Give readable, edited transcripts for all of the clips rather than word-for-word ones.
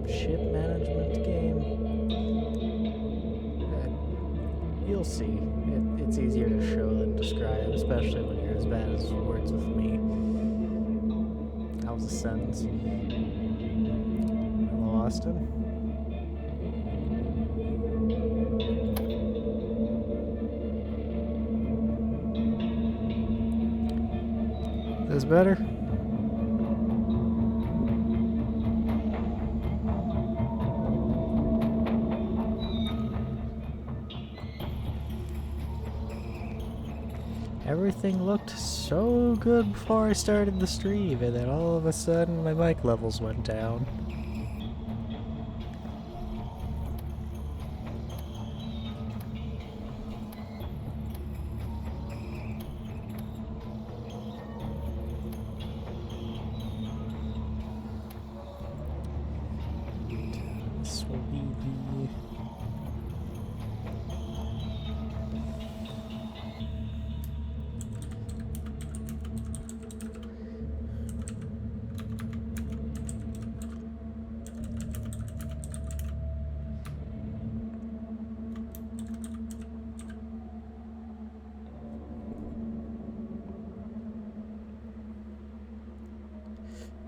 ship management game. You'll see. It's easier to show than describe, especially when you're as bad as words with me. That was a sentence. Hello, Austin. Is this better? Everything looked so good before I started the stream, and then all of a sudden my mic levels went down. This will be the...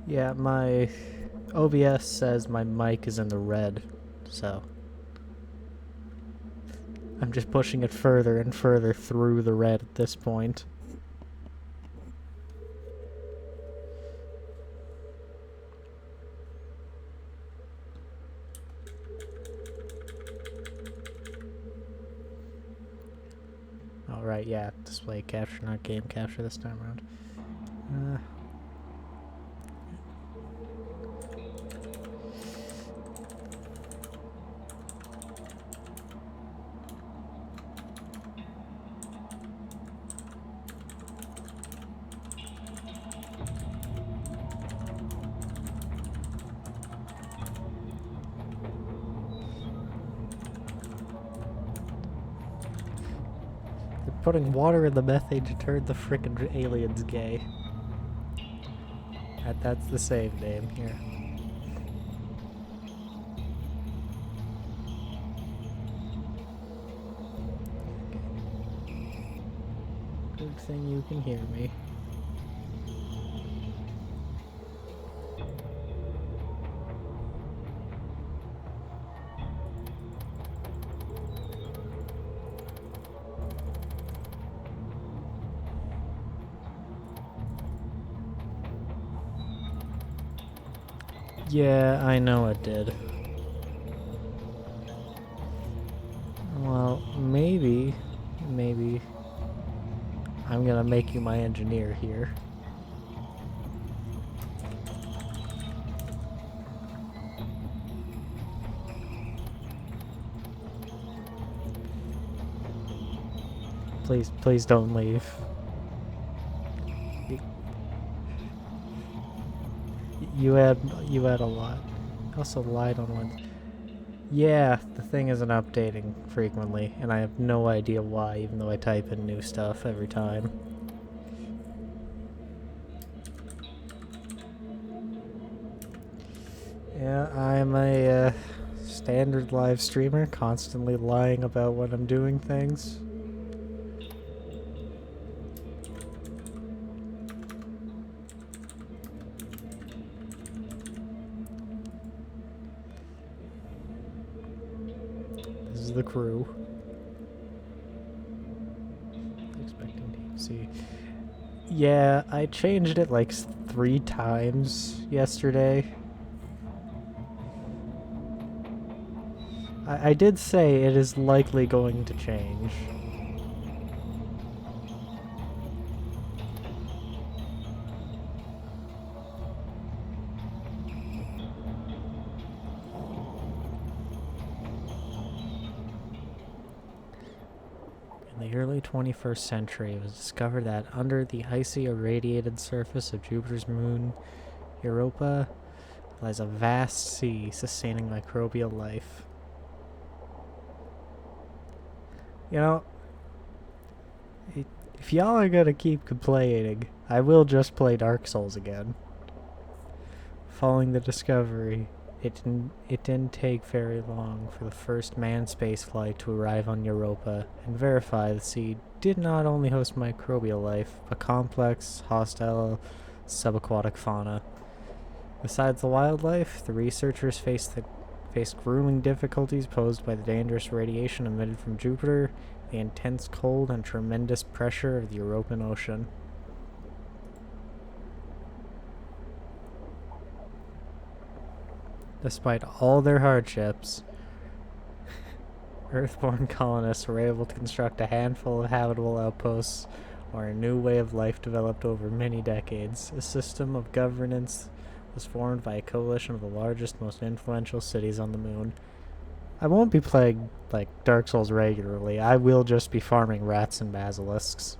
Yeah, my OBS says my mic is in the red, so I'm just pushing it further and further through the red at this point. Alright, yeah, display capture, not game capture this time around. Putting water in the methane to turn the frickin' aliens gay. That's the save name here. Good thing you can hear me. Yeah, I know it did. Well, maybe I'm gonna make you my engineer here. Please don't leave. You had a lot. Also lied on one. Yeah, the thing isn't updating frequently, and I have no idea why, even though I type in new stuff every time. Yeah, I'm a standard live streamer, constantly lying about when I'm doing things. This is the crew. Expecting to see. Yeah, I changed it like 3 times yesterday. I did say it is likely going to change. In the early 21st century, it was discovered that under the icy irradiated surface of Jupiter's moon, Europa, lies a vast sea sustaining microbial life. You know, if y'all are gonna keep complaining, I will just play Dark Souls again. Following the discovery It didn't take very long for the first manned spaceflight to arrive on Europa and verify the sea did not only host microbial life, but complex, hostile, subaquatic fauna. Besides the wildlife, the researchers faced grueling difficulties posed by the dangerous radiation emitted from Jupiter, the intense cold, and tremendous pressure of the Europan Ocean. Despite all their hardships, Earthborn colonists were able to construct a handful of habitable outposts where a new way of life developed over many decades. A system of governance was formed by a coalition of the largest, most influential cities on the moon. I won't be playing like Dark Souls regularly. I will just be farming rats and basilisks.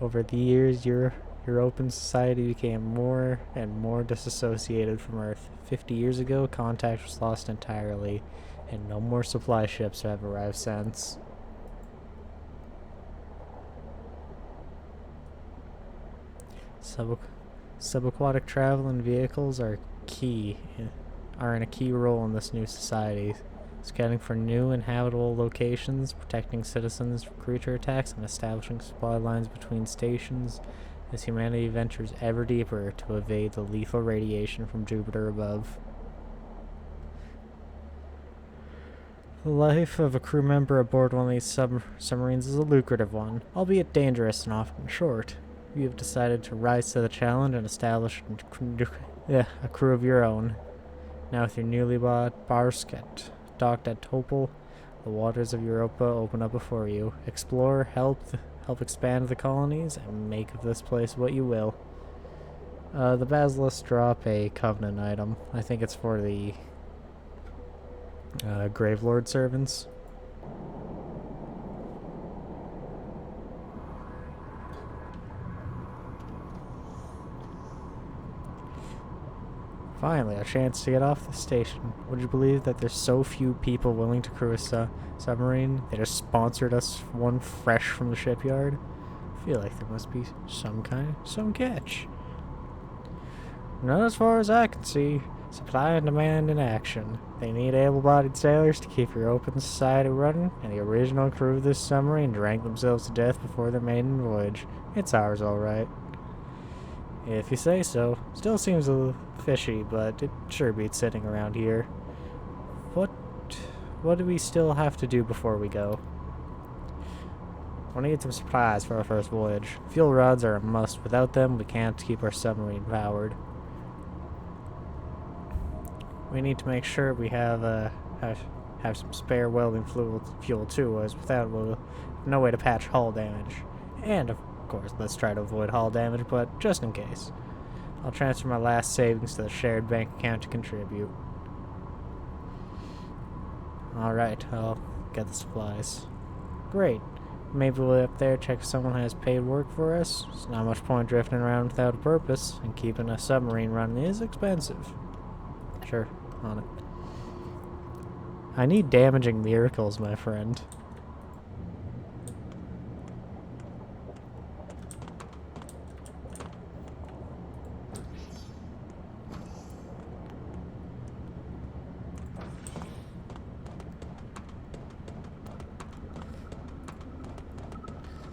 Over the years, Europan society became more and more disassociated from Earth. 50 years ago, contact was lost entirely, and no more supply ships have arrived since. Subaquatic travel and vehicles are in a key role in this new society, scouting for new inhabitable locations, protecting citizens from creature attacks, and establishing supply lines between stations as humanity ventures ever deeper to evade the lethal radiation from Jupiter above. The life of a crew member aboard one of these submarines is a lucrative one, albeit dangerous and often short. You have decided to rise to the challenge and establish a crew of your own. Now with your newly bought Barsk docked at Topol, the waters of Europa open up before you. Explore, help expand the colonies, and make of this place what you will. The basilisks drop a covenant item. I think it's for the Gravelord servants. Finally, a chance to get off the station. Would you believe that there's so few people willing to crew a submarine? They just sponsored us one fresh from the shipyard. I feel like there must be some catch. Not as far as I can see. Supply and demand in action. They need able-bodied sailors to keep Europan society running, and the original crew of this submarine drank themselves to death before their maiden voyage. It's ours, all right. If you say so. Still seems a little fishy, but it sure beats sitting around here. What do we still have to do before we go? We'll need some supplies for our first voyage. Fuel rods are a must. Without them, we can't keep our submarine powered. We need to make sure we have some spare welding fuel too, as without no way to patch hull damage. And of course, let's try to avoid hull damage, but just in case. I'll transfer my last savings to the shared bank account to contribute. Alright, I'll get the supplies. Great. Maybe we'll up there check if someone has paid work for us. There's not much point drifting around without a purpose, and keeping a submarine running is expensive. Sure, on it. I need damaging miracles, my friend.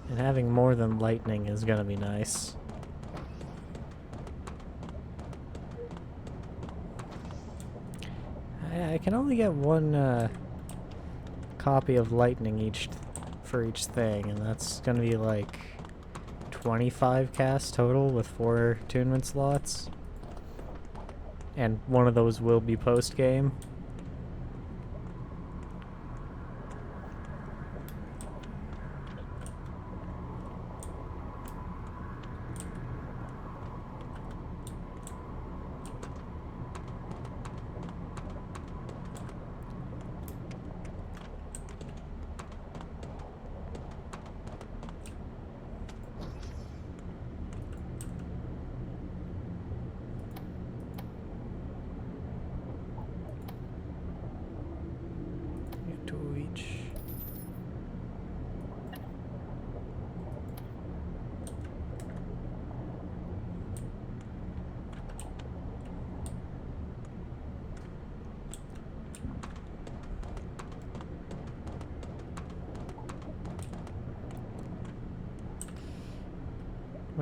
And having more than lightning is gonna be nice. I can only get one copy of lightning for each thing, and that's gonna be like 25 casts total with 4 attunement slots. And one of those will be post-game.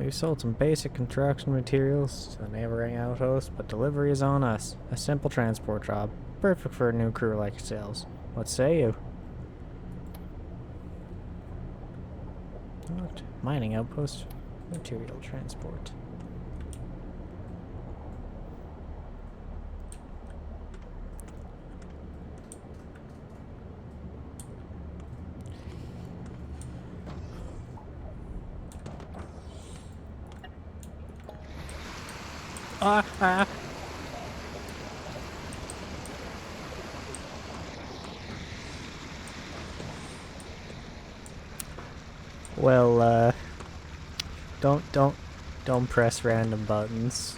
We've sold some basic construction materials to the neighboring outpost, but delivery is on us. A simple transport job. Perfect for a new crew like yourselves. What say you? What? Mining outpost. Material transport. Ah! Well, don't press random buttons.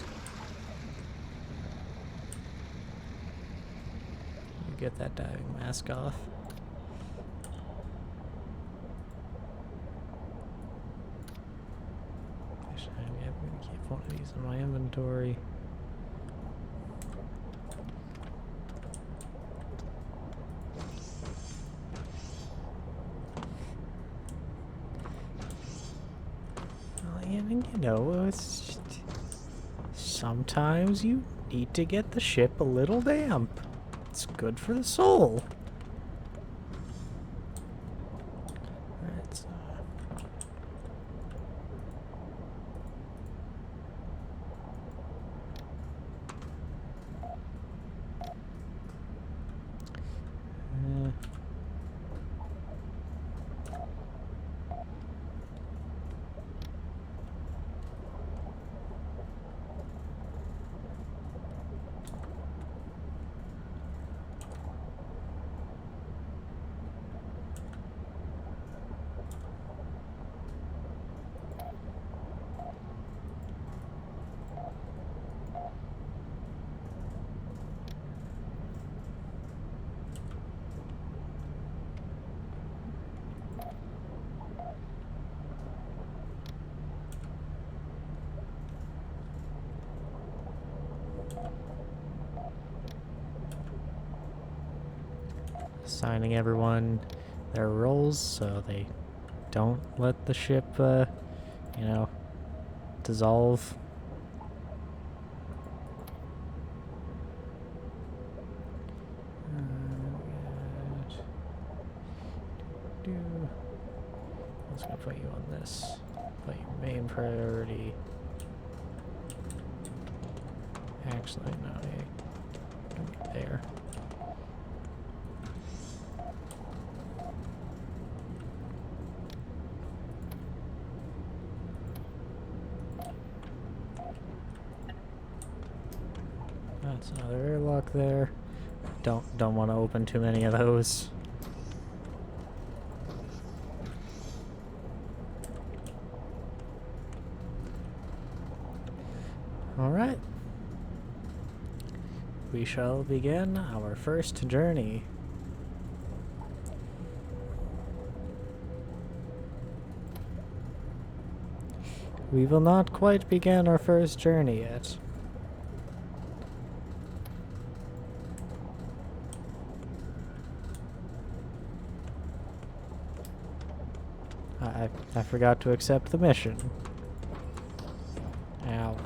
You get that diving mask off. I'm gonna keep one of these in my inventory. You know, it's just, sometimes you need to get the ship a little damp. It's good for the soul. Alright, so. Assigning everyone their roles so they don't let the ship, you know, dissolve. I'm just gonna put you on this. But your main priority. Actually, no, you're there. That's another airlock there. Don't want to open too many of those. All right. We shall begin our first journey. We will not quite begin our first journey yet. I forgot to accept the mission. Ow.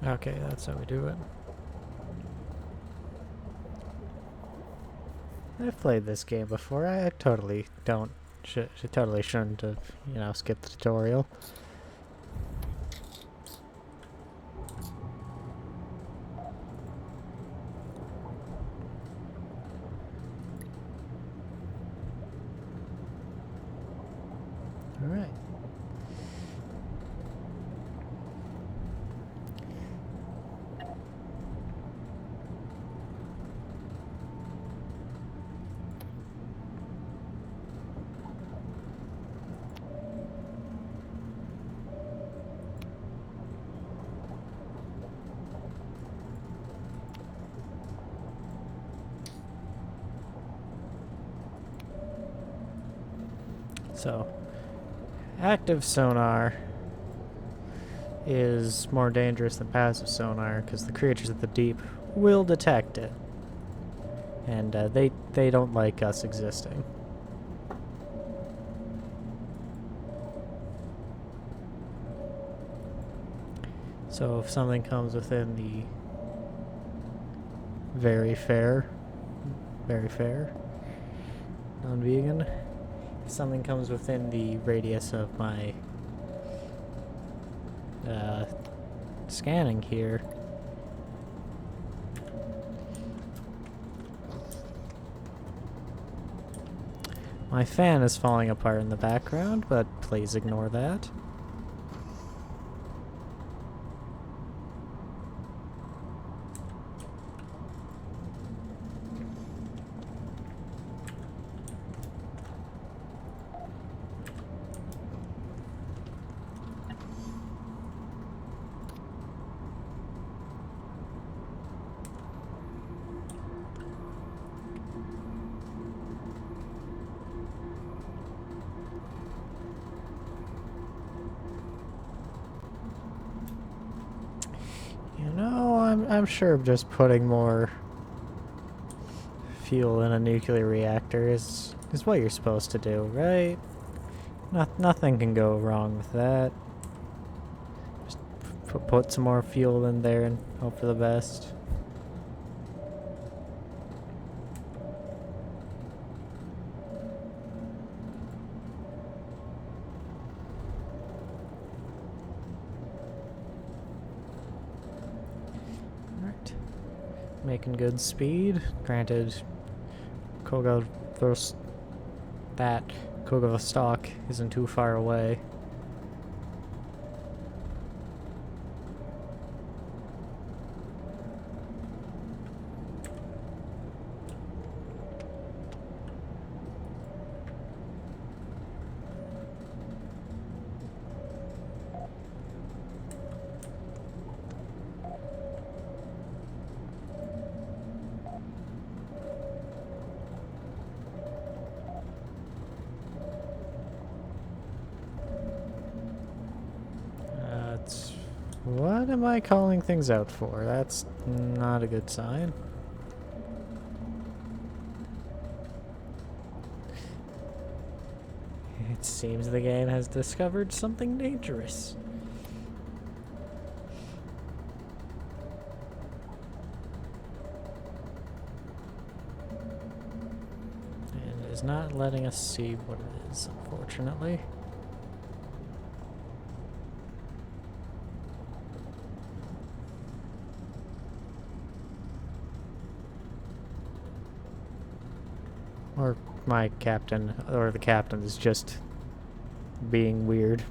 Okay, that's how we do it. I've played this game before. I totally don't. Totally shouldn't have, you know, skipped the tutorial. All right. So, active sonar is more dangerous than passive sonar because the creatures at the deep will detect it. And they don't like us existing. So if something comes within the very fair, non-vegan, if something comes within the radius of my scanning here, my fan is falling apart in the background, but please ignore that. You know, I'm sure just putting more fuel in a nuclear reactor is what you're supposed to do, right? Nothing can go wrong with that. Just put some more fuel in there and hope for the best. Making good speed. Granted, Kogavostok isn't too far away. What am I calling things out for? That's not a good sign. It seems the game has discovered something dangerous. And it is not letting us see what it is, unfortunately. Or my captain, or the captain is just being weird.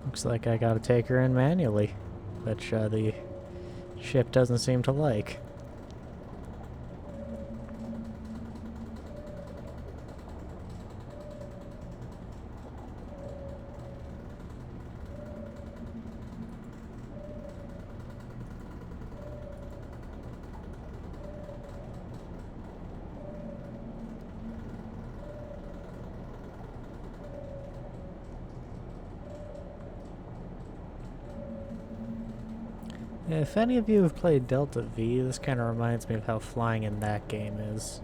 Looks like I gotta take her in manually, which the ship doesn't seem to like. If any of you have played Delta V, this kind of reminds me of how flying in that game is.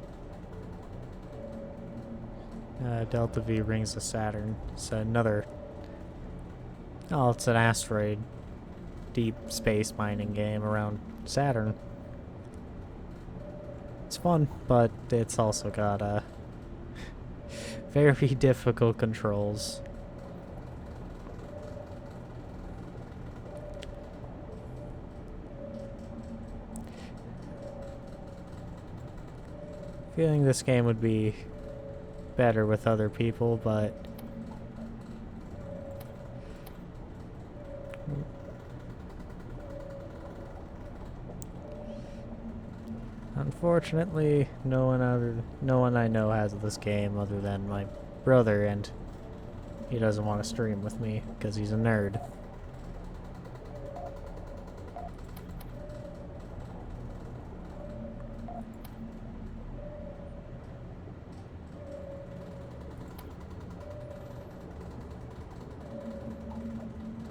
Delta V Rings of Saturn. It's another... Oh, it's an asteroid deep space mining game around Saturn. It's fun, but it's also got very difficult controls. Feeling this game would be better with other people, but Unfortunately, no one I know has this game other than my brother, and he doesn't want to stream with me because he's a nerd.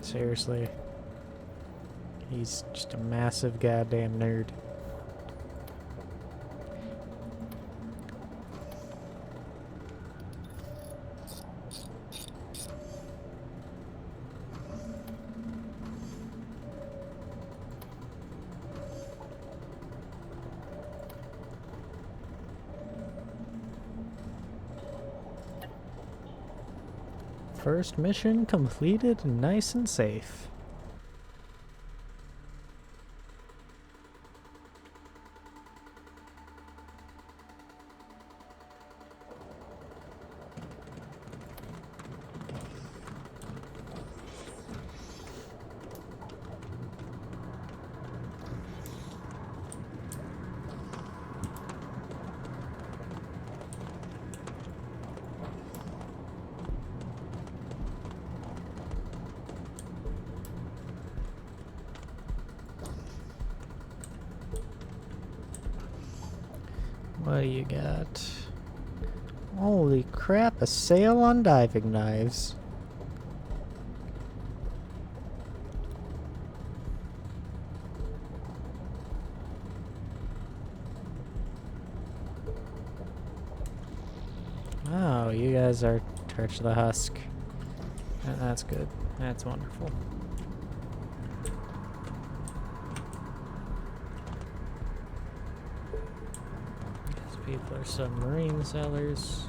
Seriously. He's just a massive goddamn nerd. First mission completed, nice and safe. What do you got? Holy crap, a sale on diving knives. Oh, you guys are Torch the Husk. That's good. That's wonderful. People are submarine sellers.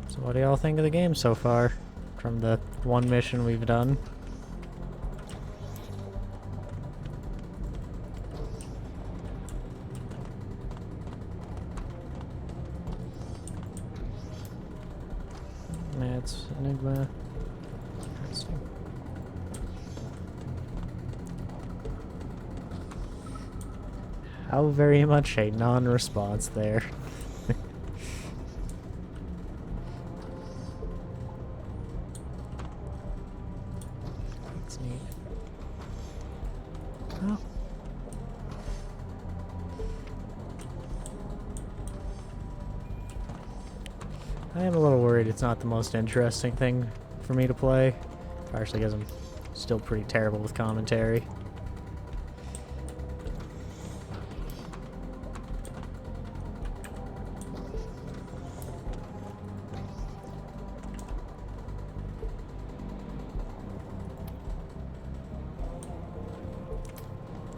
So what do y'all think of the game so far? From the one mission we've done? That's Enigma. Interesting. How very much a non-response there. That's neat. Oh. I am a little worried it's not the most interesting thing for me to play, partially because I'm still pretty terrible with commentary.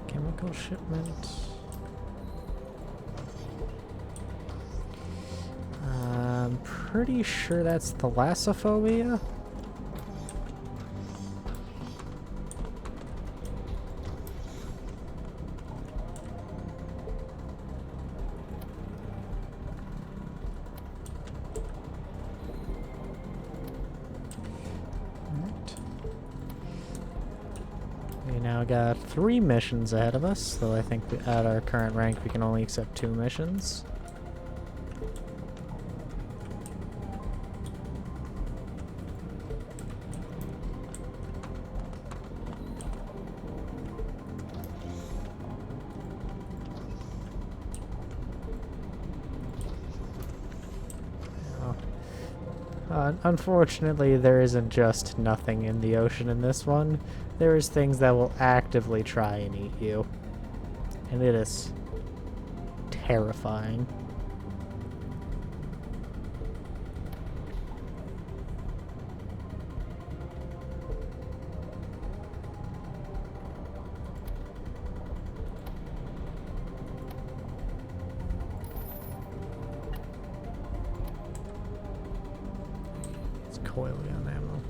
Chemical shipment. I'm pretty sure that's thalassophobia. We now got 3 missions ahead of us, though I think at our current rank we can only accept 2 missions. Unfortunately, there isn't just nothing in the ocean in this one. There is things that will actively try and eat you. And it is terrifying. Coily on ammo.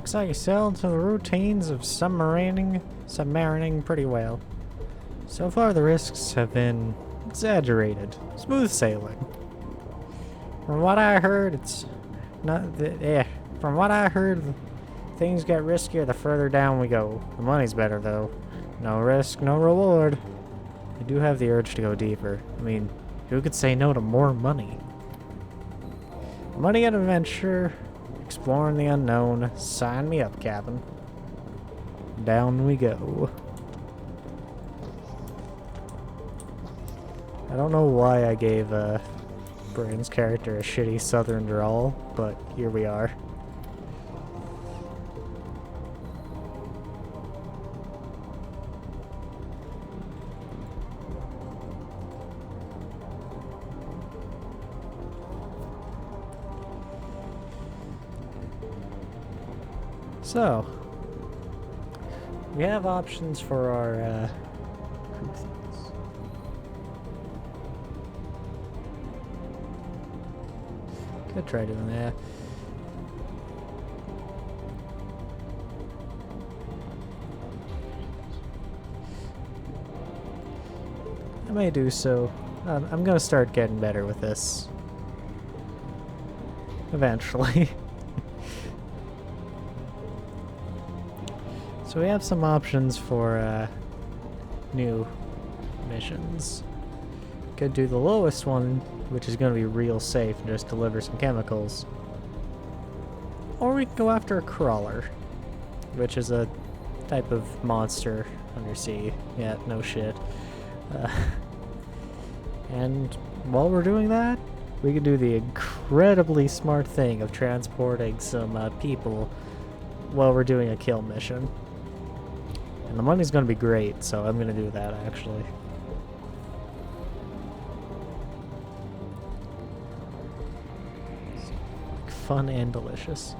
Looks like you sailed to the routines of submarining pretty well. So far the risks have been exaggerated. Smooth sailing. From what I heard, From what I heard, things get riskier the further down we go. The money's better though. No risk, no reward. I do have the urge to go deeper. I mean, who could say no to more money? Money and adventure, exploring the unknown. Sign me up, Captain. Down we go. I don't know why I gave Brand's character a shitty southern drawl, but here we are. So, we have options for our could try doing that. I may do so. I'm gonna start getting better with this. Eventually. So we have some options for new missions. Could do the lowest one, which is going to be real safe and just deliver some chemicals. Or we can go after a crawler, which is a type of monster undersea. Yeah, no shit. And while we're doing that, we can do the incredibly smart thing of transporting some people while we're doing a kill mission. And the money's going to be great, so I'm going to do that actually. Fun and delicious.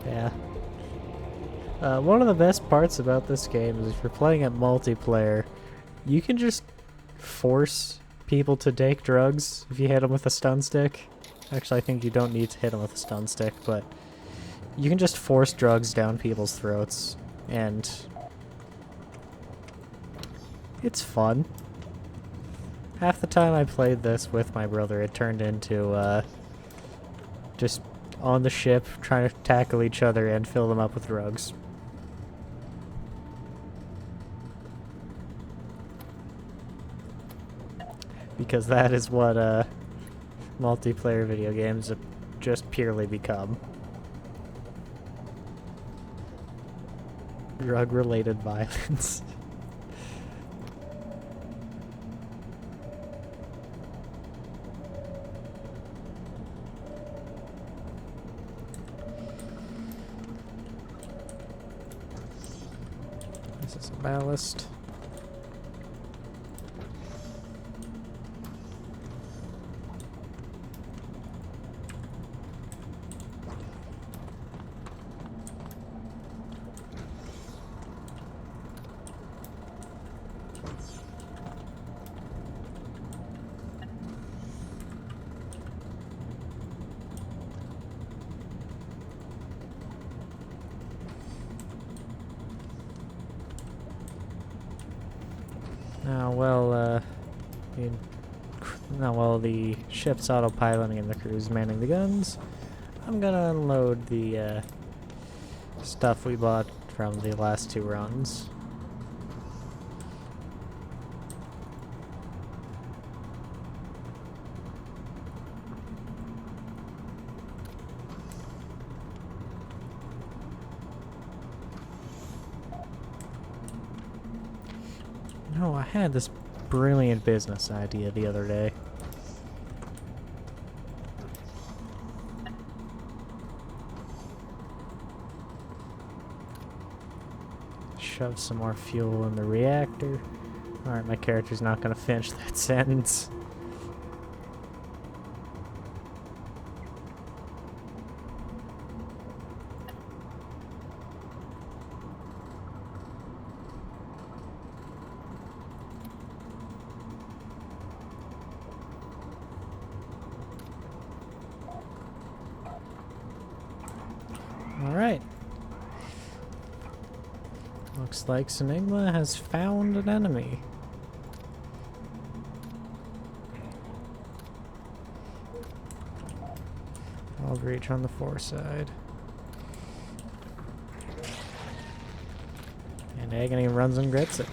Yeah. One of the best parts about this game is if you're playing it multiplayer, you can just force people to take drugs if you hit them with a stun stick. Actually, I think you don't need to hit them with a stun stick, but you can just force drugs down people's throats, and it's fun. Half the time I played this with my brother, it turned into just on the ship trying to tackle each other and fill them up with drugs. Because that is what multiplayer video games have just purely become. Drug-related violence. This is a ballast. Now, while the ship's autopiloting and the crew's manning the guns, I'm gonna unload the stuff we bought from the last two runs. No, I had this brilliant business idea the other day. Shove some more fuel in the reactor. Alright, my character's not gonna finish that sentence. Alright, Looks like Enigma has found an enemy. I'll reach on the foreside. And Agony runs and gets it.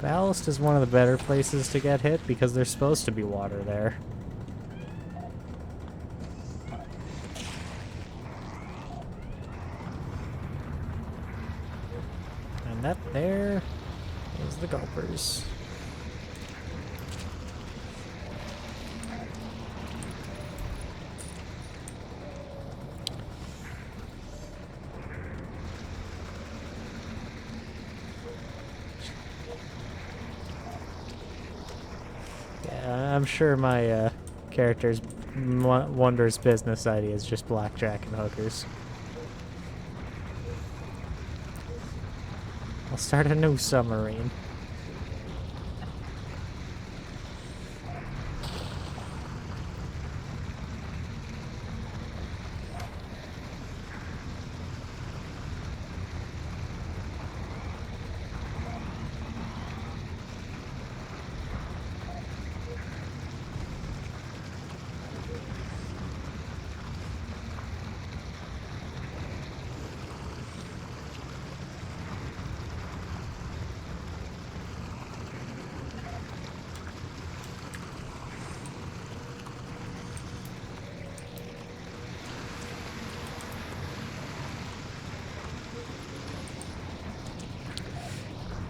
Ballast is one of the better places to get hit because there's supposed to be water there. And that there is the gulpers. I'm sure my character's wondrous business idea is just blackjack and hookers. I'll start a new submarine.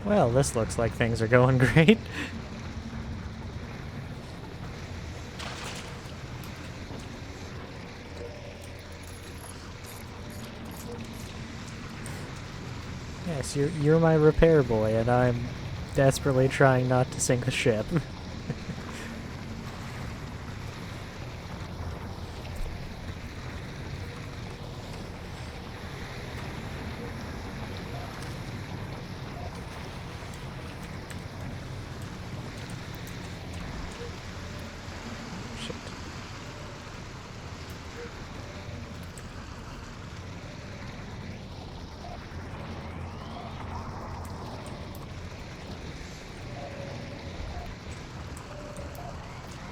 Well, this looks like things are going great. Yes, you're my repair boy, and I'm desperately trying not to sink the ship.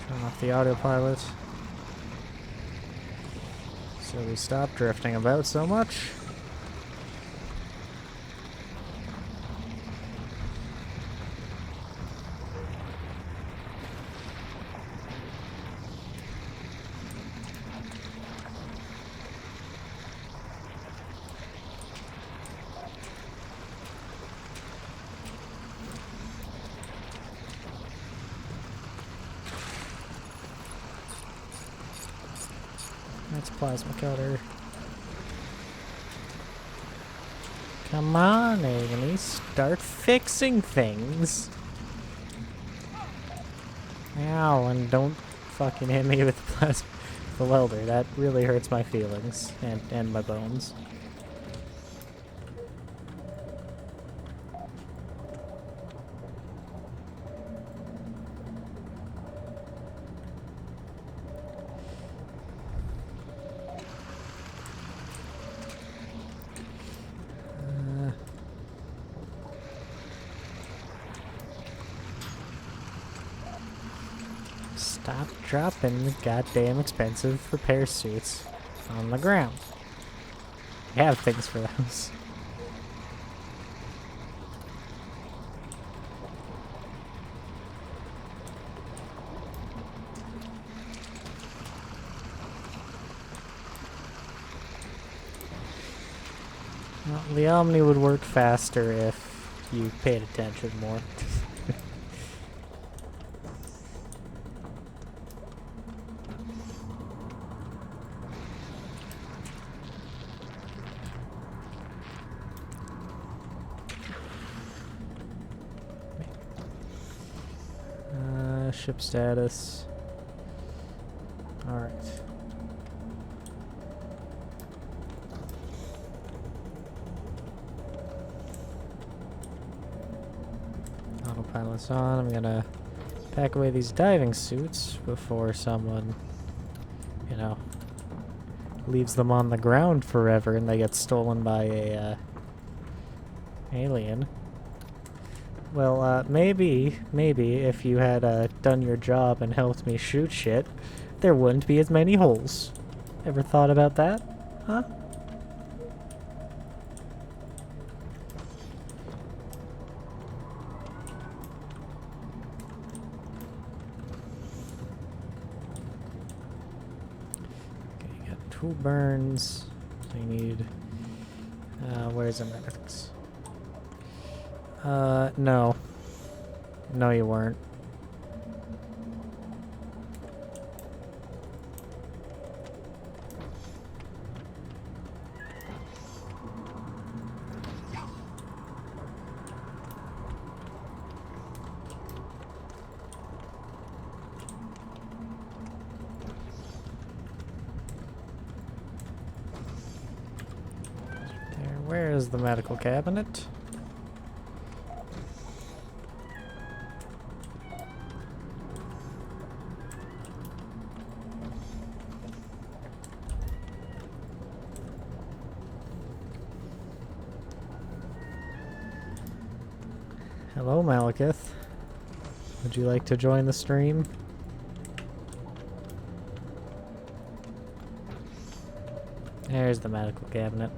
Turn off the autopilot. So we stop drifting about so much. That's plasma cutter. Come on, Agony, start fixing things. Ow, and don't fucking hit me with the welder. That really hurts my feelings and my bones. Stop dropping goddamn expensive repair suits on the ground. I have things for those. Well, the Omni would work faster if you paid attention more. Ship status. Alright. Autopilot's on. I'm gonna pack away these diving suits before someone, you know, leaves them on the ground forever and they get stolen by a alien. Well, maybe if you had done your job and helped me shoot shit, there wouldn't be as many holes. Ever thought about that? Huh? Okay, you got 2 burns. So you need... where's the medics? No. No, you weren't. There, where is the medical cabinet? Hello, Malekith. Would you like to join the stream? There's the medical cabinet.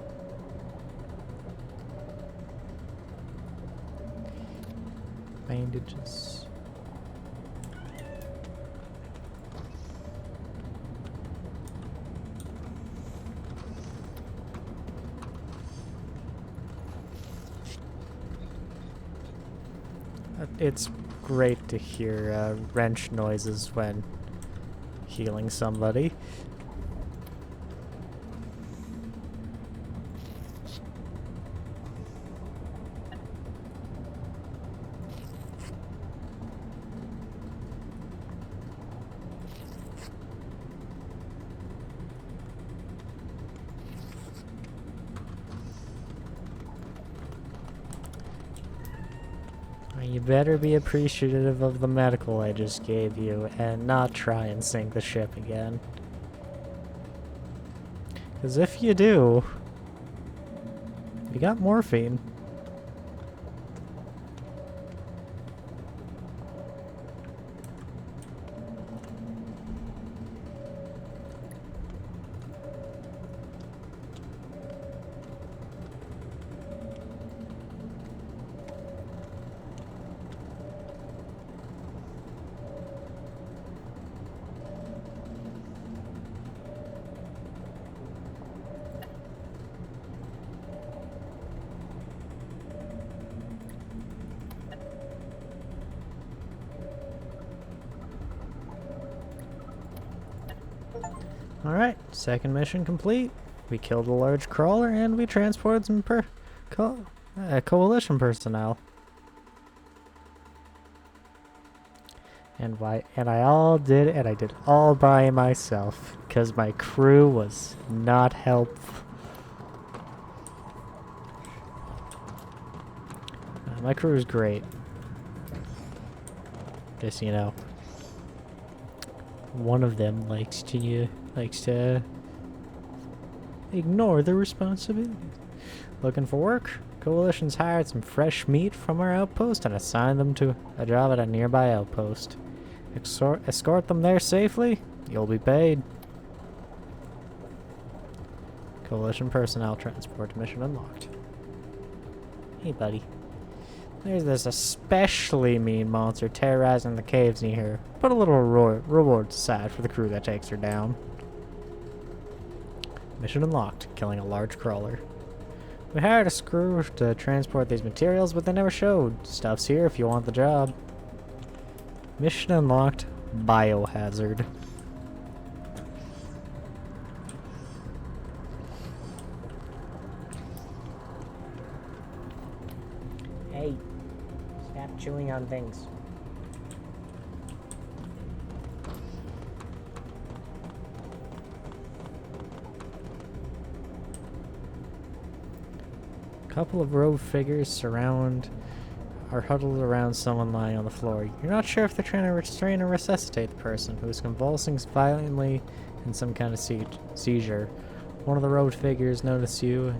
Bandages. It's great to hear wrench noises when healing somebody. You better be appreciative of the medical I just gave you and not try and sink the ship again. Because if you do, you got morphine. Alright, second mission complete. We killed a large crawler and we transported some coalition personnel. And I did it all by myself because my crew was not helpful. My crew is great. Just, you know, one of them likes to ignore the responsibilities. Looking for work? Coalition's hired some fresh meat from our outpost and assigned them to a job at a nearby outpost. Escort them there safely. You'll be paid. Coalition personnel transport mission unlocked. Hey, buddy. There's this especially mean monster terrorizing the caves near here. Put a little reward aside for the crew that takes her down. Mission unlocked. Killing a large crawler. We hired a crew to transport these materials, but they never showed. Stuff's here if you want the job. Mission unlocked. Biohazard. Hey, stop chewing on things. Couple of rogue figures surround are huddled around someone lying on the floor. You're not sure if they're trying to restrain or resuscitate the person, who is convulsing violently in some kind of seizure. One of the robed figures notices you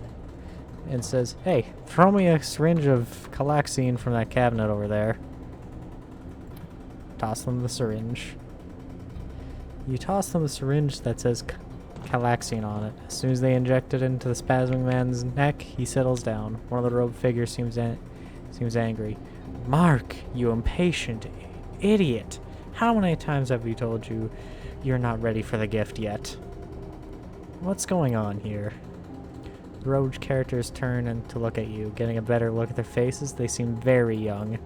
and says, "Hey, throw me a syringe of Calaxine from that cabinet over there." Toss them the syringe. You toss them the syringe that says Calaxine on it. As soon as they inject it into the spasming man's neck, he settles down. One of the robed figures seems angry. "Mark, you impatient idiot! How many times have we told you you're not ready for the gift yet?" What's going on here? The robed characters turn and to look at you. Getting a better look at their faces, they seem very young.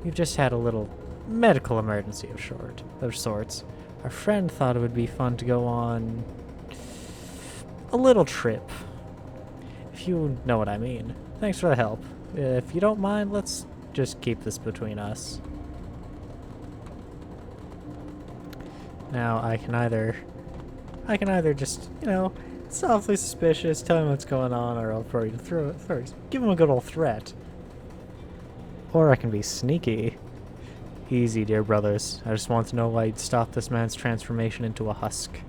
We've just had a little medical emergency of sorts. Our friend thought it would be fun to go on a little trip, if you know what I mean. Thanks for the help. If you don't mind, let's just keep this between us. Now, I can either just, softly suspicious, tell him what's going on, or I'll probably give him a good old threat. Or I can be sneaky. Easy, dear brothers. I just want to know why you'd stop this man's transformation into a husk.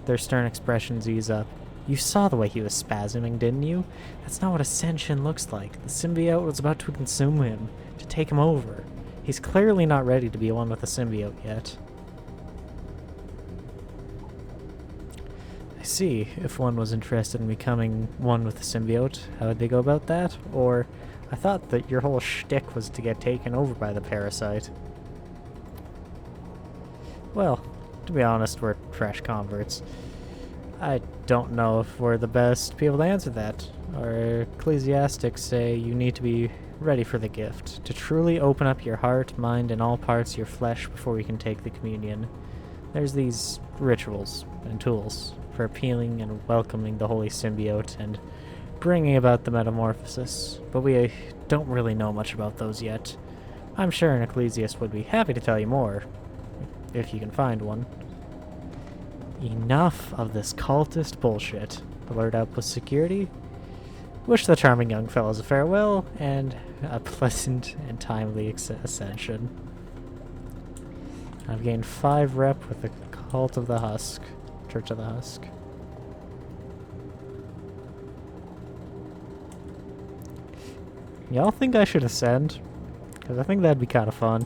Their stern expressions ease up. You saw the way he was spasming, didn't you? That's not what ascension looks like. The symbiote was about to consume him, to take him over. He's clearly not ready to be one with the symbiote yet. I see. If one was interested in becoming one with the symbiote, how would they go about that? Or, I thought that your whole shtick was to get taken over by the parasite. Well, to be honest, we're fresh converts. I don't know if we're the best people to answer that. Our ecclesiastics say you need to be ready for the gift, to truly open up your heart, mind, and all parts of your flesh before we can take the communion. There's these rituals and tools for appealing and welcoming the holy symbiote and bringing about the metamorphosis, but we don't really know much about those yet. I'm sure an ecclesiast would be happy to tell you more, if you can find one. Enough of this cultist bullshit. Alert Outpost Security. Wish the charming young fellows a farewell and a pleasant and timely ascension. I've gained 5 rep with the Cult of the Husk. Church of the Husk. Y'all think I should ascend? Because I think that'd be kind of fun.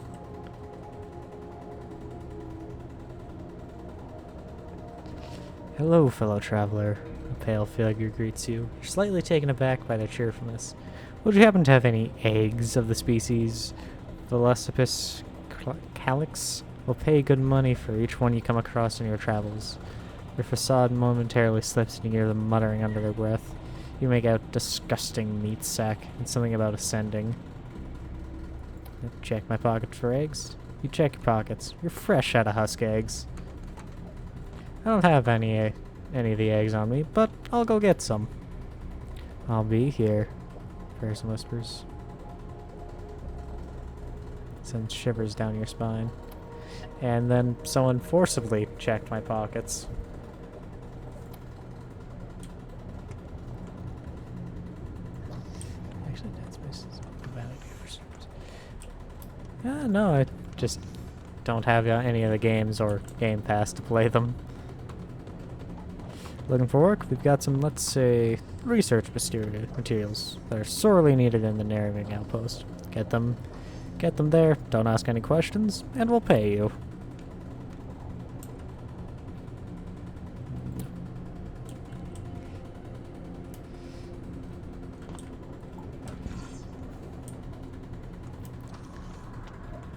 Hello, fellow traveler. A pale figure greets you. You're slightly taken aback by their cheerfulness. Would you happen to have any eggs of the species Velocipus calyx? We'll pay good money for each one you come across in your travels. Your facade momentarily slips and you hear them muttering under their breath. You make out disgusting meat sack and something about ascending. Check my pocket for eggs. You check your pockets. You're fresh out of husk eggs. I don't have any of the eggs on me, but I'll go get some. I'll be here. Person whispers. Sends shivers down your spine. And then someone forcibly checked my pockets. Actually, Dead Space is a bad idea for servers. No, I just don't have any of the games or Game Pass to play them. Looking for work? We've got some, let's say, research materials that are sorely needed in the narrowing outpost. Get them there, don't ask any questions, and we'll pay you.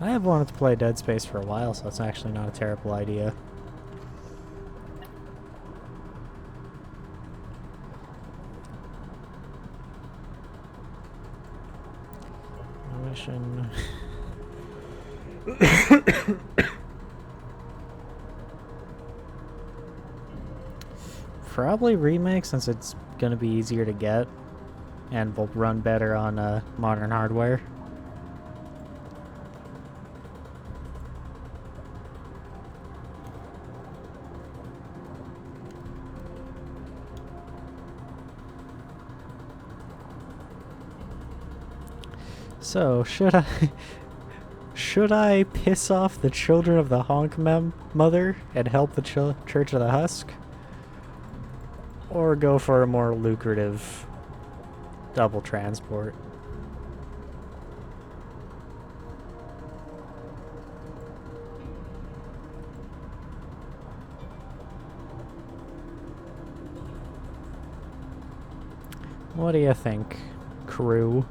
I have wanted to play Dead Space for a while, so it's actually not a terrible idea. Mission. Probably remake, since it's gonna be easier to get and will run better on modern hardware. So, should I piss off the children of the Honk Mother and help the Church of the Husk? Or go for a more lucrative double transport? What do you think, crew?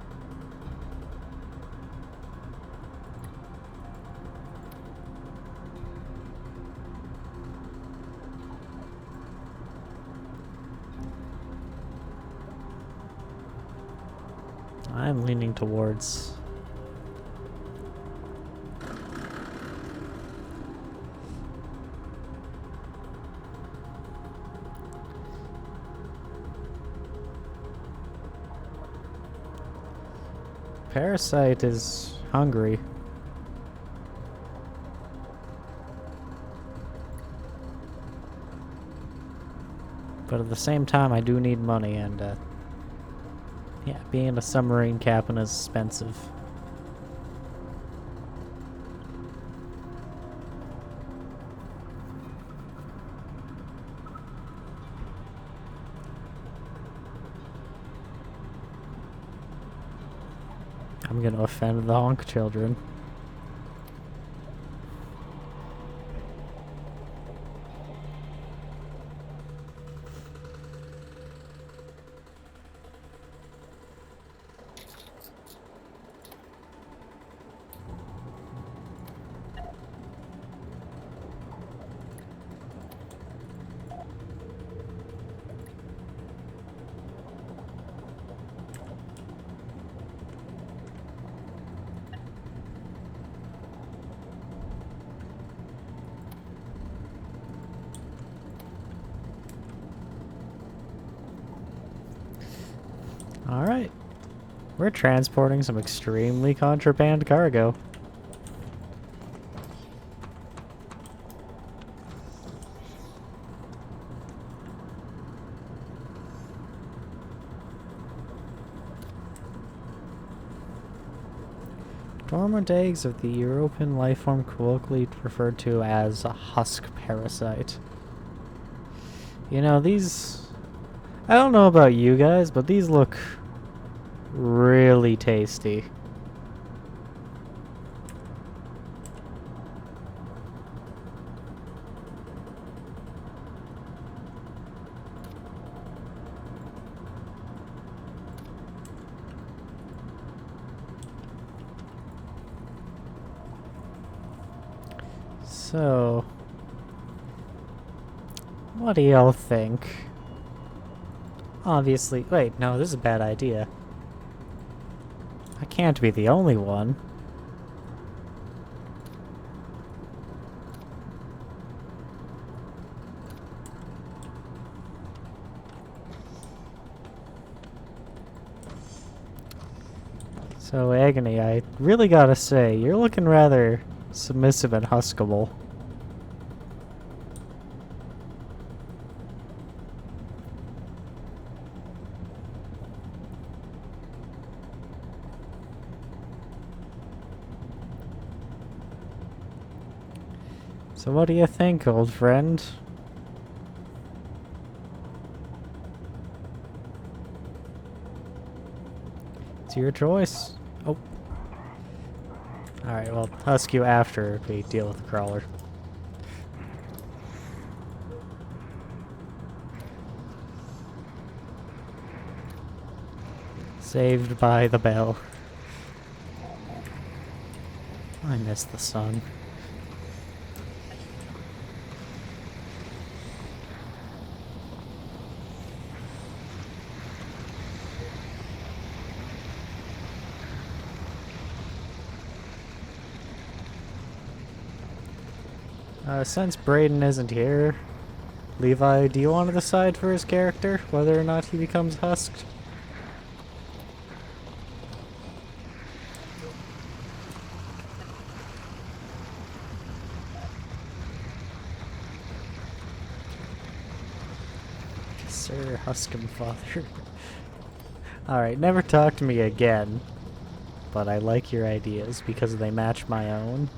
I'm leaning towards... Parasite is hungry. But at the same time, I do need money, and yeah, being a submarine captain is expensive. I'm gonna offend the Honk children. Alright. We're transporting some extremely contraband cargo. Dormant eggs of the Europan lifeform colloquially referred to as a husk parasite. You know, these... I don't know about you guys, but these look really tasty. So, what do y'all think? Obviously, wait, no, this is a bad idea. I can't be the only one. So, Agony, I really gotta say, you're looking rather submissive and huskable. So what do you think, old friend? It's your choice. Oh. Alright, well, husk you after we deal with the crawler. Saved by the bell. I miss the sun. Since Brayden isn't here, Levi, do you want to decide for his character whether or not he becomes husked? Sir Huskum Father. Alright, never talk to me again. but I like your ideas because they match my own.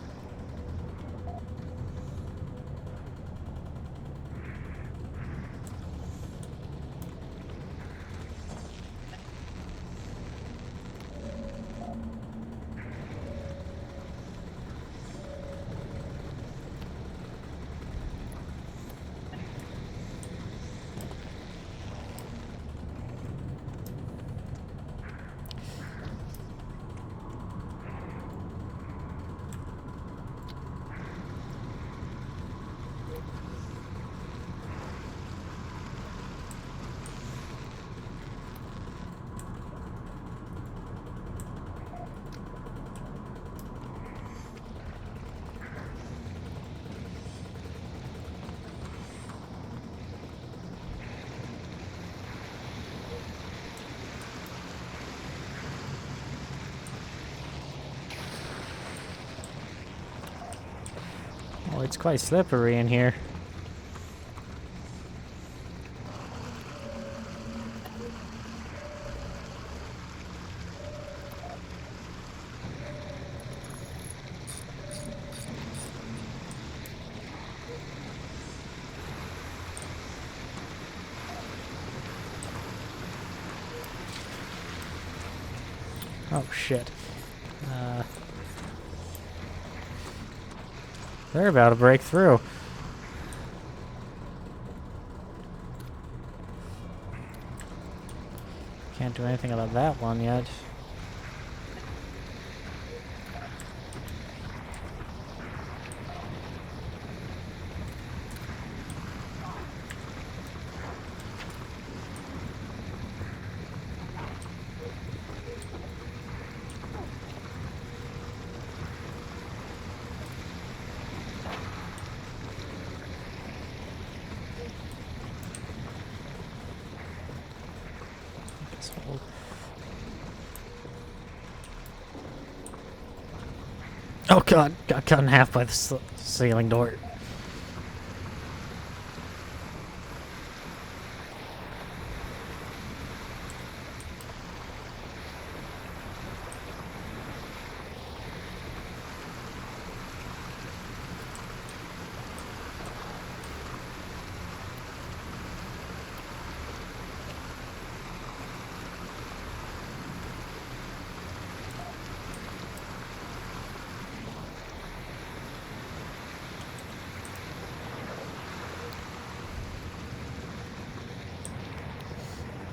Oh, it's quite slippery in here. Oh shit. They're about to break through. Can't do anything about that one yet. Oh god, got cut in half by the ceiling door.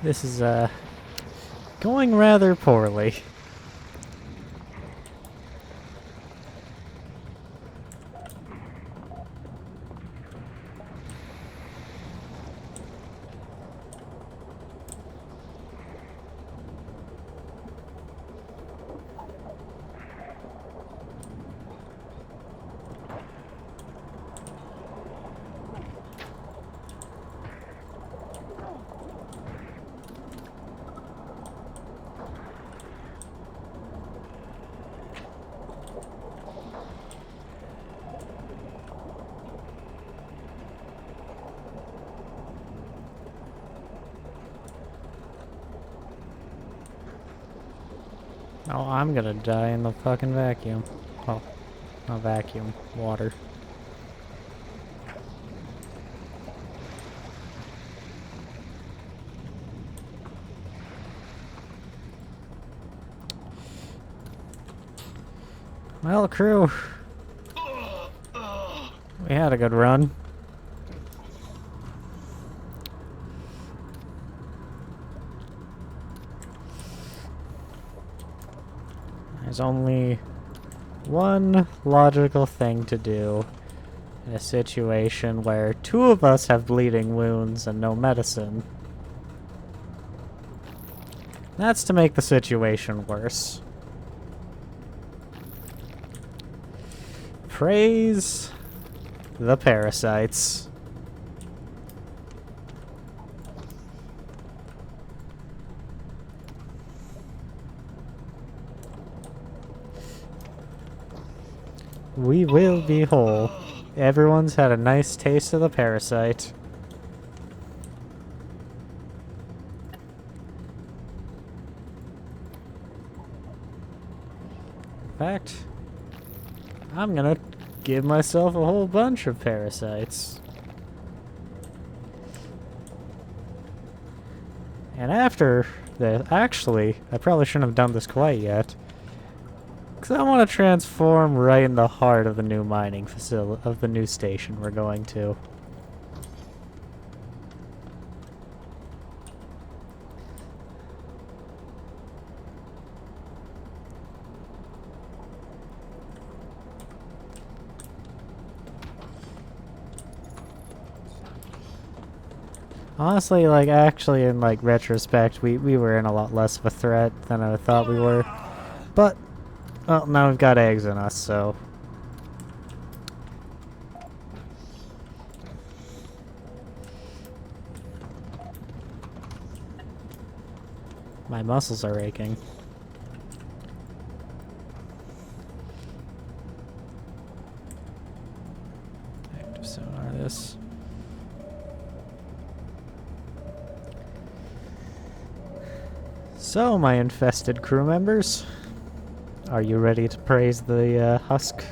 This is, going rather poorly. Oh, I'm gonna die in the fucking vacuum. Oh, not vacuum, water. Well, crew, we had a good run. There's only one logical thing to do in a situation where two of us have bleeding wounds and no medicine. That's to make the situation worse. Praise the parasites. We will be whole. Everyone's had a nice taste of the parasite. fact, I'm gonna give myself a whole bunch of parasites. And after this, actually, I probably shouldn't have done this quite yet. Because I want to transform right in the heart of the new mining facility, of the new station we're going to. Honestly, like, actually, in, like, retrospect, we were in a lot less of a threat than I thought we were. But, well, now we've got eggs in us, so... My muscles are aching. Active sonar this. So, my infested crew members, are you ready to praise the husk?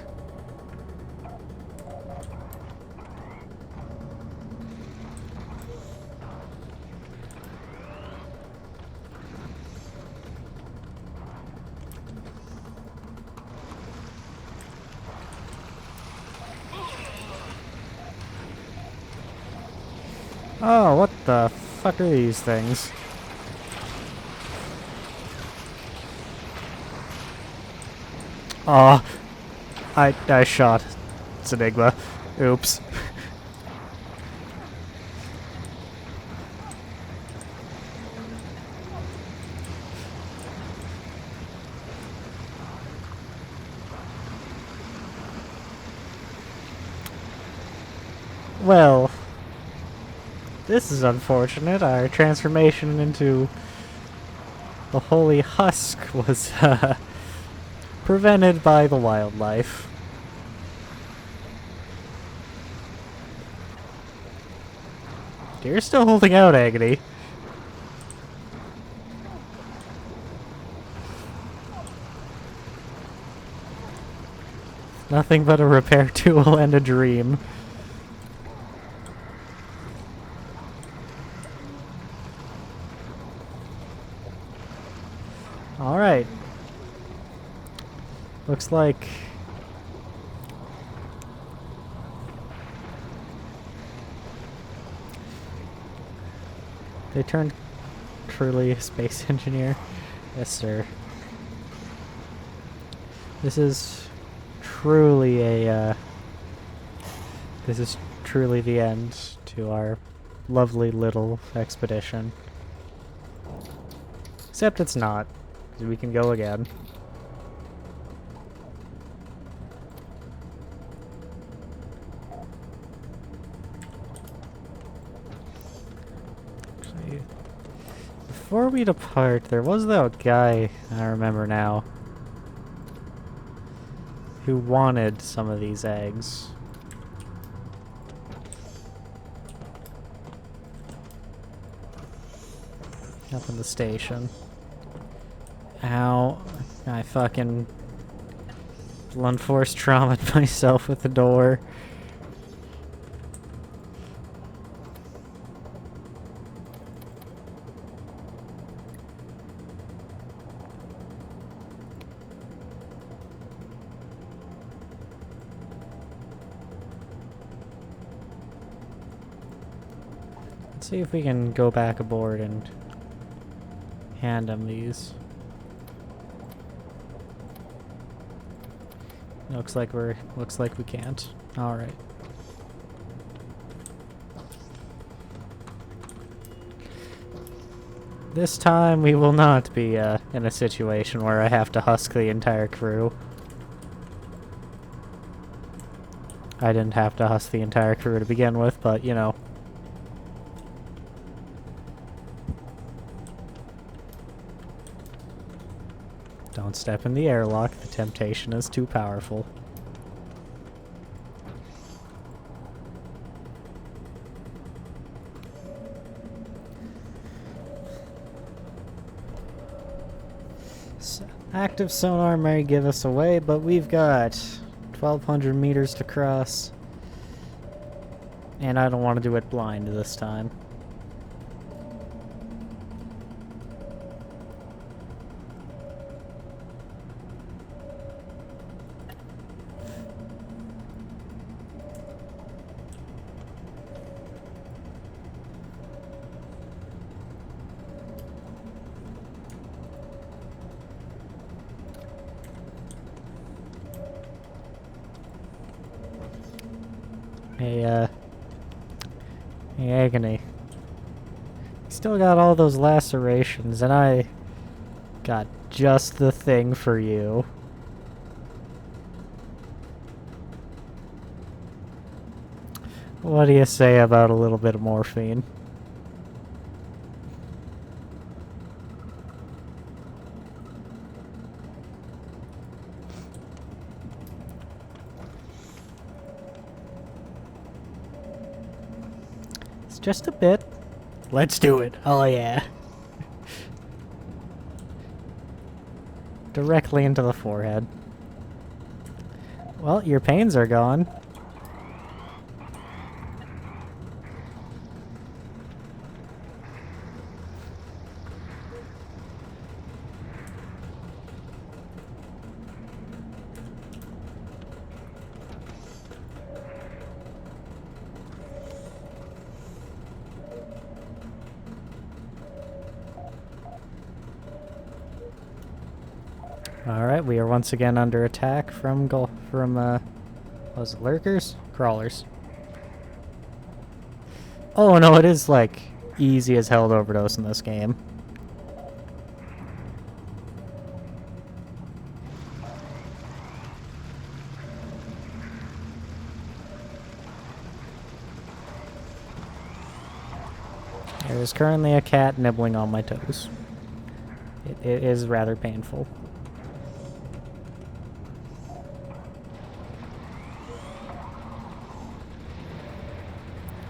Oh, what the fuck are these things? Oh, I shot. It's Enigma. Oops. Well, this is unfortunate. Our transformation into the holy husk was prevented by the wildlife. You're still holding out, Agony. Nothing but a repair tool and a dream. Alright. Looks like... they turned truly a space engineer. Yes, sir. This is truly a, this is truly the end to our lovely little expedition. Except it's not, because we can go again. Actually, before we depart, there was that guy, I remember now, who wanted some of these eggs. Up in the station. Ow. I fucking blunt force traumatized myself with the door. Let's see if we can go back aboard and hand him these. Looks like we can't. All right. This time we will not be in a situation where I have to husk the entire crew. I didn't have to husk the entire crew to begin with, but you know. Don't step in the airlock, the temptation is too powerful. Active sonar may give us away, but we've got 1,200 meters to cross. And I don't want to do it blind this time. Hey, Agony. Still got all those lacerations, and I got just the thing for you. What do you say about a little bit of morphine? Just a bit. Let's do it. Oh yeah. Directly into the forehead. Well, your pains are gone. Alright, we are once again under attack from what was it, lurkers? Crawlers. Oh no, it is like easy as hell to overdose in this game. There is currently a cat nibbling on my toes. It is rather painful.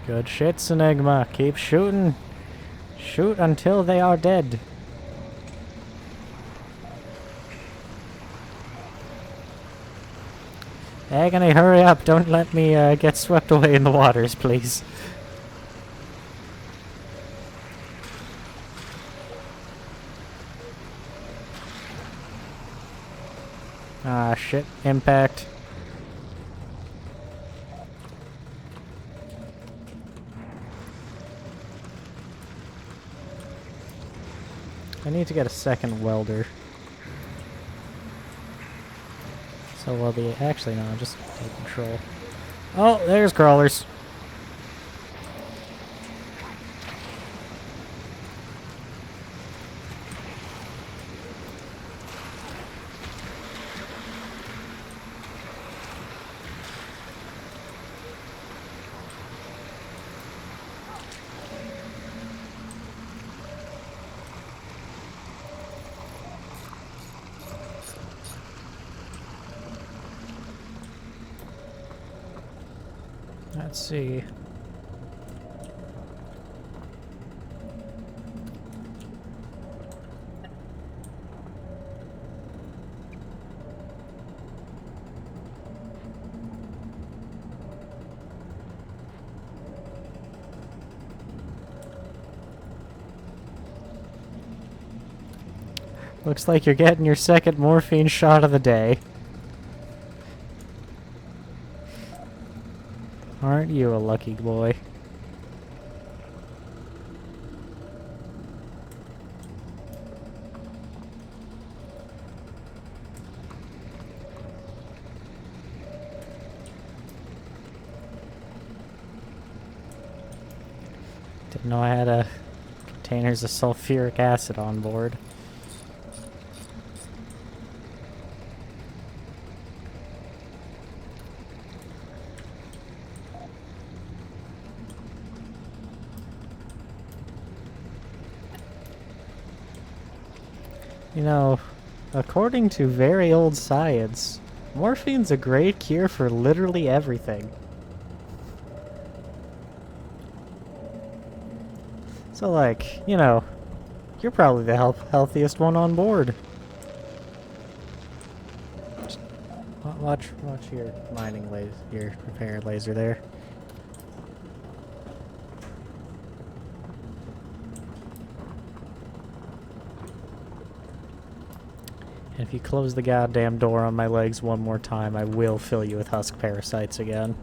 Good shits, Enigma. Keep shooting. Shoot until they are dead. Agony, hurry up. Don't let me get swept away in the waters, please. Ah, shit. Impact. I need to get a second welder. So while the... Actually, no, just take control. Oh, there's crawlers. Let's see. Looks like you're getting your second morphine shot of the day. Aren't you a lucky boy? Didn't know I had containers of sulfuric acid on board. You know, according to very old science, morphine's a great cure for literally everything. So like, you know, you're probably the healthiest one on board. Watch your mining laser, your repair laser there. And if you close the goddamn door on my legs one more time, I will fill you with husk parasites again.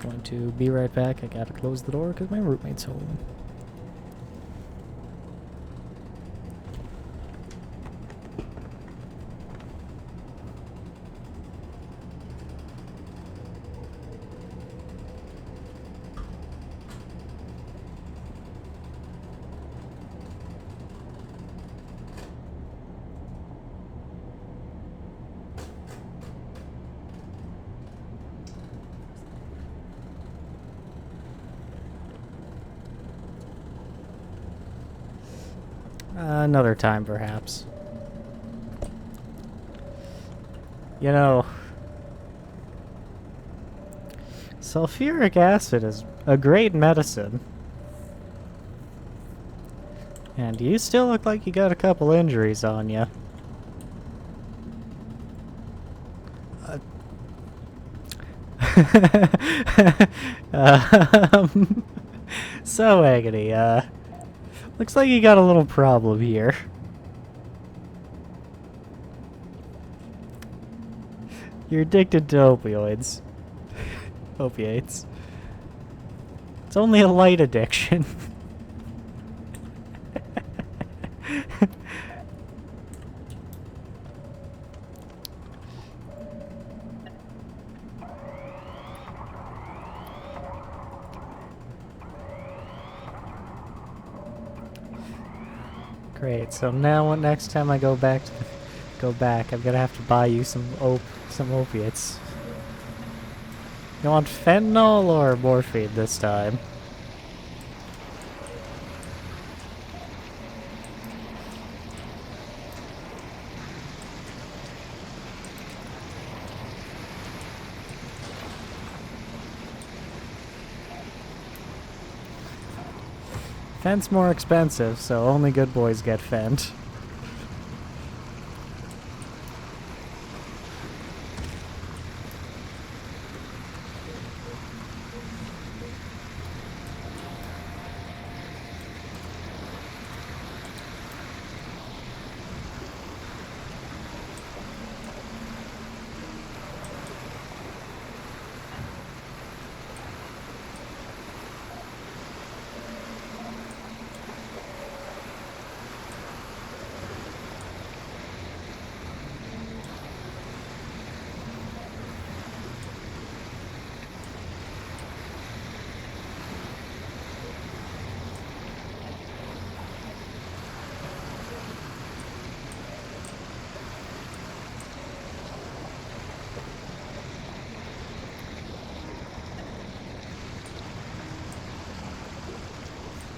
Going to be right back. I gotta close the door because my roommate's home. Another time, perhaps. You know, sulfuric acid is a great medicine. And you still look like you got a couple injuries on you. So, Agony, looks like you got a little problem here. You're addicted to opioids. Opiates. It's only a light addiction. Great. So now, next time I go back, I'm gonna have to buy you some opiates. You want fentanyl or morphine this time? Fent's more expensive, so only good boys get Fent.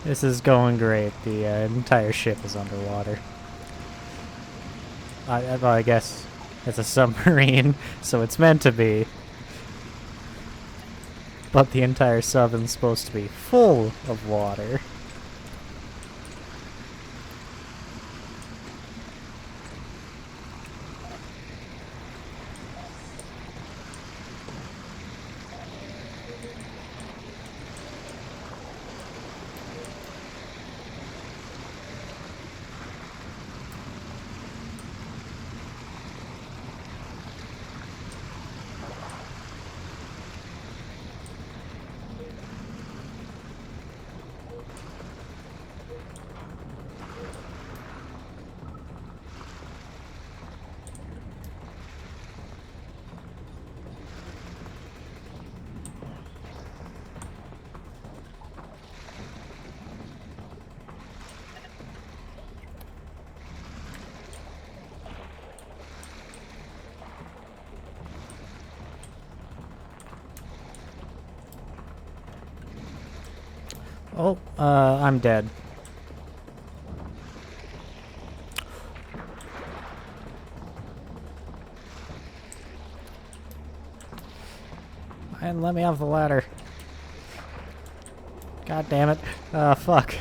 This is going great. The entire ship is underwater. Well, I guess it's a submarine, so it's meant to be. But the entire sub is supposed to be full of water. Oh, I'm dead. And let me off the ladder. God damn it. Fuck.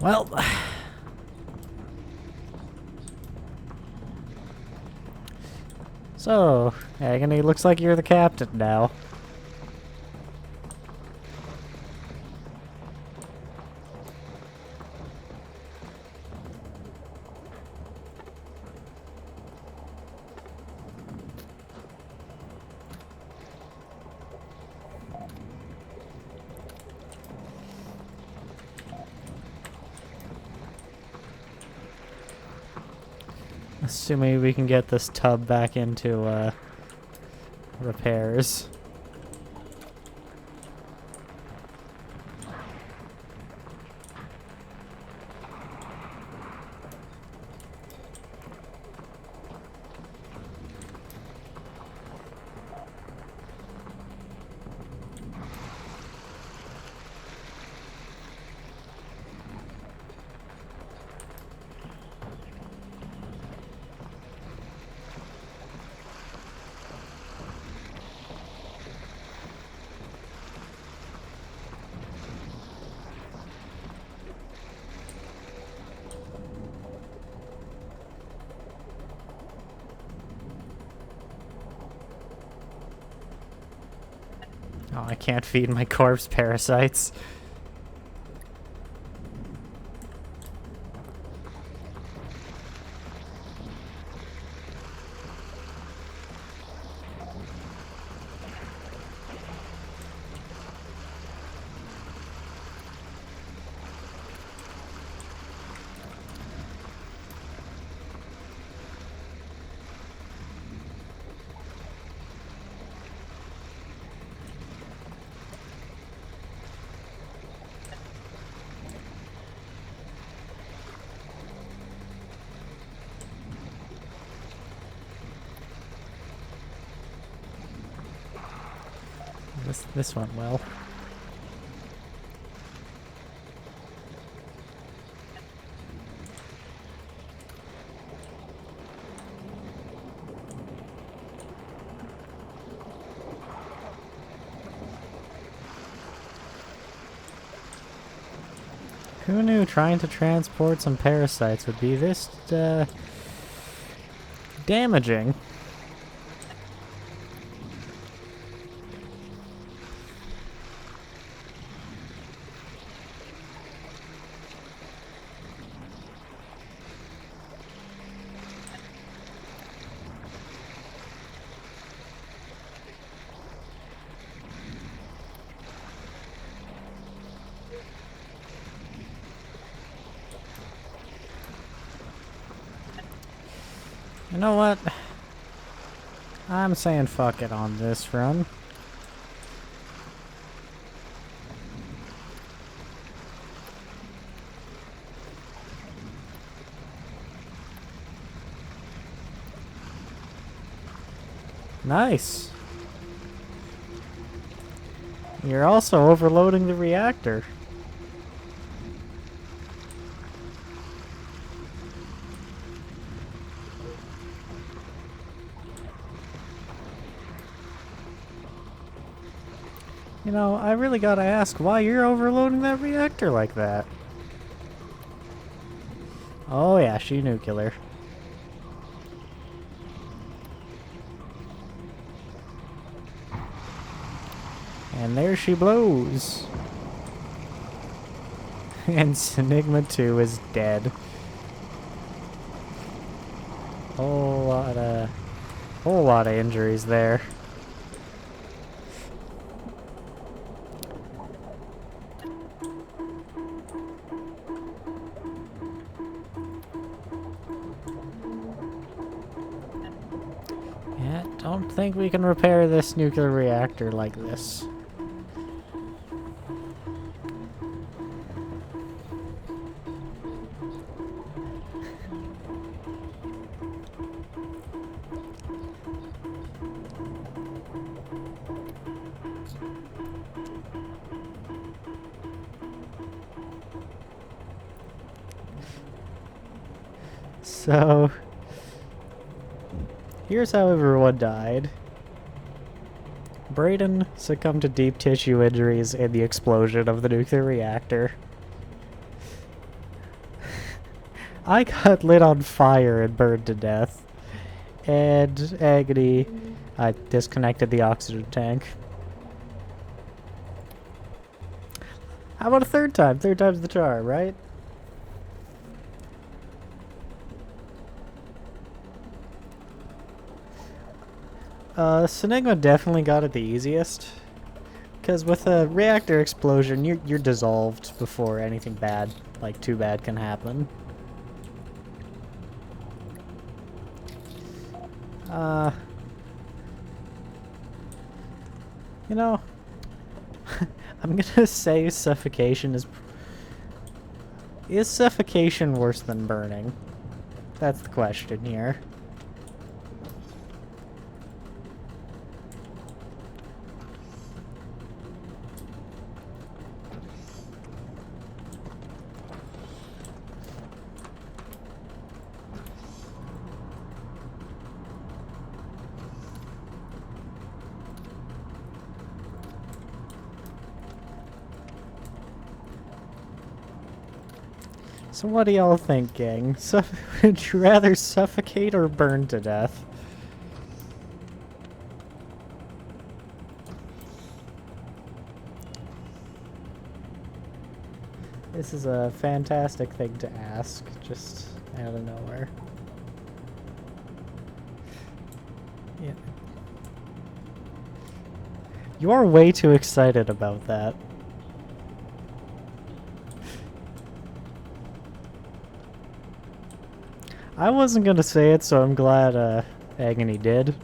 Well. So, Agony, looks like you're the captain now. Assuming we can get this tub back into, repairs. Oh, I can't feed my corpse parasites. This went well. Who knew trying to transport some parasites would be this, damaging? You know what? I'm saying fuck it on this run. Nice. You're also overloading the reactor. You know, I really gotta ask why you're overloading that reactor like that. Oh yeah, she nuclear. And there she blows. And Enigma 2 is dead. Whole lot of injuries there. Yeah, don't think we can repair this nuclear reactor like this. So, here's how everyone died. Braden succumbed to deep tissue injuries in the explosion of the nuclear reactor. I got lit on fire and burned to death. And Agony, I disconnected the oxygen tank. How about a third time? Third time's the charm, right? Sinigma definitely got it the easiest. Because with a reactor explosion, you're dissolved before anything bad, like too bad, can happen. You know, I'm gonna say suffocation is... Is suffocation worse than burning? That's the question here. So what do y'all think, gang? Would you rather suffocate or burn to death? This is a fantastic thing to ask, just out of nowhere. Yeah. You are way too excited about that. I wasn't gonna say it, so I'm glad Agony did.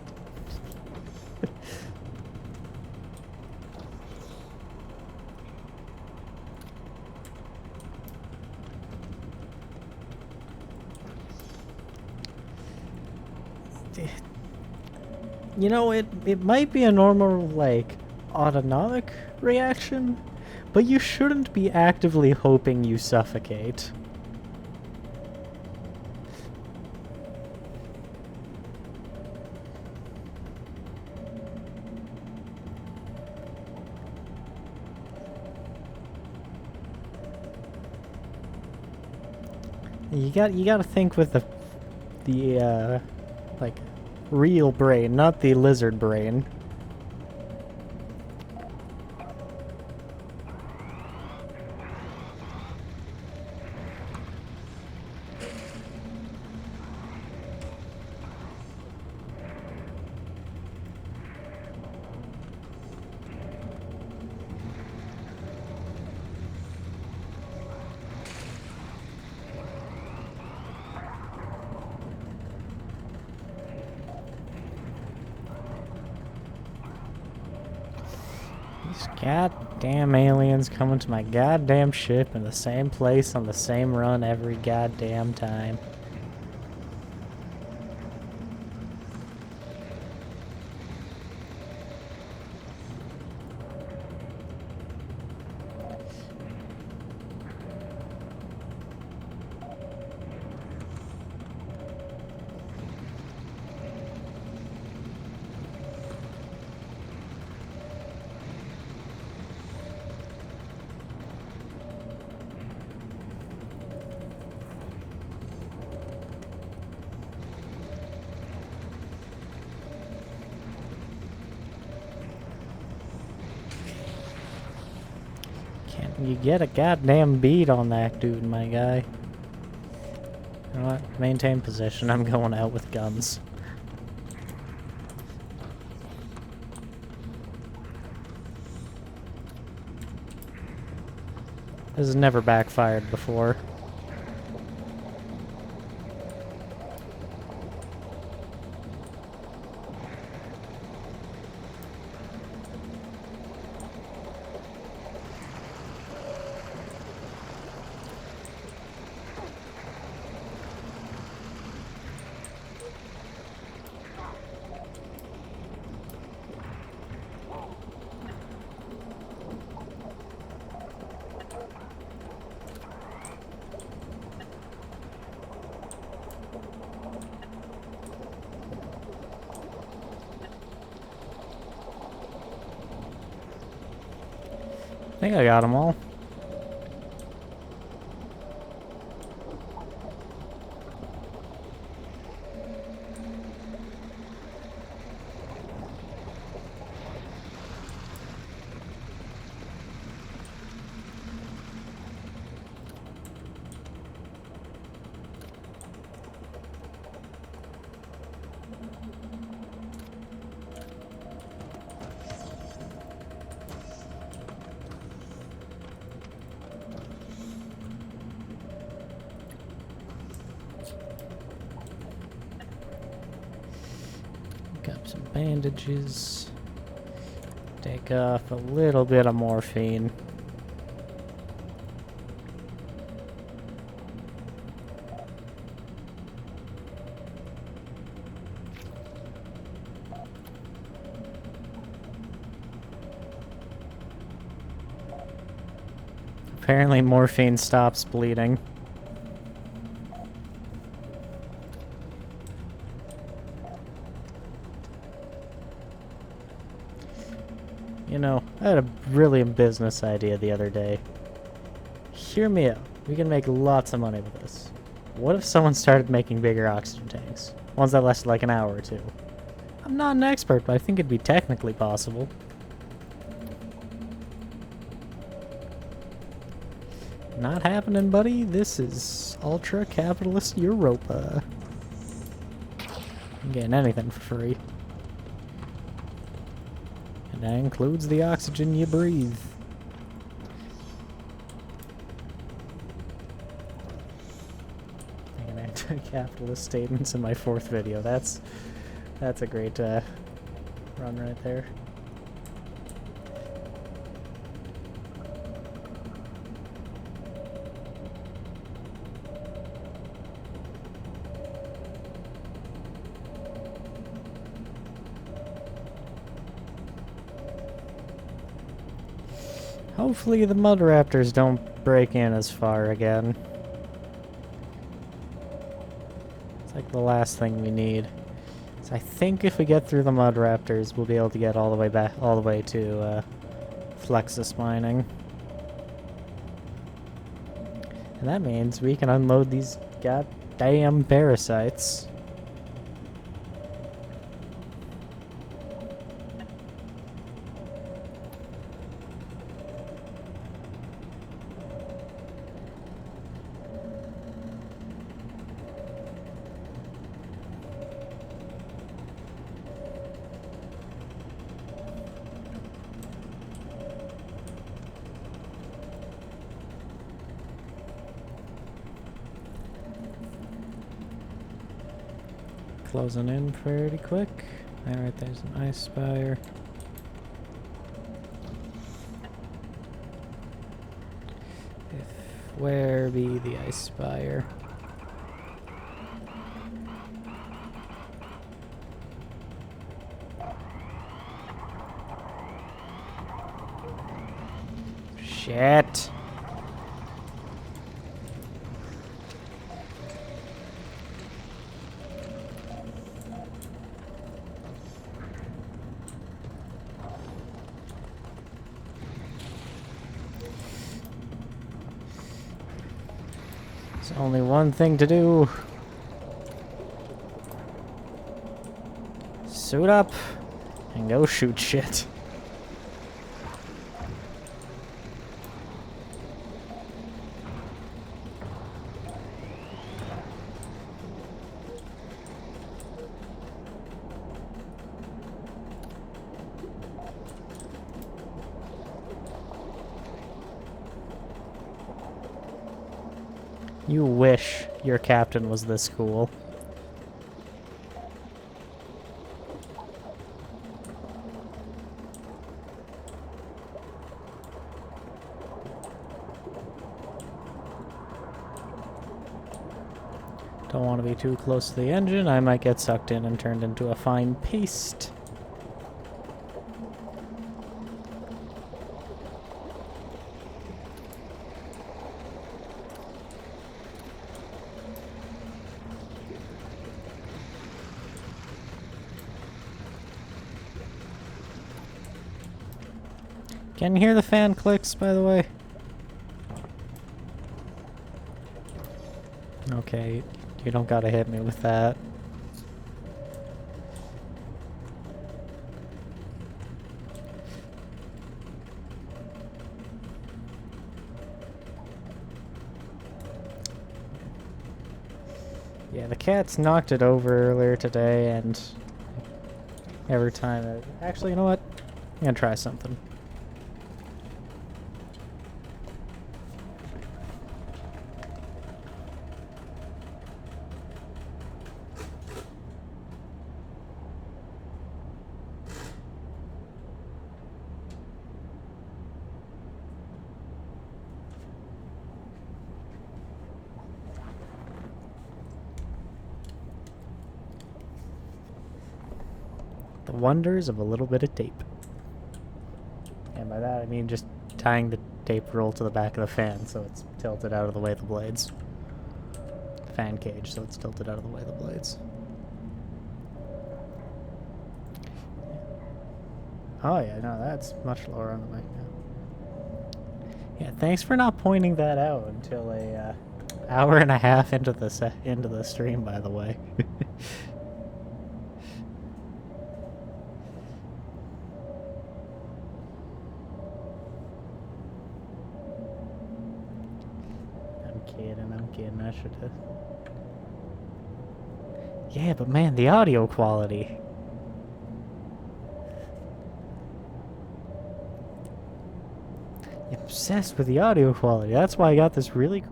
You know, it might be a normal, like, autonomic reaction, but you shouldn't be actively hoping you suffocate. You gotta think with the like, real brain, not the lizard brain. These goddamn aliens coming to my goddamn ship in the same place on the same run every goddamn time. You get a goddamn bead on that dude, my guy. You know what? Maintain position. I'm going out with guns. This has never backfired before. think I got them all. Got some bandages. Take off a little bit of morphine. Apparently morphine stops bleeding. You know, I had a brilliant business idea the other day. Hear me out. We can make lots of money with this. What if someone started making bigger oxygen tanks? Ones that lasted like an hour or two. I'm not an expert, but I think it'd be technically possible. Not happening, buddy. This is ultra-capitalist Europa. I'm getting anything for free. And that includes the oxygen you breathe. Making anti-capitalist statements in my 4th video. That's a great run right there. Hopefully the mud raptors don't break in as far again. It's like the last thing we need. So I think if we get through the mud raptors, we'll be able to get all the way back, all the way to Flexus mining. And that means we can unload these goddamn parasites. Closing in pretty quick. Alright, there's an ice spire. Where be the ice spire? Shit. There's only one thing to do. Suit up and go shoot shit. You wish your captain was this cool. Don't want to be too close to the engine. I might get sucked in and turned into a fine paste. Can you hear the fan clicks, by the way? Okay, you don't gotta hit me with that. Yeah, the cats knocked it over earlier today, and every time it... Actually, you know what? I'm gonna try something. The wonders of a little bit of tape. And by that I mean just tying the tape roll to the back of the fan so it's tilted out of the way of the blades. Fan cage so it's tilted out of the way of the blades. Oh yeah, no, that's much lower on the mic now. Yeah, thanks for not pointing that out until a hour and a half into the stream, by the way. I'm kidding, I should have... Yeah, but man, the audio quality. I'm obsessed with the audio quality. That's why I got this really...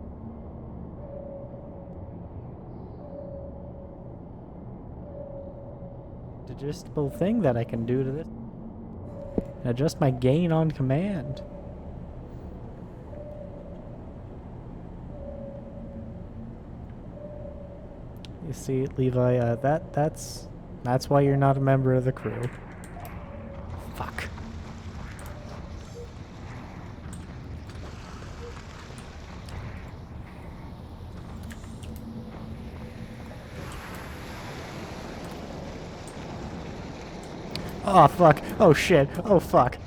adjustable thing that I can do to this. Adjust my gain on command. You see, Levi, that's why you're not a member of the crew. Fuck. Oh, fuck. Oh, shit. Oh, fuck.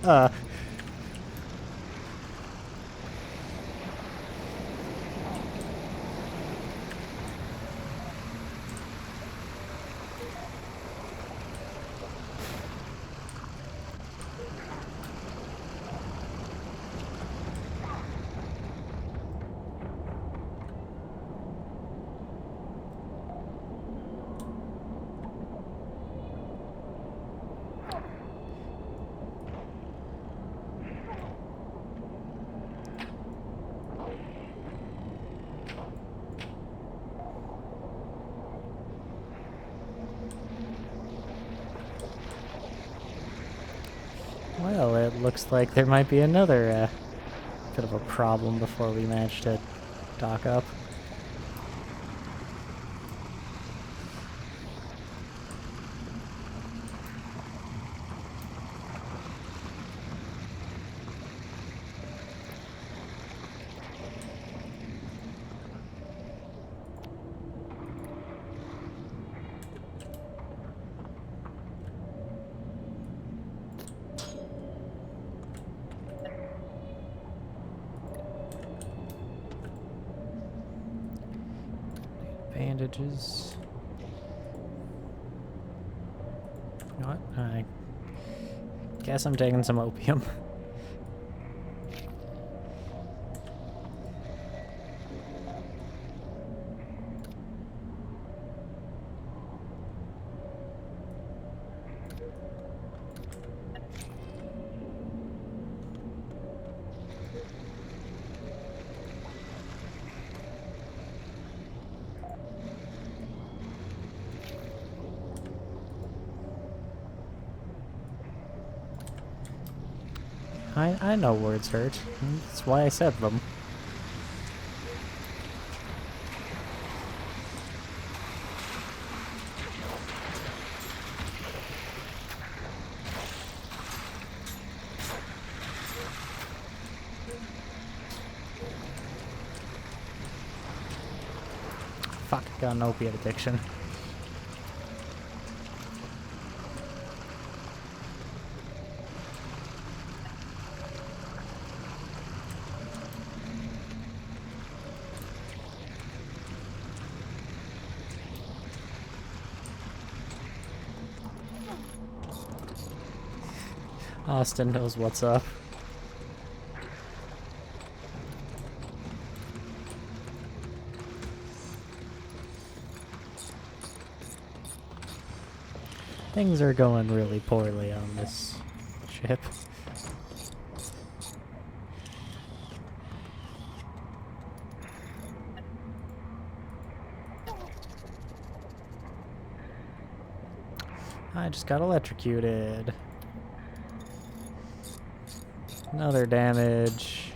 Well, it looks like there might be another bit of a problem before we manage to dock up. Bandages. You know what? I guess I'm taking some opium. I know words hurt. That's why I said them. Fuck, got an opiate addiction. Austin knows what's up. Things are going really poorly on this ship. I just got electrocuted. Another damage.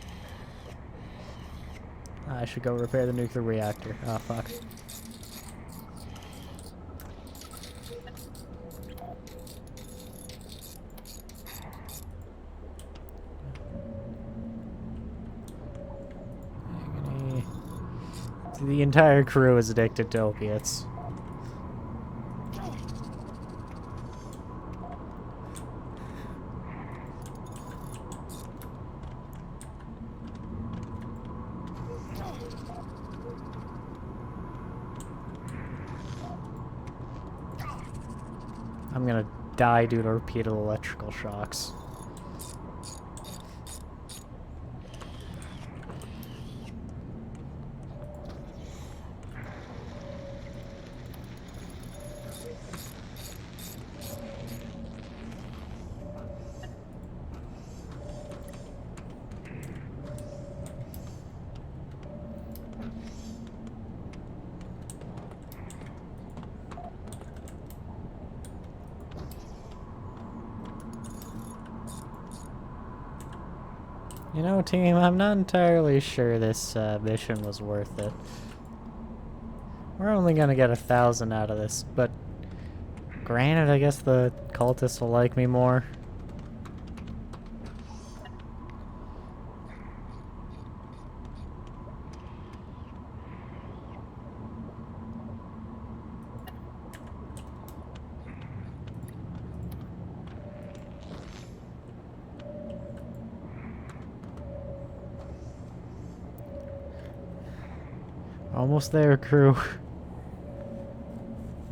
I should go repair the nuclear reactor. Oh, fuck. The entire crew is addicted to opiates. I'm gonna die due to repeated electrical shocks. You know, team, I'm not entirely sure this mission was worth it. We're only gonna get 1,000 out of this, but granted, I guess the cultists will like me more. Almost there, crew.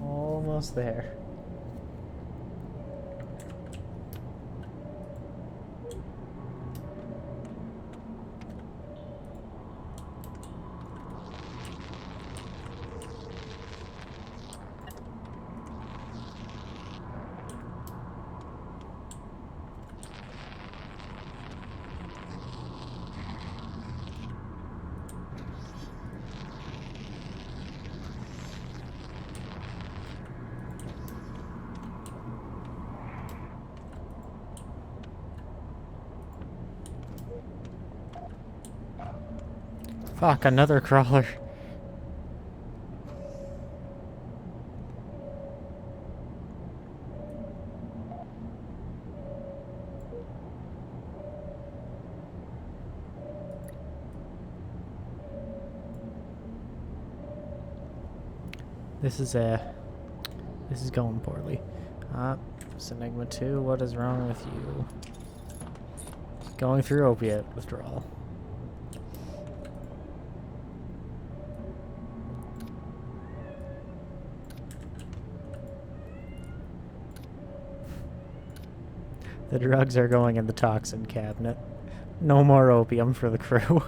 Almost there. Fuck, another crawler. This is going poorly. It's Enigma 2, what is wrong with you? Going through opiate withdrawal. The drugs are going in the toxin cabinet. No more opium for the crew.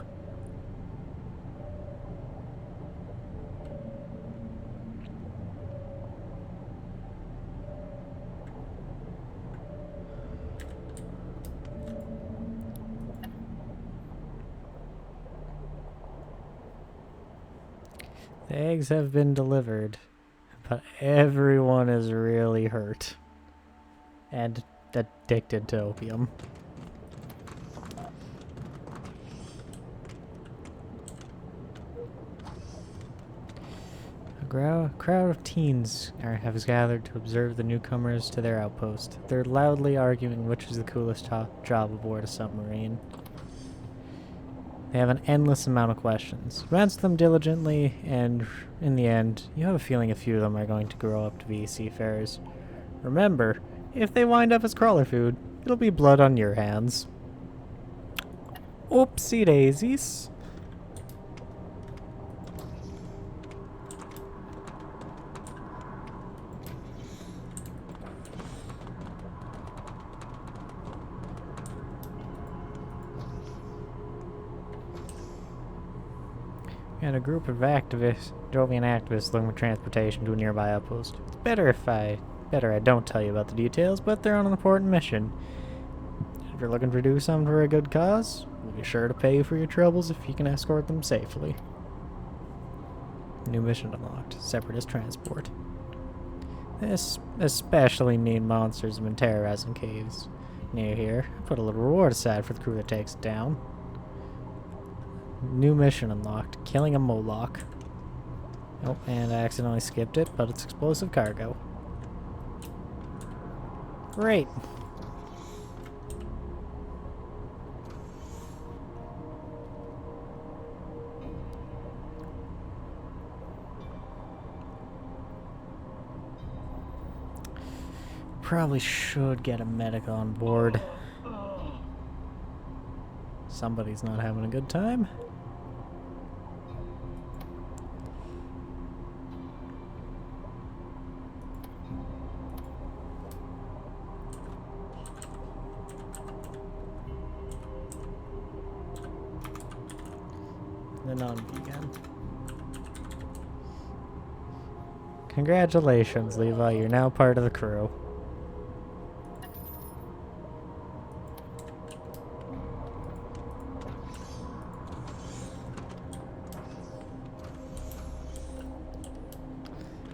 The eggs have been delivered, but everyone is really hurt and addicted to opium. A crowd of teens have gathered to observe the newcomers to their outpost. They're loudly arguing which is the coolest job aboard a submarine. They have an endless amount of questions. You answer them diligently, and in the end, you have a feeling a few of them are going to grow up to be seafarers. Remember, if they wind up as crawler food, it'll be blood on your hands. Oopsie daisies. And a group of Jovian activists looking for transportation to a nearby outpost. It's better I don't tell you about the details, but they're on an important mission. If you're looking to do something for a good cause, we'll be sure to pay you for your troubles if you can escort them safely. New mission unlocked. Separatist transport. This especially mean monsters have been terrorizing caves near here. I put a little reward aside for the crew that takes it down. New mission unlocked. Killing a Moloch. Oh, and I accidentally skipped it, but it's explosive cargo. Great. Probably should get a medic on board. Somebody's not having a good time. The non-vegan. Congratulations, Levi. You're now part of the crew.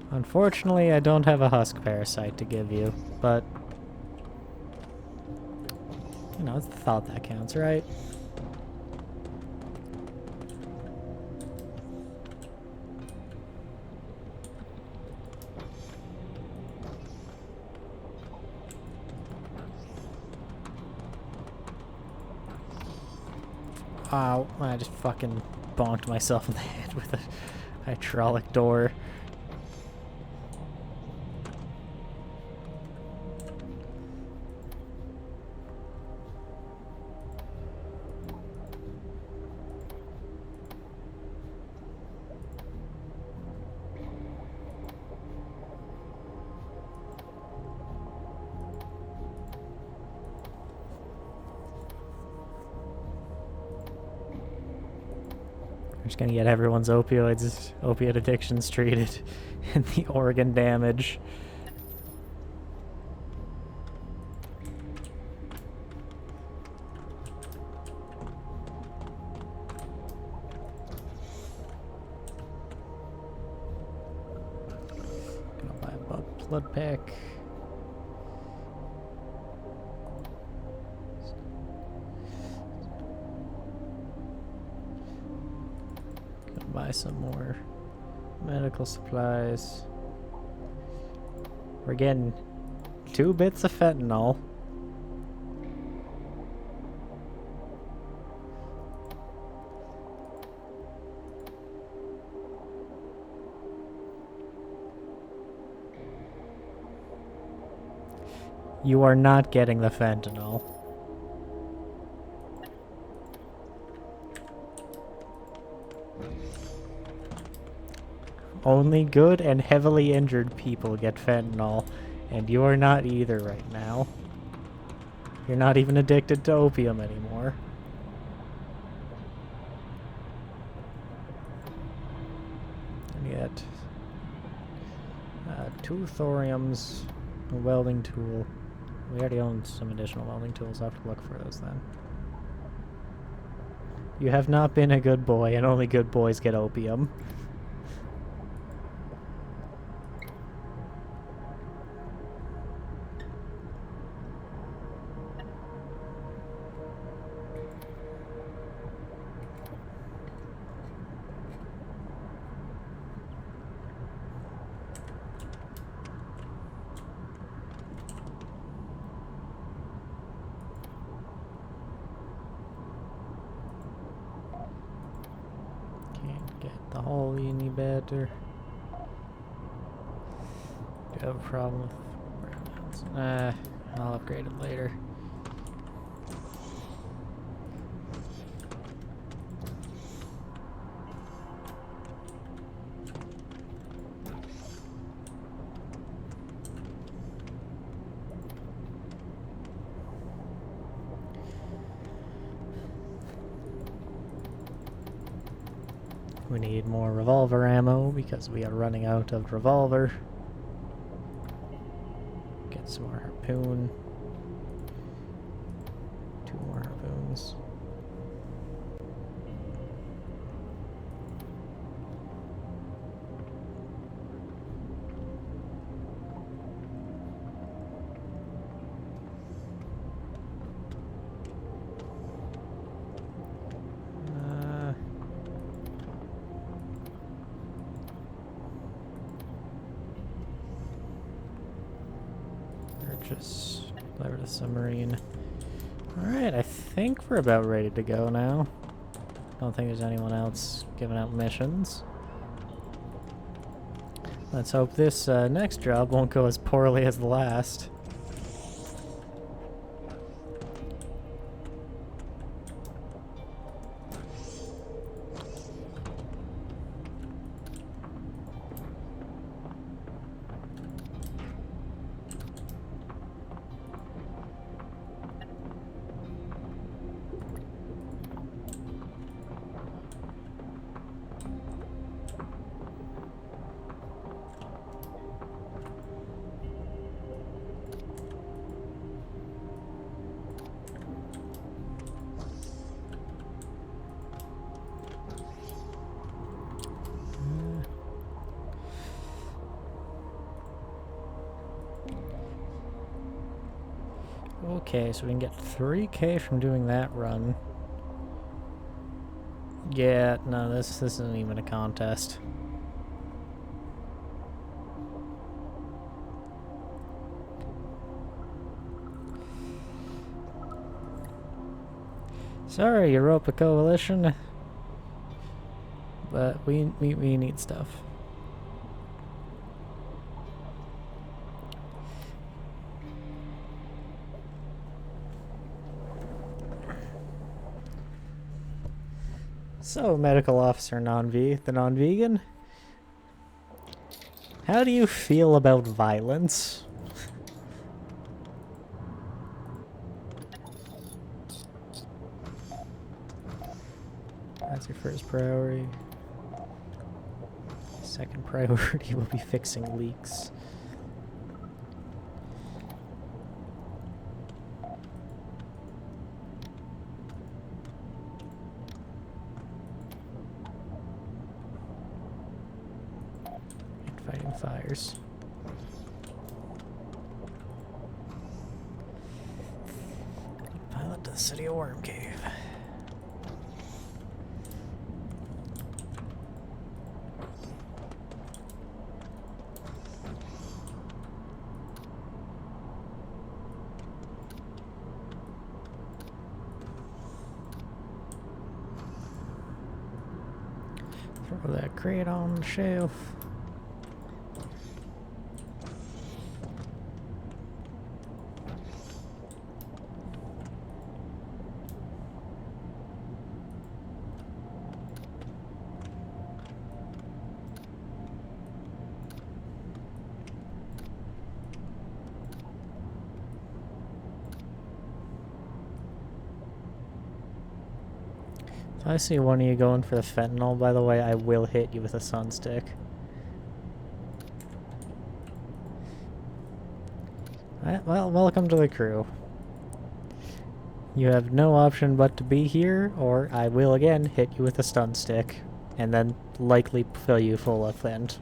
Unfortunately, I don't have a husk parasite to give you, but you know, it's the thought that counts, right? Ow, I just fucking bonked myself in the head with a hydraulic door. We're just gonna get everyone's opiate addictions treated and the organ damage. Gonna buy a blood pack. Buy some more medical supplies. We're getting 2 bits of fentanyl. You are not getting the fentanyl. Only good and heavily injured people get fentanyl, and you are not either right now. You're not even addicted to opium anymore. And yet, 2 thoriums, a welding tool. We already own some additional welding tools. I'll have to look for those then. You have not been a good boy, and only good boys get opium. Get the hole any better. Do you have a problem with I'll upgrade it later. We need more revolver ammo because we are running out of revolver. Get some more harpoon. 2 more harpoons. Purchase. Deliver the submarine. Alright, I think we're about ready to go now. Don't think there's anyone else giving out missions. Let's hope this next job won't go as poorly as the last. Okay, so we can get 3K from doing that run. Yeah, no, this isn't even a contest. Sorry, Europa Coalition, but we need stuff. So, medical officer the non-vegan, how do you feel about violence? That's your first priority. Second priority will be fixing leaks. Fighting fires. Pilot to the city of Worm Cave. Throw that crate on the shelf. If I see one of you going for the fentanyl, by the way, I will hit you with a sun stick. Well, welcome to the crew. You have no option but to be here, or I will again hit you with a stun stick, and then likely fill you full of flint.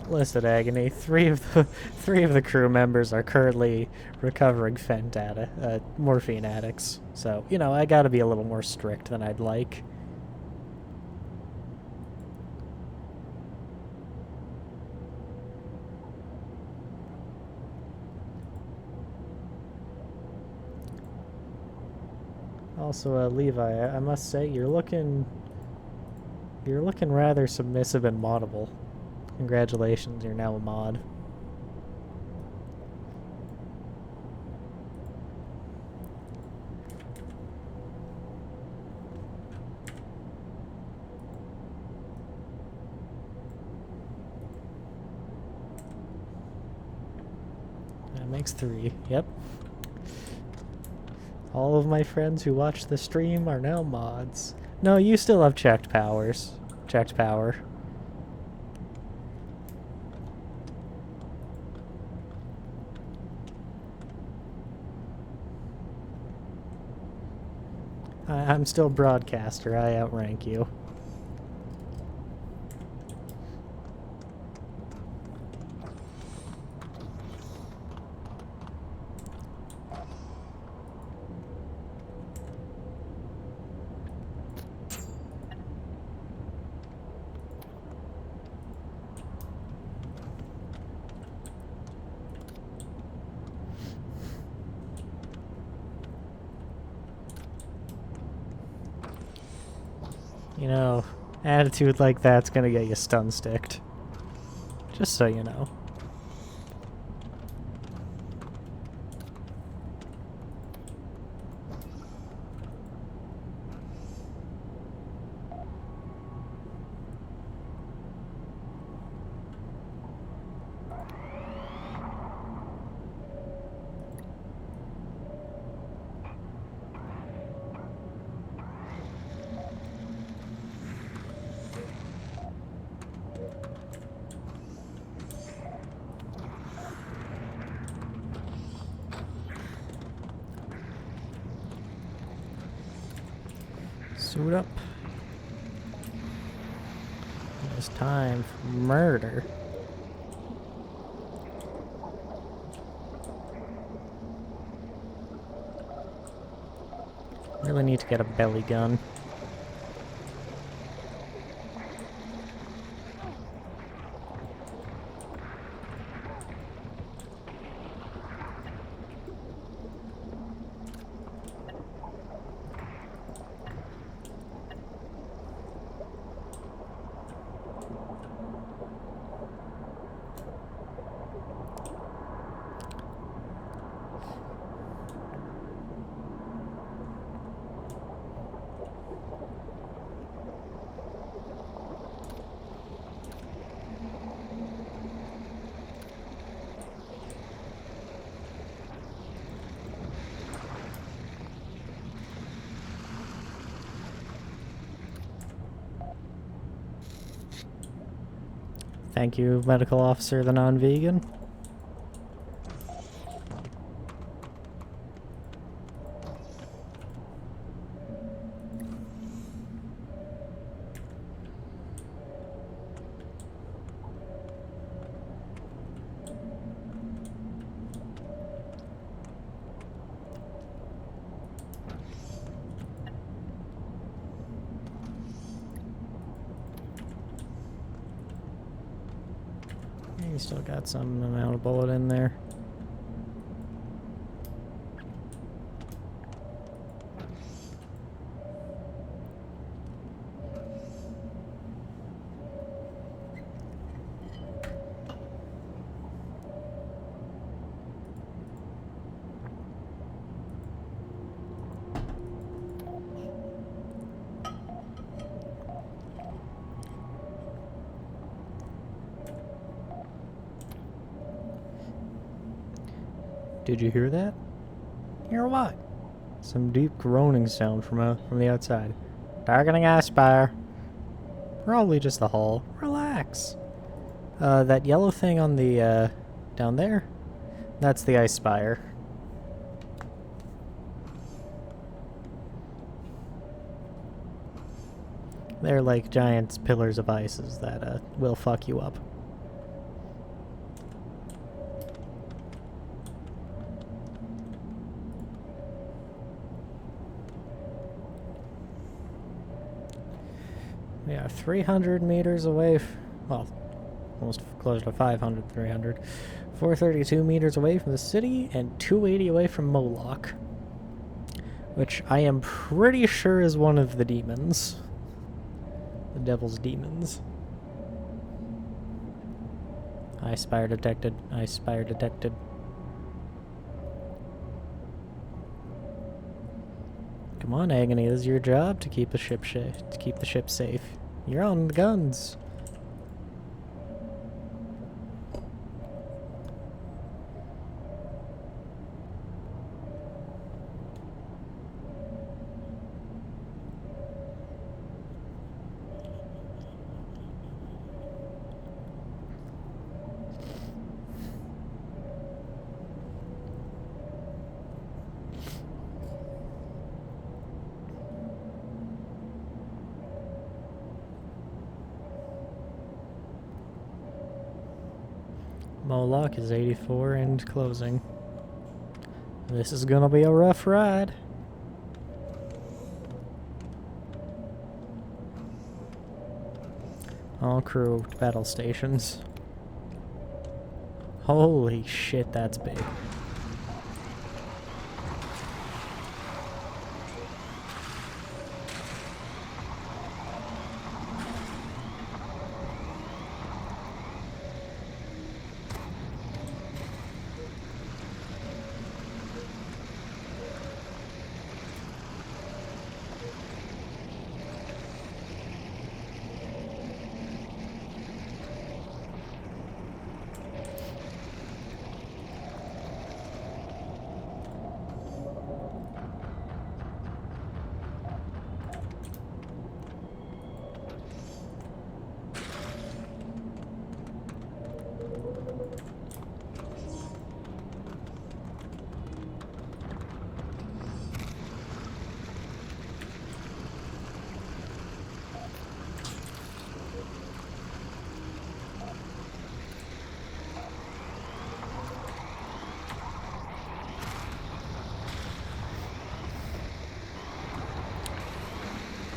Listen, Agony, three of the crew members are currently recovering morphine addicts. So, you know, I gotta be a little more strict than I'd like. Also, Levi, I must say, you're looking rather submissive and moddable. Congratulations, you're now a mod. makes 3. Yep. All of my friends who watch the stream are now mods. No, you still have checked powers. Checked power. I'm still broadcaster. I outrank you. You know, attitude like that's gonna get you stun sticked. Just so you know. Suit up. It's time for murder. Really need to get a belly gun. Thank you, medical officer, the non-vegan. You still got some amount of bullet in there. Did you hear that? Hear what? Some deep groaning sound from the outside. Darkening eye spire. Probably just the hull. Relax. That yellow thing on the, down there? That's the ice spire. They're like giant pillars of ices that, will fuck you up. We are 300 meters away, well, almost closer to 500, 300. 432 meters away from the city and 280 away from Moloch. Which I am pretty sure is one of the demons. The devil's demons. Ice spire detected. Ice spire detected. Come on, Agony, this is your job to keep the ship safe. You're on the guns. Moloch is 84 and closing. This is gonna be a rough ride. All crew battle stations. Holy shit, that's big.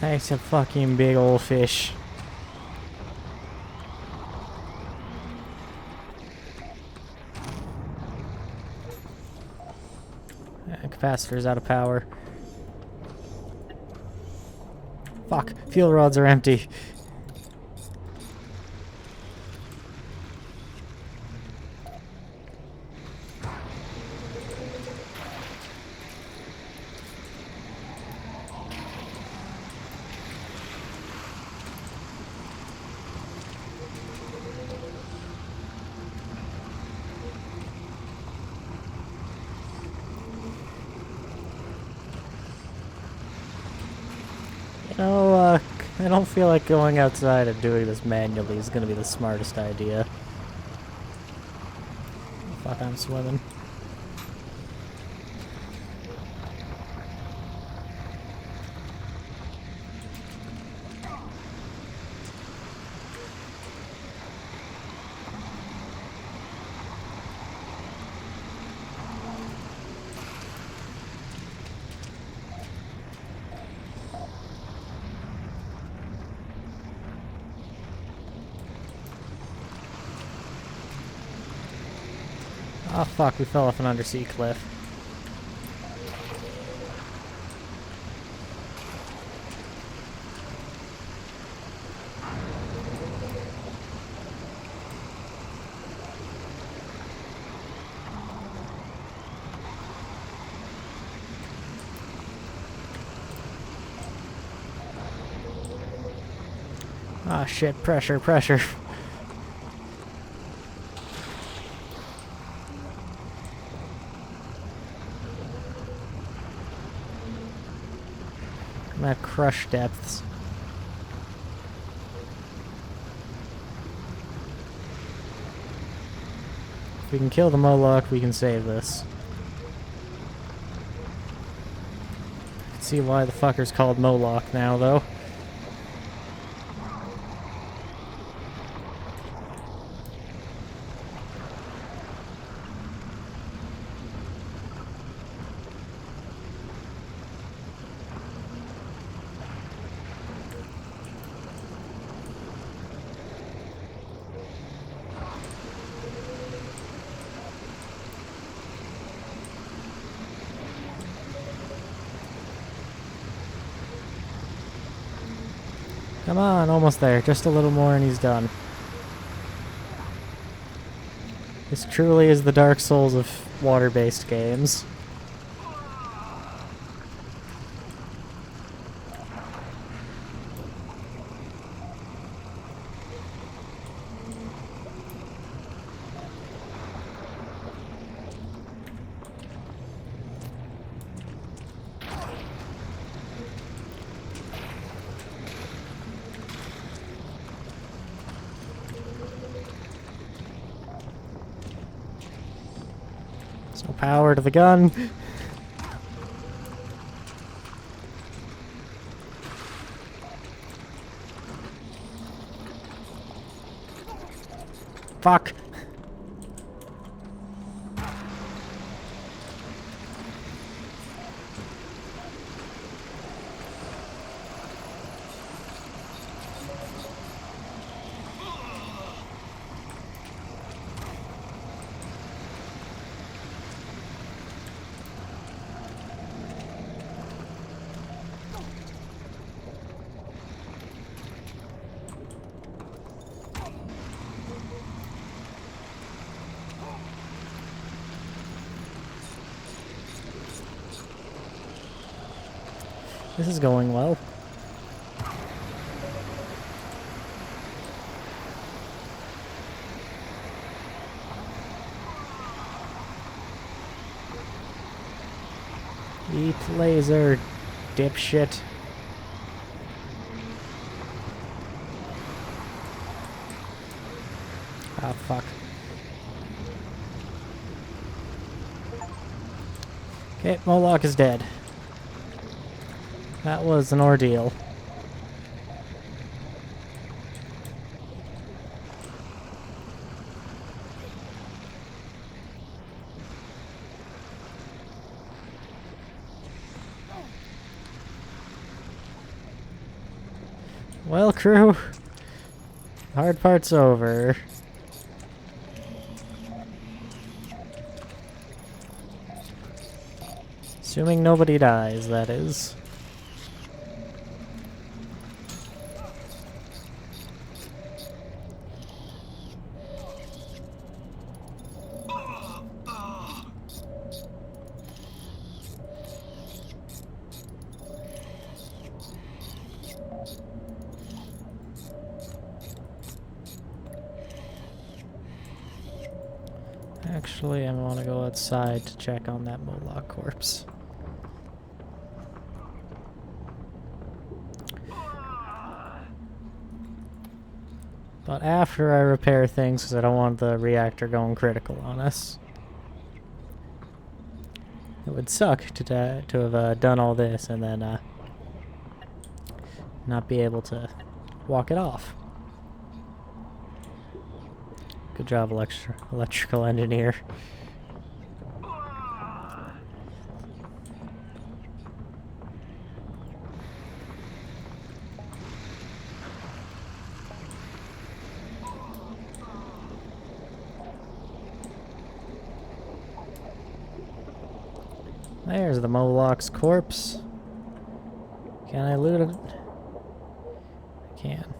Thanks, a fucking big old fish. Capacitor's out of power. Fuck, fuel rods are empty. No, I don't feel like going outside and doing this manually is gonna be the smartest idea. Fuck, I'm swimming. Oh fuck, we fell off an undersea cliff. Ah shit, pressure, pressure. I'm at crush depths. If we can kill the Moloch, we can save this. I can see why the fucker's called Moloch now, though. Come on, almost there. Just a little more and he's done. This truly is the Dark Souls of water-based games. So power to the gun. Fuck. This is going well. Eat laser, dipshit. Ah, fuck. Okay, Moloch is dead. That was an ordeal. Well, crew, hard part's over. Assuming nobody dies, that is. Actually, I want to go outside to check on that Moloch corpse. But after I repair things, because I don't want the reactor going critical on us. It would suck to have done all this and then not be able to walk it off. Good job, electrical engineer. There's the Moloch's corpse. Can I loot it? I can.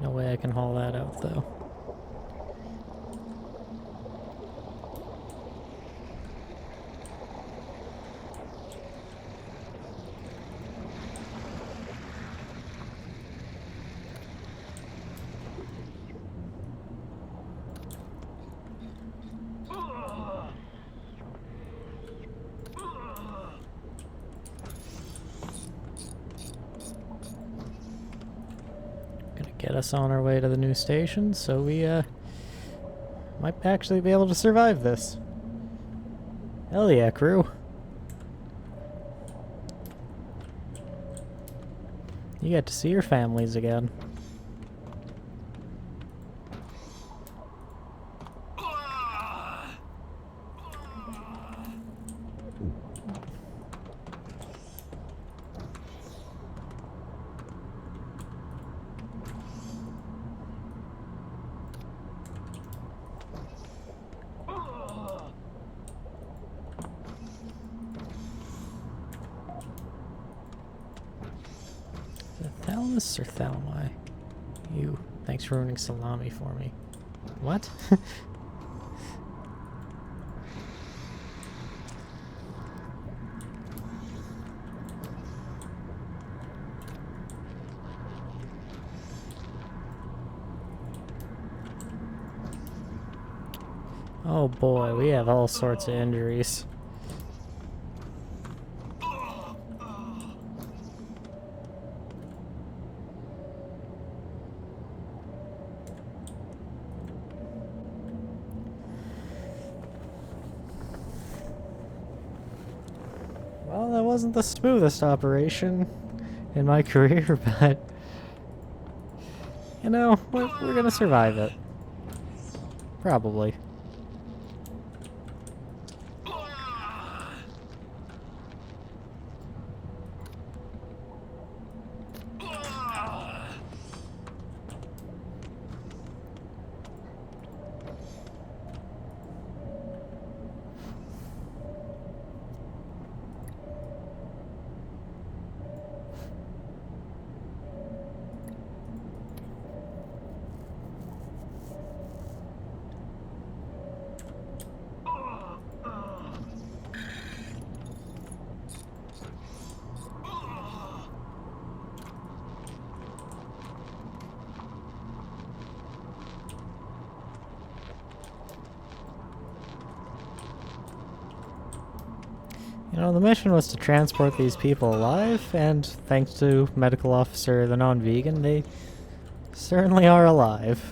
No way I can haul that out, though. Get us on our way to the new station, so we might actually be able to survive this. Hell yeah, crew. You get to see your families again. Thalamus or Thalami? You. Thanks for ruining salami for me. What? Oh boy, we have all sorts of injuries. Well, that wasn't the smoothest operation in my career, but you know, we're gonna survive it. Probably. You know, the mission was to transport these people alive, and thanks to Medical Officer the non-vegan, they certainly are alive.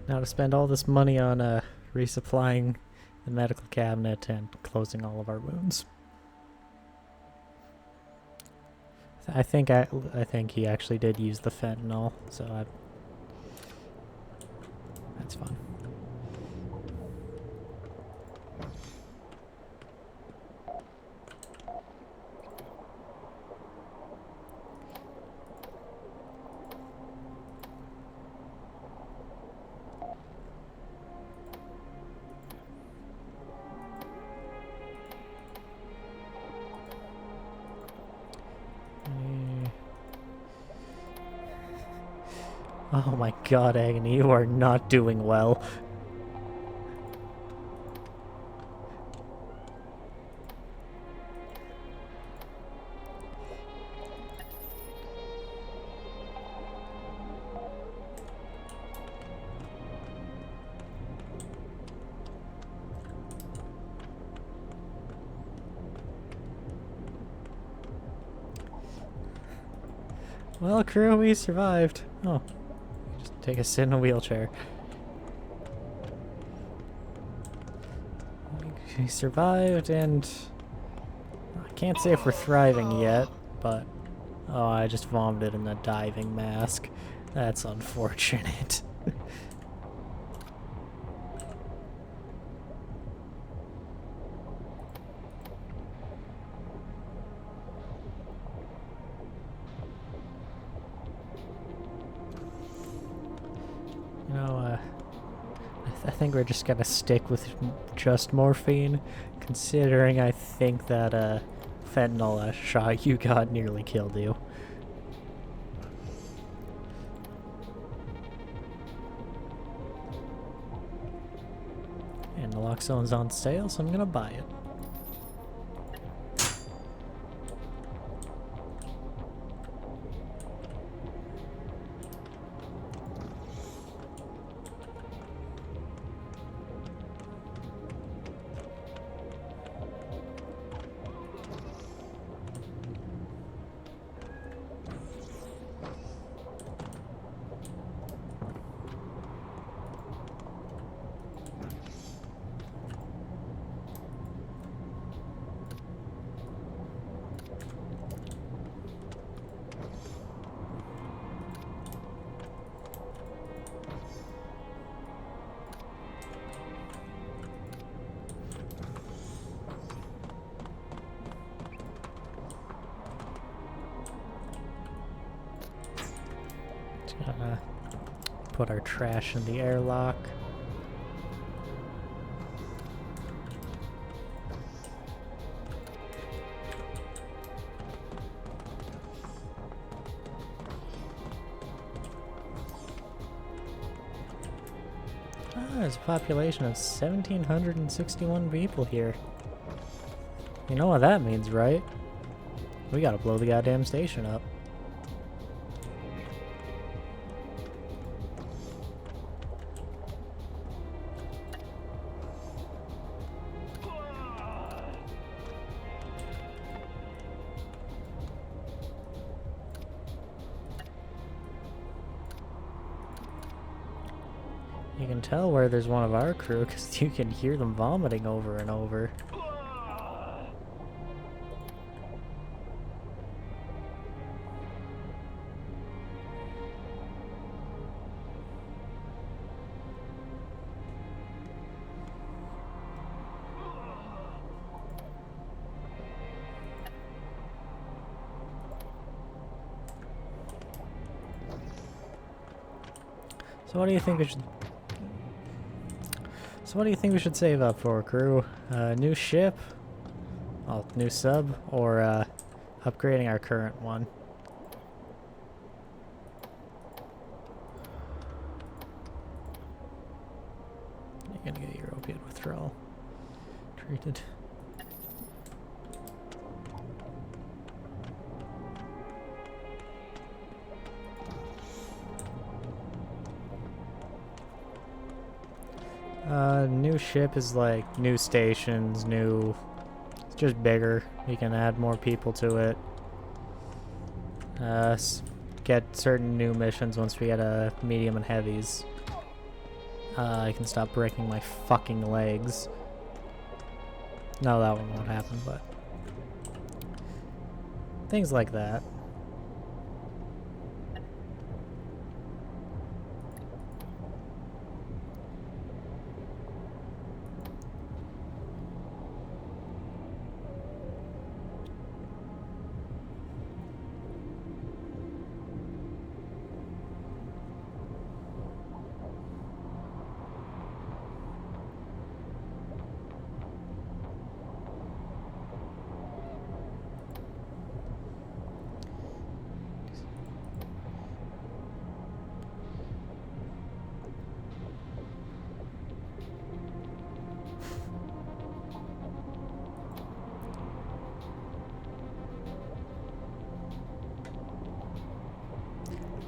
Now to spend all this money on resupplying the medical cabinet and closing all of our wounds. I think he actually did use the fentanyl, so that's fun. Oh my god, Agony, you are not doing well. Well, crew, we survived. Oh, just take a sit in a wheelchair. We survived, and I can't say if we're thriving yet, but oh, I just vomited in the diving mask. That's unfortunate. You know, I think we're just gonna stick with just morphine, considering I think that fentanyl shot you got nearly killed you. And naloxone's on sale, so I'm gonna buy it. Put our trash in the airlock. There's a population of 1,761 people here. You know what that means, right? We gotta blow the goddamn station up. You can tell where there's one of our crew because you can hear them vomiting over and over. So what do you think we should... So what do you think we should save up for, crew? New ship? Oh, new sub? Or upgrading our current one? You're gonna get your opiate withdrawal treated. New ship is like new stations, new... It's just bigger. We can add more people to it. Get certain new missions once we get a medium and heavies. I can stop breaking my fucking legs. No, that one won't happen, but... Things like that.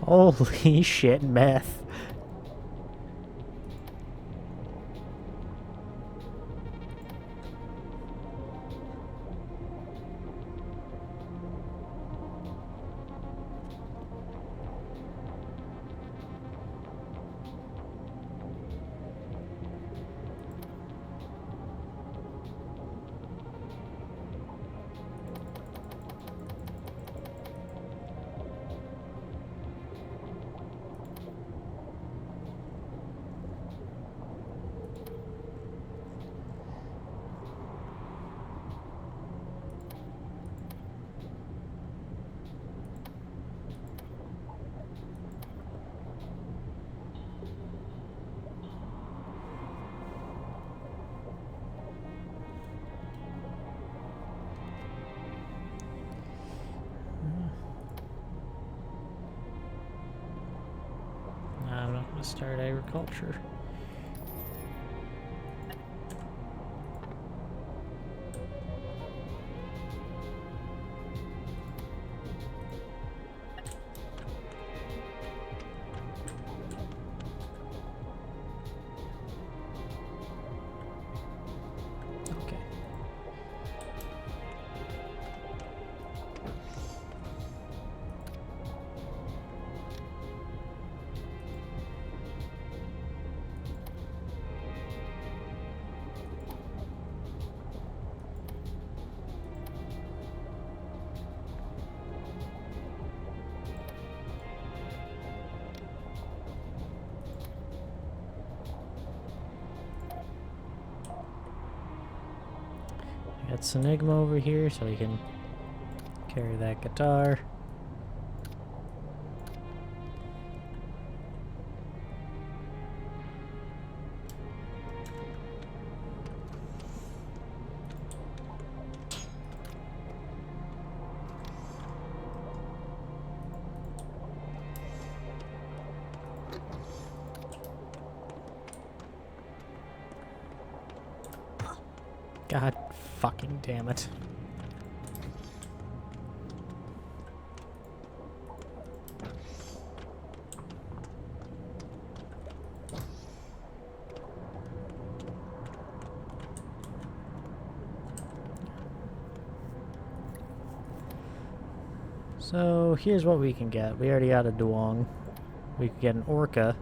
Holy shit, meth. I'm not going to start agriculture. Okay. Got Senigma over here so he can carry that guitar. God fucking damn it. So here's what we can get. We already got a Duong. We could get an Orca.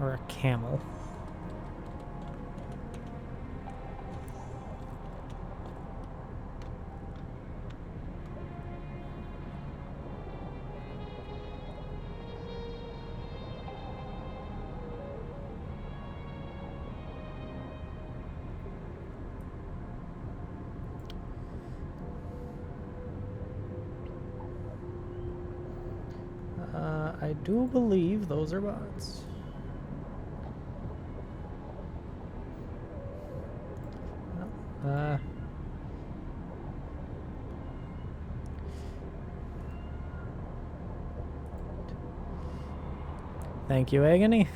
Or a camel. I do believe those are bots. Thank you, Agony.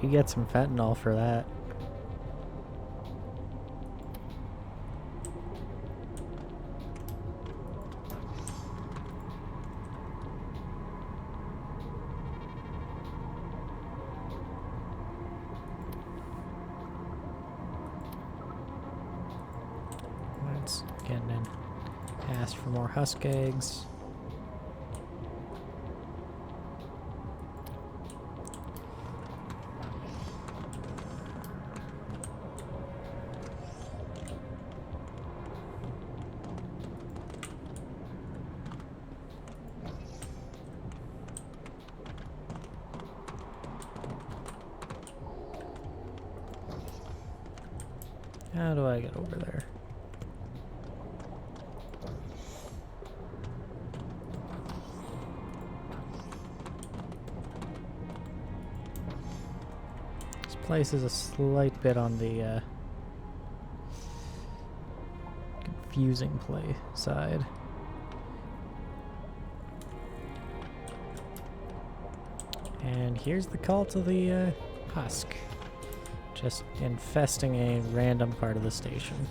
You get some fentanyl for that. Let's get in. Ask for more husk eggs. How do I get over there? This place is a slight bit on the confusing play side. And here's the call to the husk. Just infesting a random part of the station.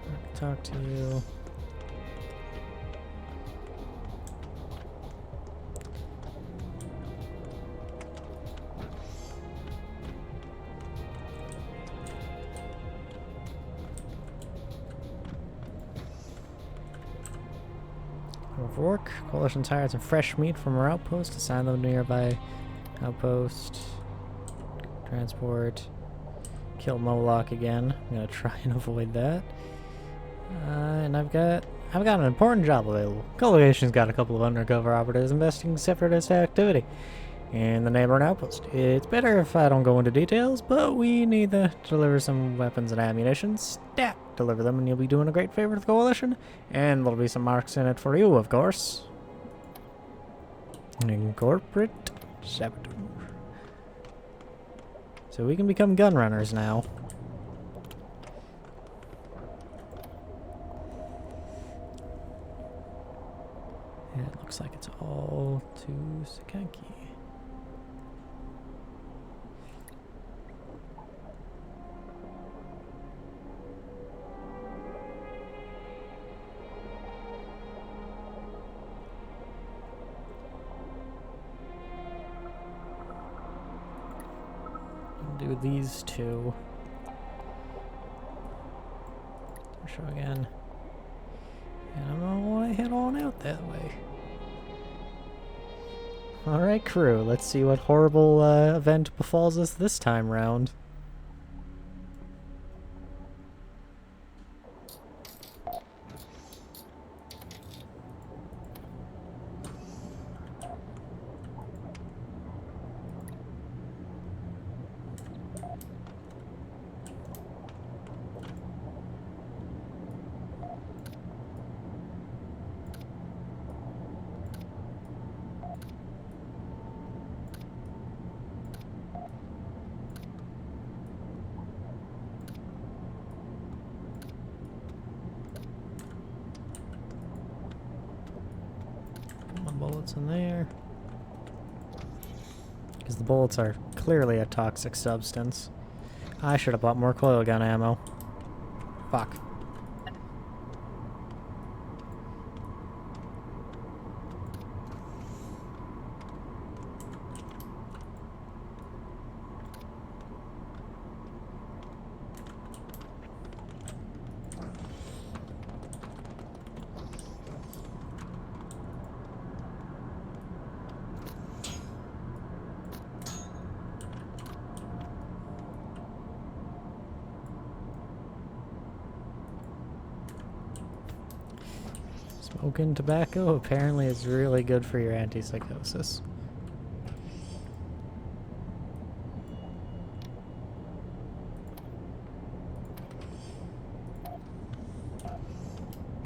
I can talk to you. Work. Coalition's hired some fresh meat from our outpost. Assign them to nearby outpost. Transport. Kill Moloch again. I'm gonna try and avoid that. And I've got an important job available. Coalition's got a couple of undercover operatives investigating separatist activity in the neighboring outpost. It's better if I don't go into details, but we need to deliver some weapons and ammunition. Stat! Deliver them and you'll be doing a great favor to the Coalition. And there'll be some marks in it for you, of course. Incorporate saboteur. So we can become gun runners now. And it looks like it's all to Sakanki. Do these two. Show again. And I'm gonna want to head on out that way. Alright, crew, let's see what horrible event befalls us this time round. Bullets in there. Because the bullets are clearly a toxic substance. I should have bought more coil gun ammo. Fuck. Smoking tobacco apparently is really good for your antipsychosis.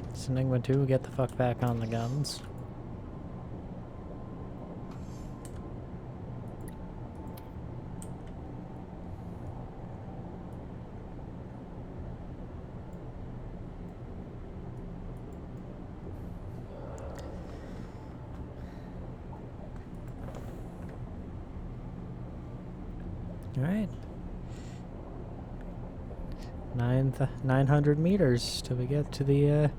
It's Enigma 2, get the fuck back on the guns. Alright. 900 meters till we get to the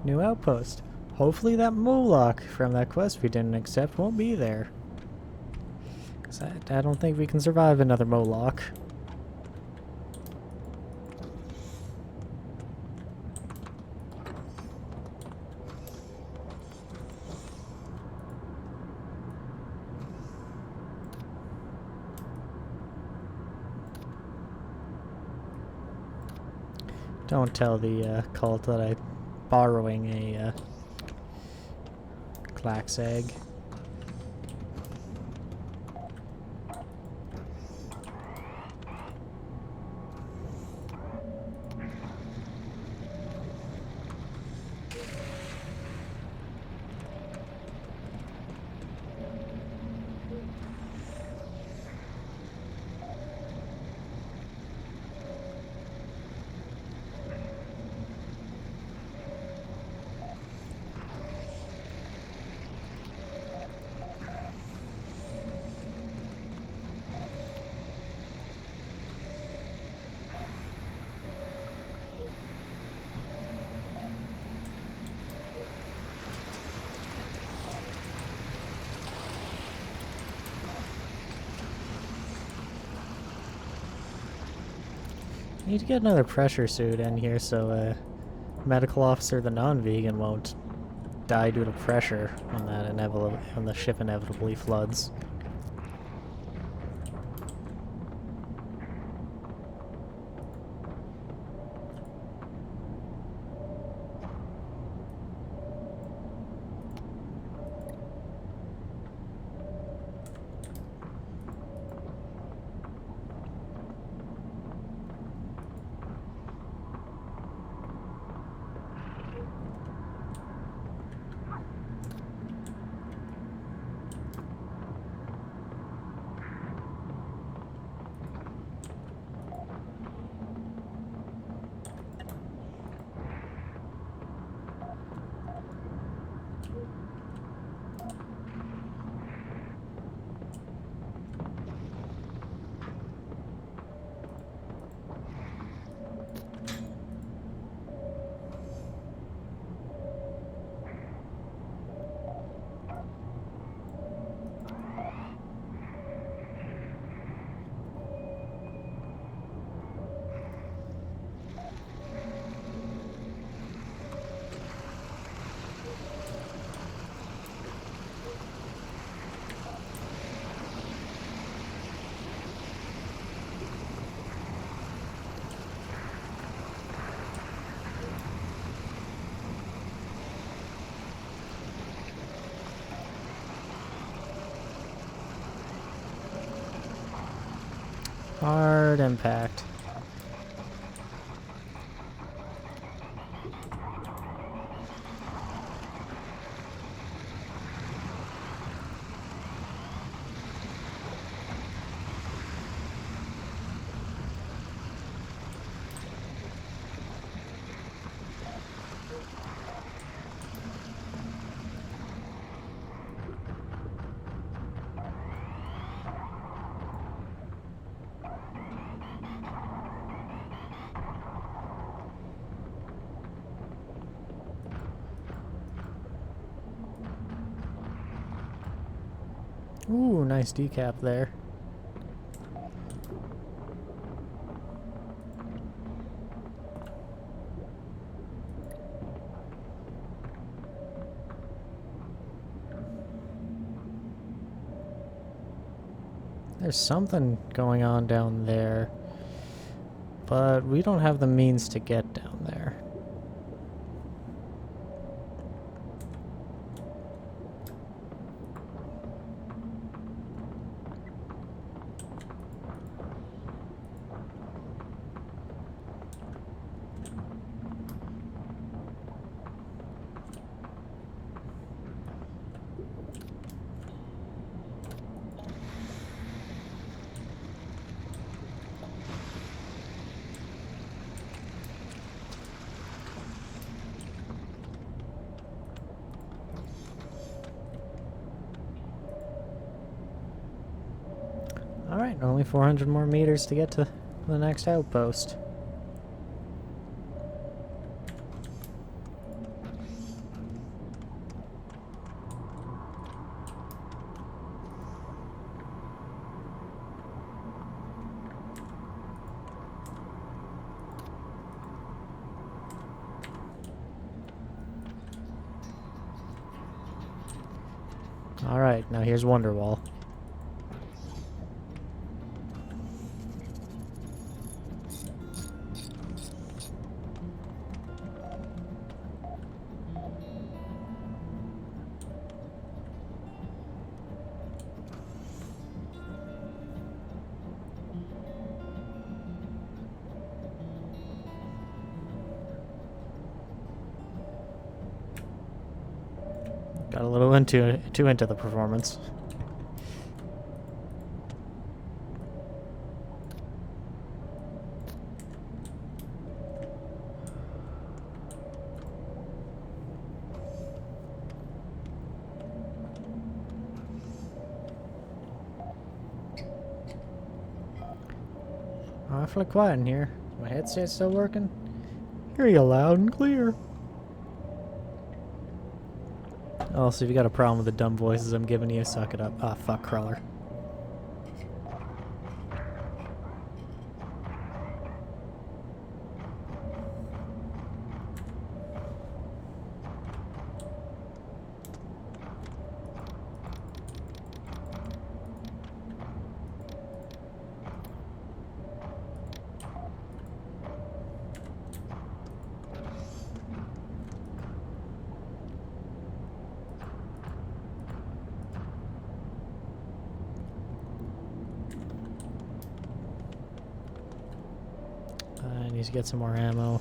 new outpost. Hopefully that Moloch from that quest we didn't accept won't be there. Because I don't think we can survive another Moloch. Don't tell the cult that I'm borrowing a Clax egg. Need to get another pressure suit in here so medical officer the non-vegan won't die due to pressure when the ship inevitably floods. Hard impact. Ooh, nice decap there. There's something going on down there, but we don't have the means to get down there. Alright, only 400 more meters to get to the next outpost. Alright, now here's Wonderwall. Got a little too into the performance. Awfully quiet in here. My headset's still working? Hear you loud and clear. Also, if you got a problem with the dumb voices I'm giving you, suck it up. Ah, fuck, Crawler. I need to get some more ammo.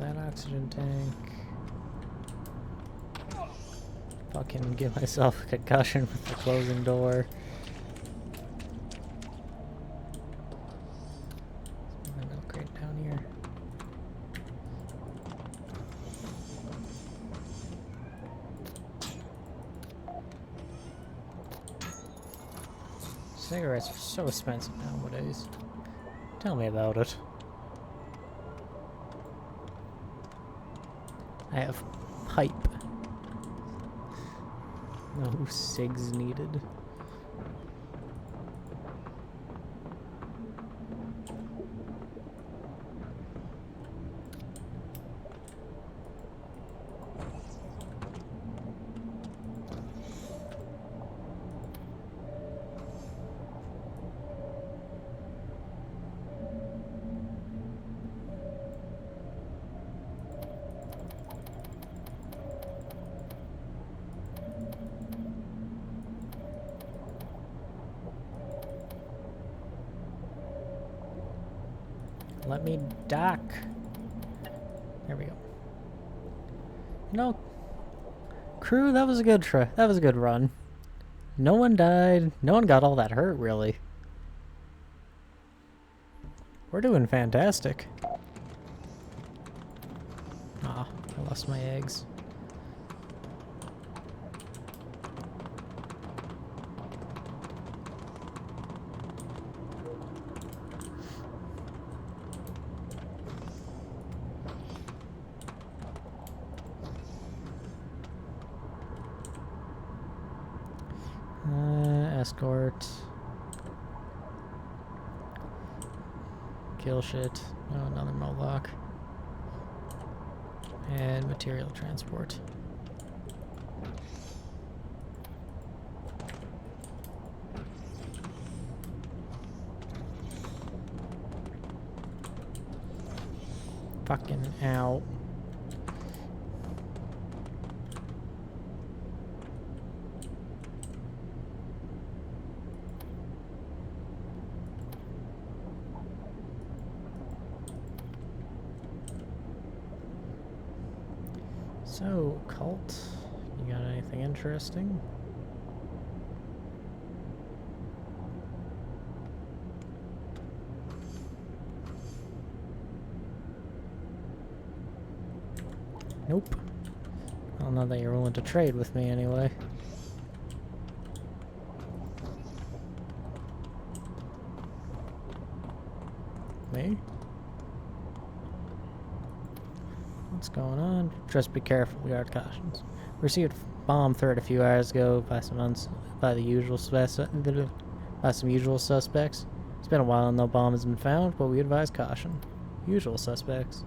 That oxygen tank. Fucking give myself a concussion with the closing door. My milk crate down here. Cigarettes are so expensive nowadays. Tell me about it. I have pipe. No cigs needed. Let me dock. There we go. No, crew, that was a good try. That was a good run. No one died. No one got all that hurt, really. We're doing fantastic. Ah, I lost my eggs. Escort. Kill shit. Oh, another Moloch. And material transport. Fucking out. So, cult, you got anything interesting? Nope. I don't know that you're willing to trade with me anyway. Me? What's going on? Just be careful, yard cautions. Received a bomb threat a few hours ago by some usual suspects. It's been a while and no bomb has been found, but we advise caution. Usual suspects.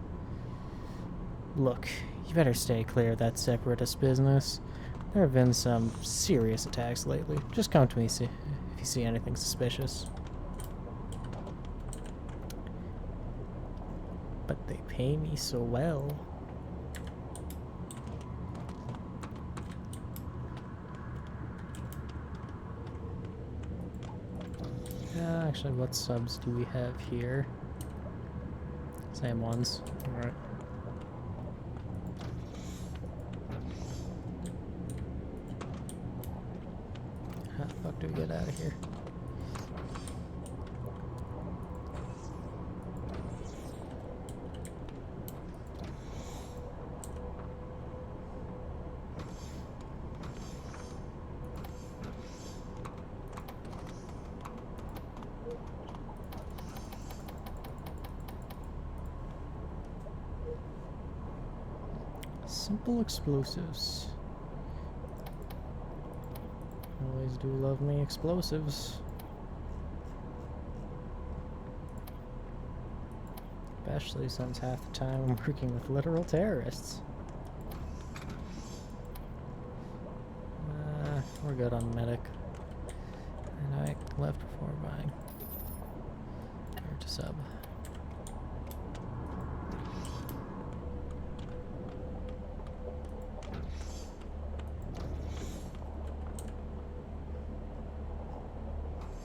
Look, you better stay clear of that separatist business. There have been some serious attacks lately. Just come to me if you see anything suspicious. But they pay me so well. Actually, what subs do we have here? Same ones. Alright. How the fuck do we get out of here? Simple explosives. Always do love me explosives. Especially since half the time I'm working with literal terrorists. We're good on medic. And I left before buying. Or to sub.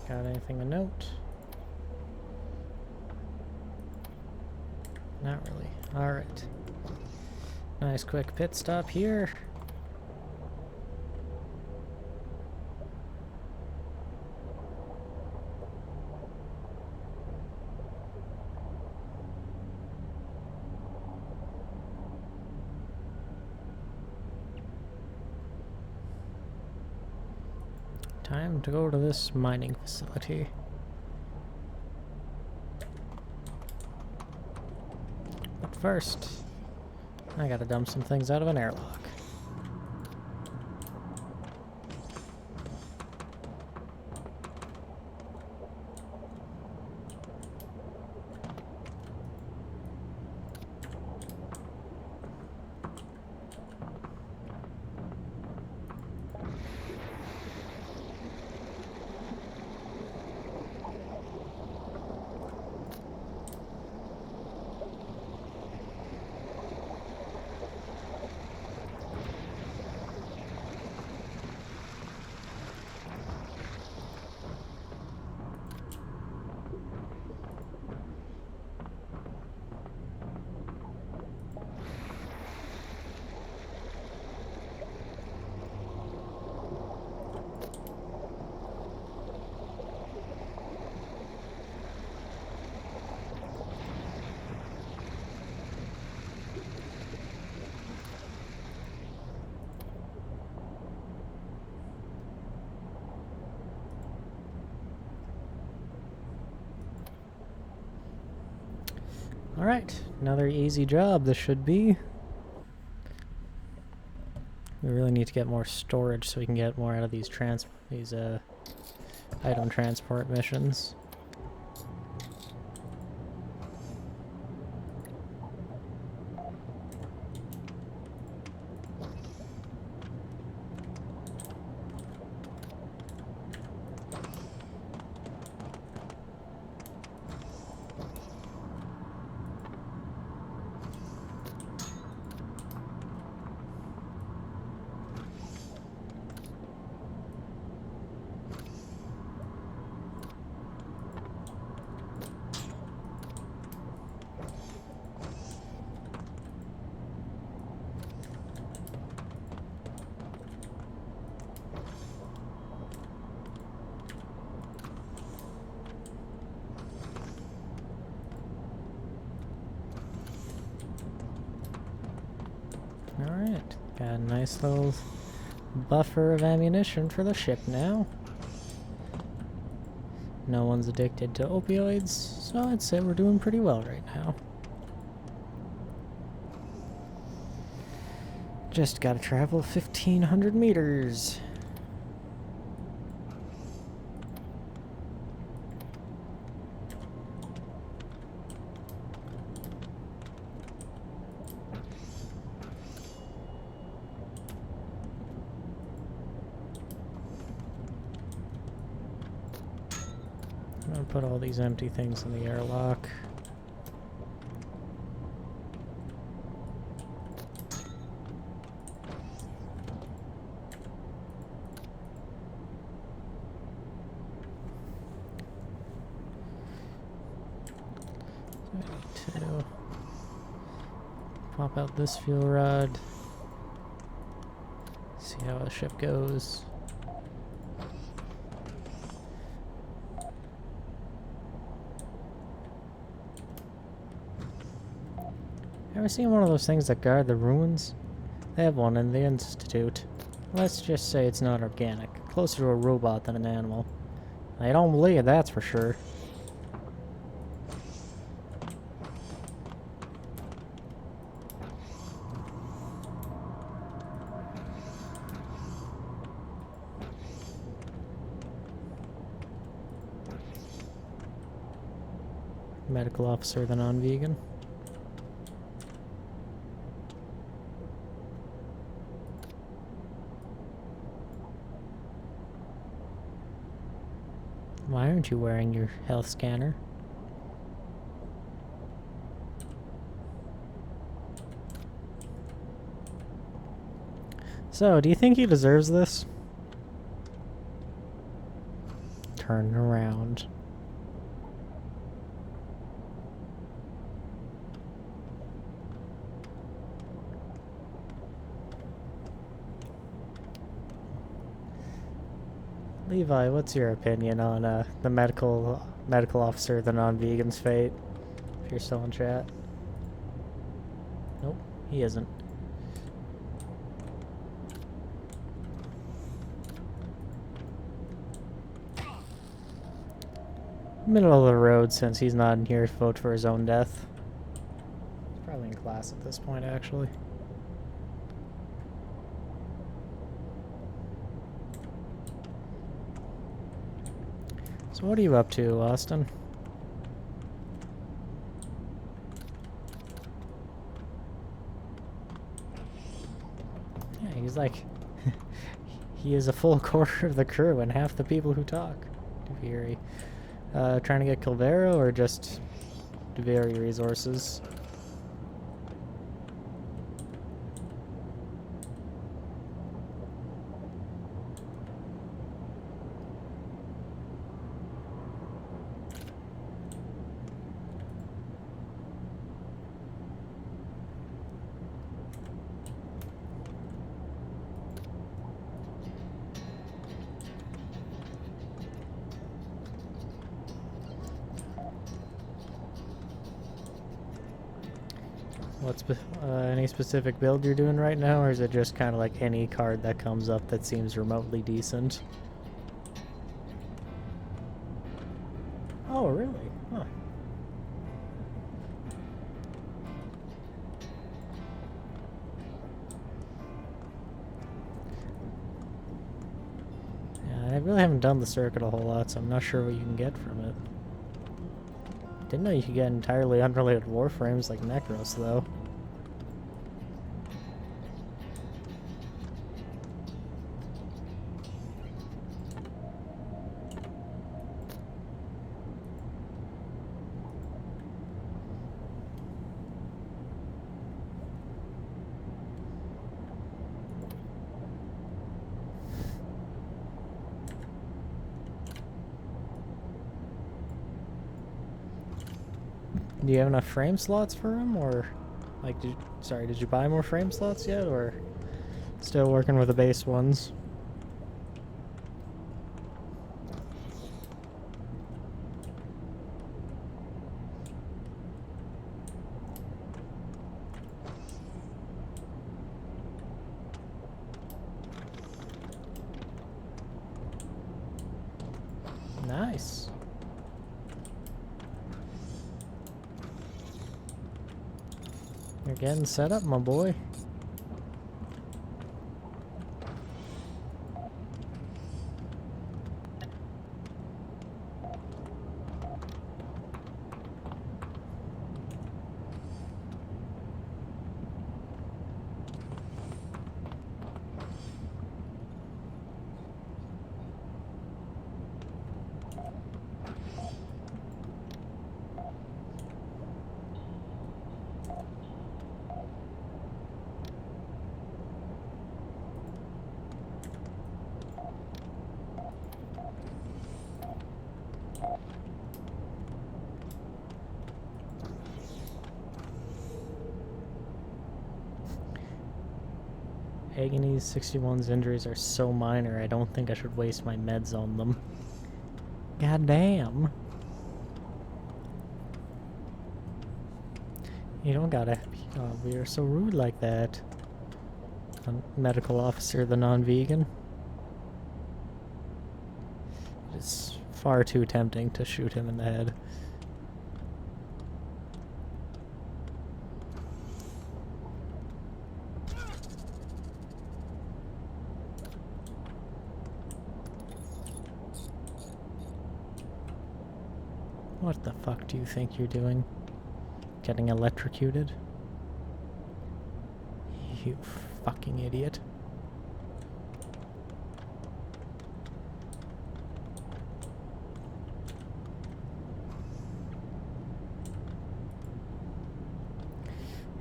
Got anything to note? Not really. Alright. Nice quick pit stop here. Time to go to this mining facility. But first, I gotta dump some things out of an airlock. Alright, another easy job this should be. We really need to get more storage so we can get more out of these item transport missions. Alright, got a nice little buffer of ammunition for the ship now. No one's addicted to opioids, so I'd say we're doing pretty well right now. Just gotta travel 1,500 meters. I'm gonna put all these empty things in the airlock. To pop out this fuel rod. See how the ship goes. Ever seen one of those things that guard the ruins? They have one in the Institute. Let's just say it's not organic. Closer to a robot than an animal. I don't believe it, that's for sure. Medical officer, the non-vegan. Why aren't you wearing your health scanner? So, do you think he deserves this? Turn around. Levi, what's your opinion on the medical officer, the non-vegan's fate? If you're still in chat. Nope, he isn't. Middle of the road, since he's not in here to vote for his own death. He's probably in class at this point, actually. So what are you up to, Austin? Yeah, he's like... he is a full quarter of the crew and half the people who talk. Duviri. Trying to get Calvero or just Duviri resources? What's any specific build you're doing right now, or is it just kind of like any card that comes up that seems remotely decent? Oh, really? Huh. Yeah, I really haven't done the circuit a whole lot, so I'm not sure what you can get from it. Didn't know you could get entirely unrelated warframes like Necros, though. Do you have enough frame slots for him, or like, did you buy more frame slots yet, or still working with the base ones? You're getting set up, my boy. Agony's 61's injuries are so minor, I don't think I should waste my meds on them. God damn. You don't gotta be so rude like that. Medical officer, the non-vegan. It's far too tempting to shoot him in the head. What the fuck do you think you're doing? Getting electrocuted? You fucking idiot.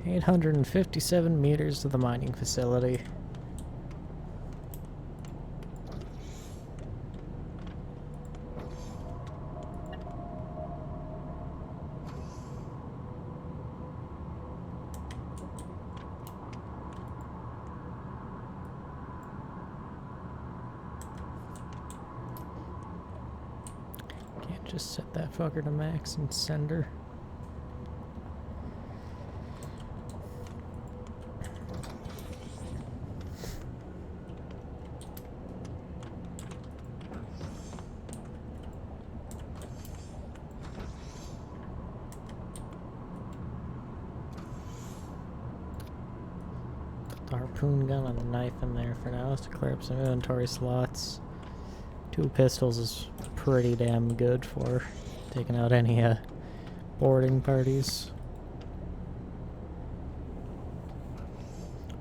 "857 meters to the mining facility." Just set that fucker to max and send her. Put the harpoon gun and a knife in there for now to clear up some inventory slots. 2 pistols is pretty damn good for taking out any boarding parties.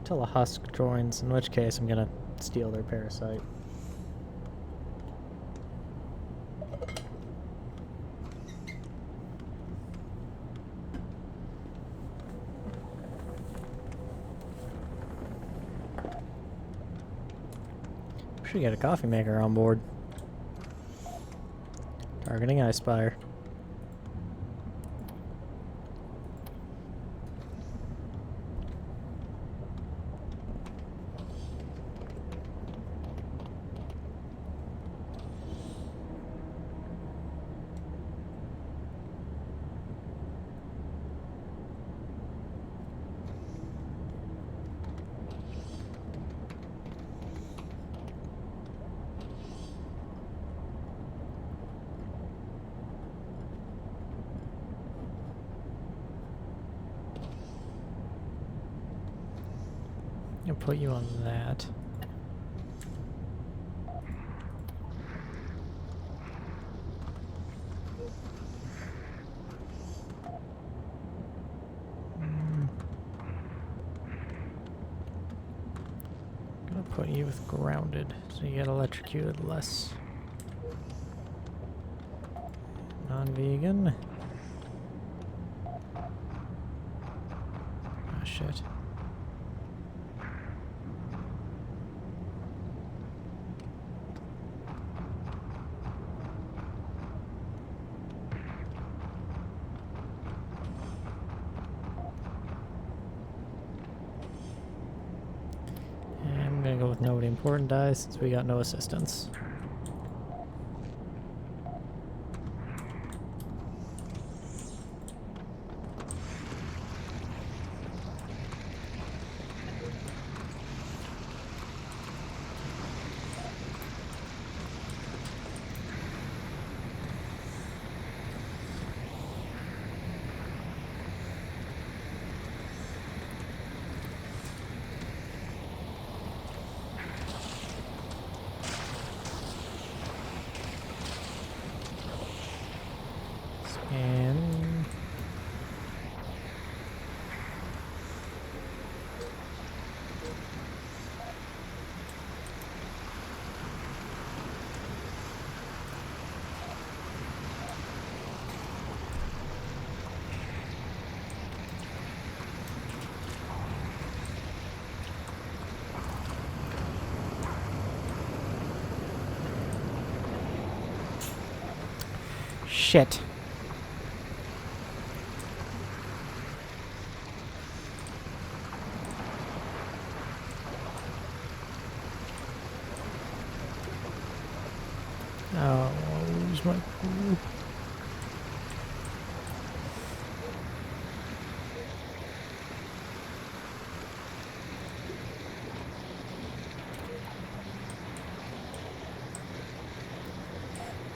Till a husk joins, in which case I'm gonna steal their parasite. Should get a coffee maker on board. Targeting Ice Spire. I'll put you on that. Gonna put you with grounded, so you get electrocuted less. Non-vegan. Ah, shit. I'm gonna go with nobody important dies since we got no assistance. Shit. Oh, where's my...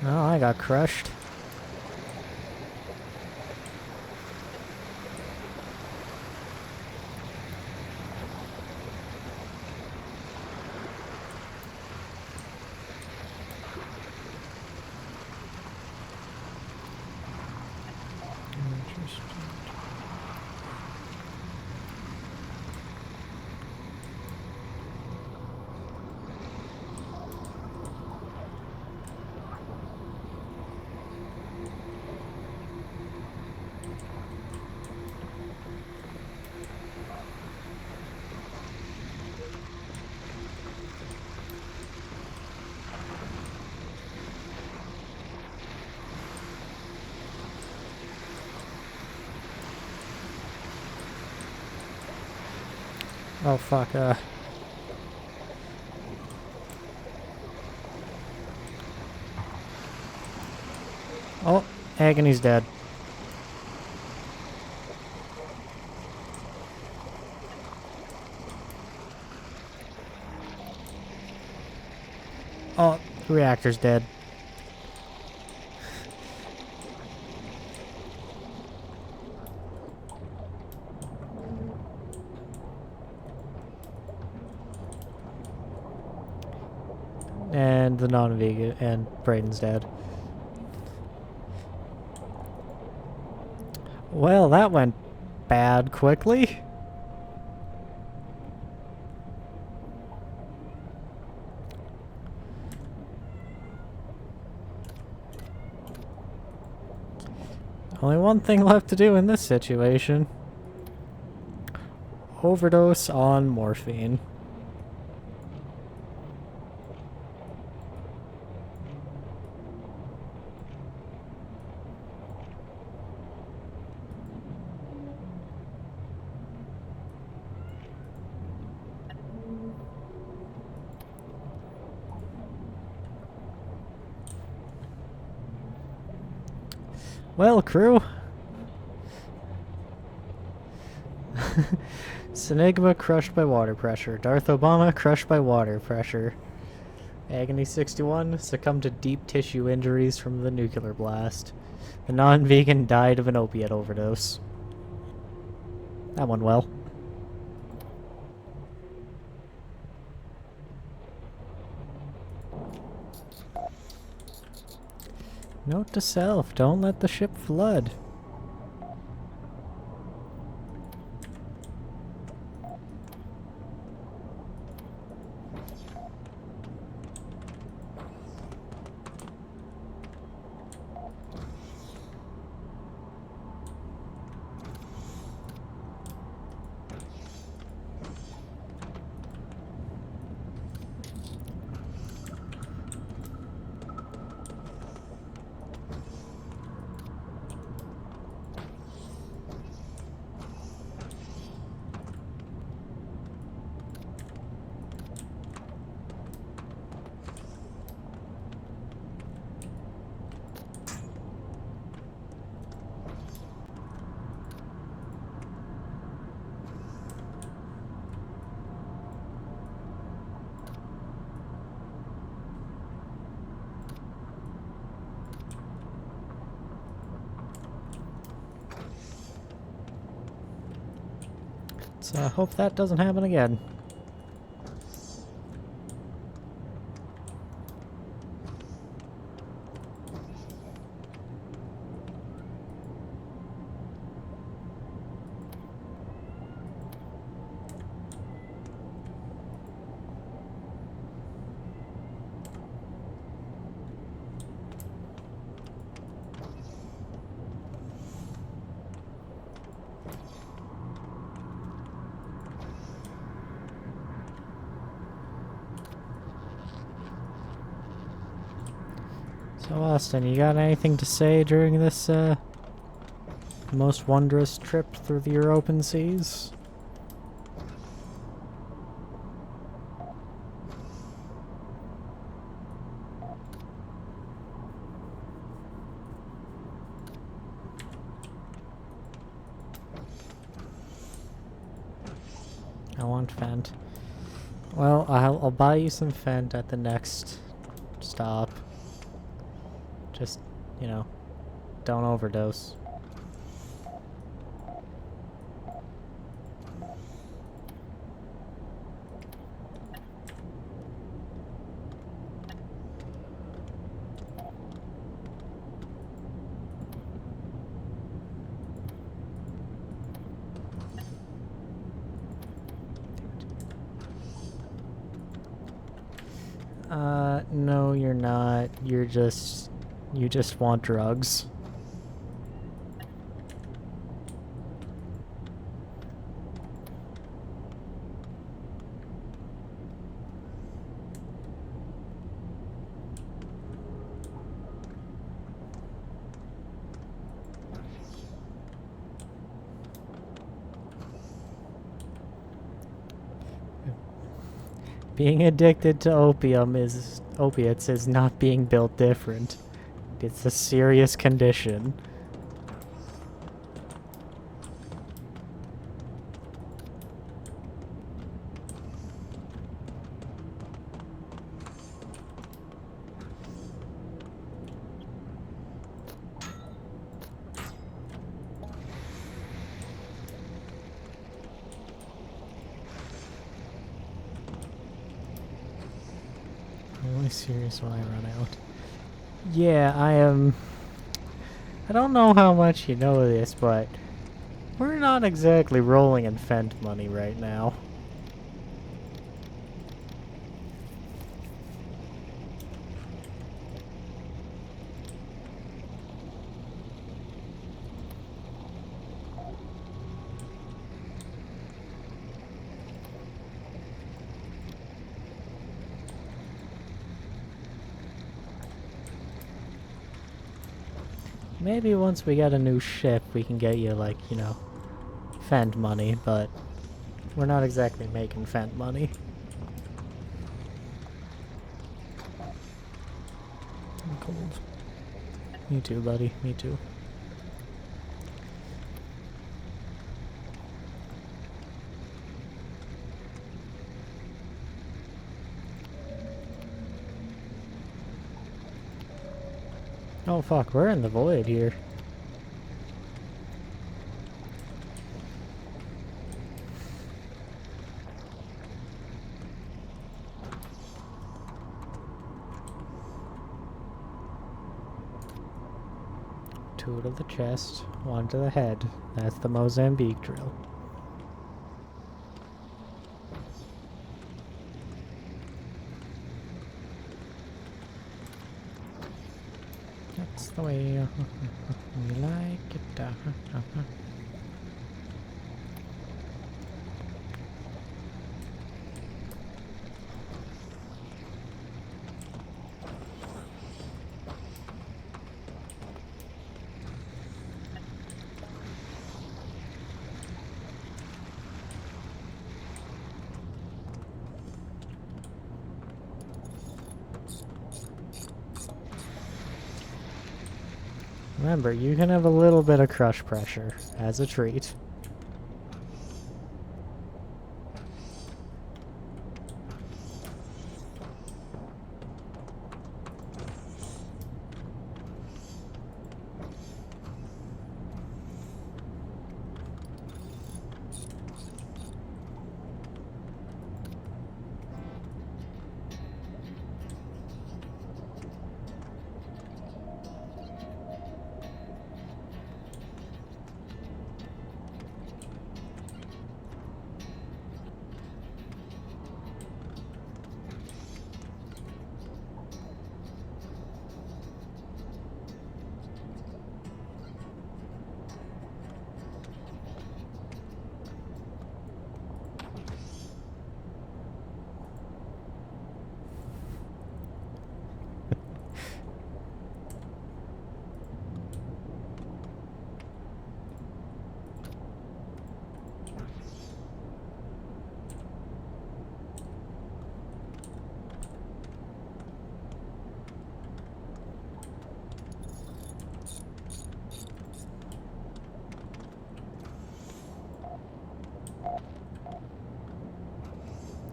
Oh, I got crushed. Oh fuck, Oh, Agony's dead. Oh, the reactor's dead. And the non-vegan, and Braden's dead. Well, that went bad quickly. Only one thing left to do in this situation. Overdose on morphine. Well, crew. Senigma crushed by water pressure. Darth Obama crushed by water pressure. Agony 61 succumbed to deep tissue injuries from the nuclear blast. The non-vegan died of an opiate overdose. That went well. Note to self, don't let the ship flood. So I hope that doesn't happen again. So Austin, you got anything to say during this most wondrous trip through the Europan seas? I want Fent. Well, I'll buy you some Fent at the next stop. Just, you know, don't overdose. No, you're not. You just want drugs. Being addicted to opiates is not being built different. It's a serious condition. I'm only serious when I run out. Yeah, I don't know how much you know this, but we're not exactly rolling in Fent money right now. Maybe once we get a new ship, we can get you, like, you know, Fent money, but we're not exactly making Fent money. I'm cold. Me too, buddy. Me too. Oh fuck, we're in the void here. Two to the chest, one to the head. That's the Mozambique drill. That's the way we like it. Remember, you can have a little bit of crush pressure as a treat.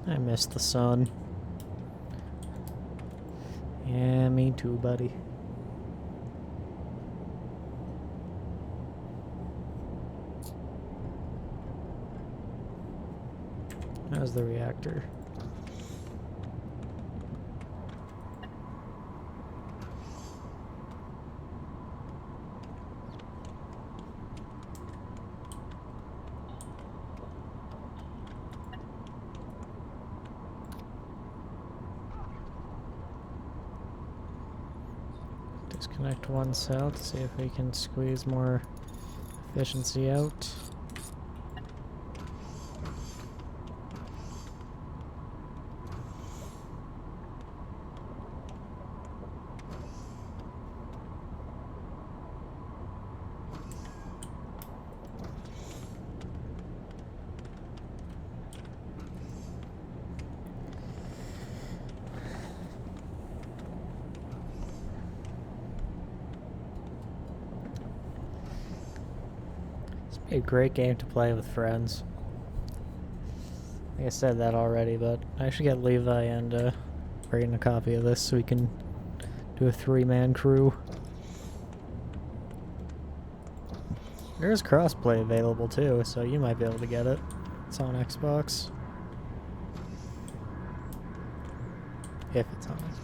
I miss the sun. Yeah, me too, buddy. How's the reactor? Disconnect one cell to see if we can squeeze more efficiency out. A great game to play with friends. I think I said that already, but I should get Levi and bring a copy of this so we can do a 3-man crew. There's crossplay available too, so you might be able to get it. It's on Xbox. If it's on Xbox.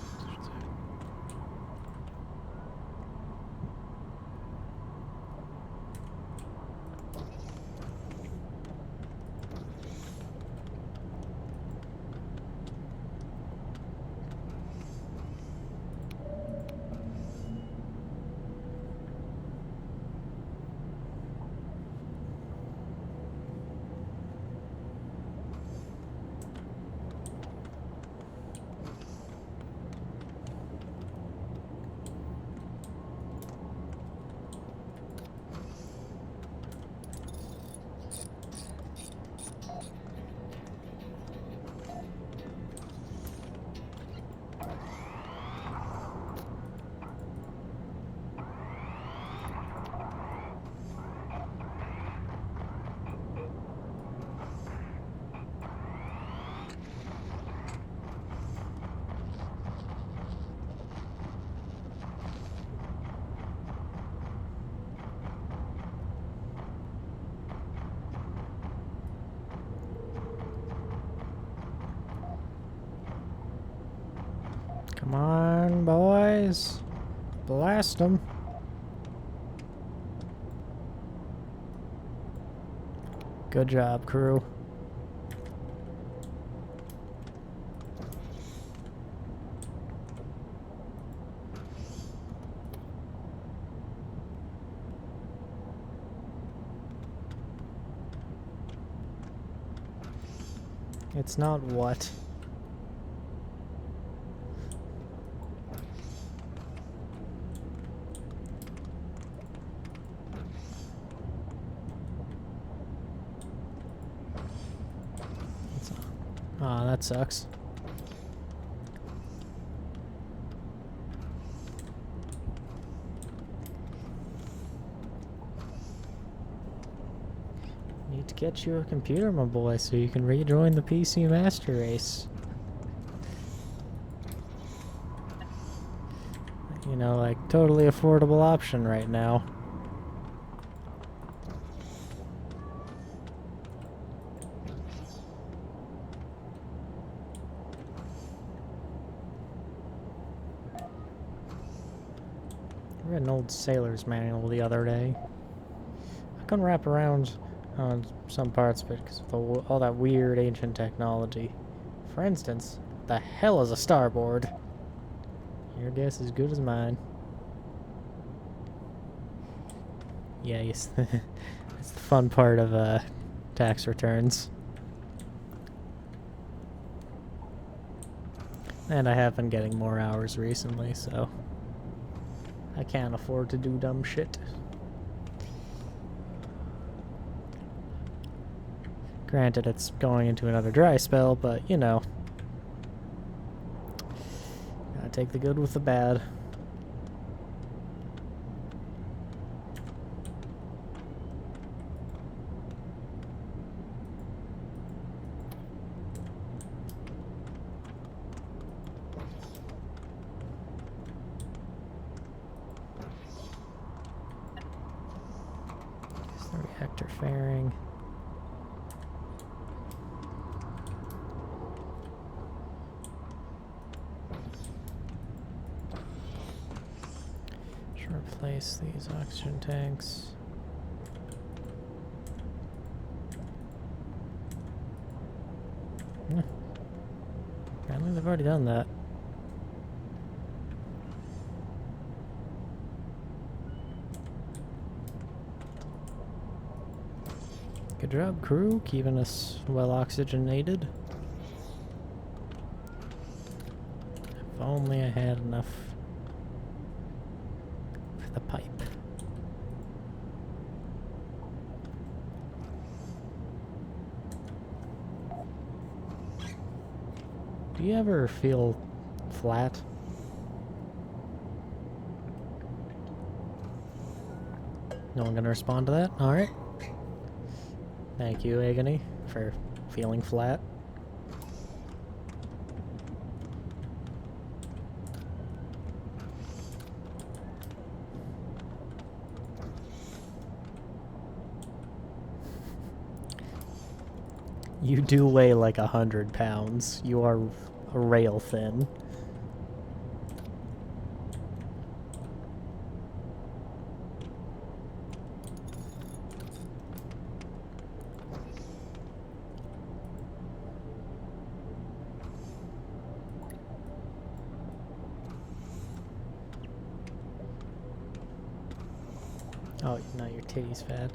Come on, boys. Blast them. Good job, crew. It's not what. Aw, that sucks. Need to get you a computer, my boy, so you can rejoin the PC Master Race. You know, like, totally affordable option right now. I read an old sailor's manual the other day. I couldn't wrap around on some parts of it because of all that weird ancient technology. For instance, what the hell is a starboard? Your guess is as good as mine. Yeah, yes, that's the fun part of tax returns. And I have been getting more hours recently, so I can't afford to do dumb shit. Granted, it's going into another dry spell, but you know, gotta take the good with the bad. fairing. Should replace these oxygen tanks. Apparently they've already done that. Good job, crew, keeping us well oxygenated. If only I had enough for the pipe. Do you ever feel flat? No one gonna respond to that? Alright. Thank you, Agony, for feeling flat. You do weigh like 100 pounds. You are rail thin. Oh, no, your titty's fat.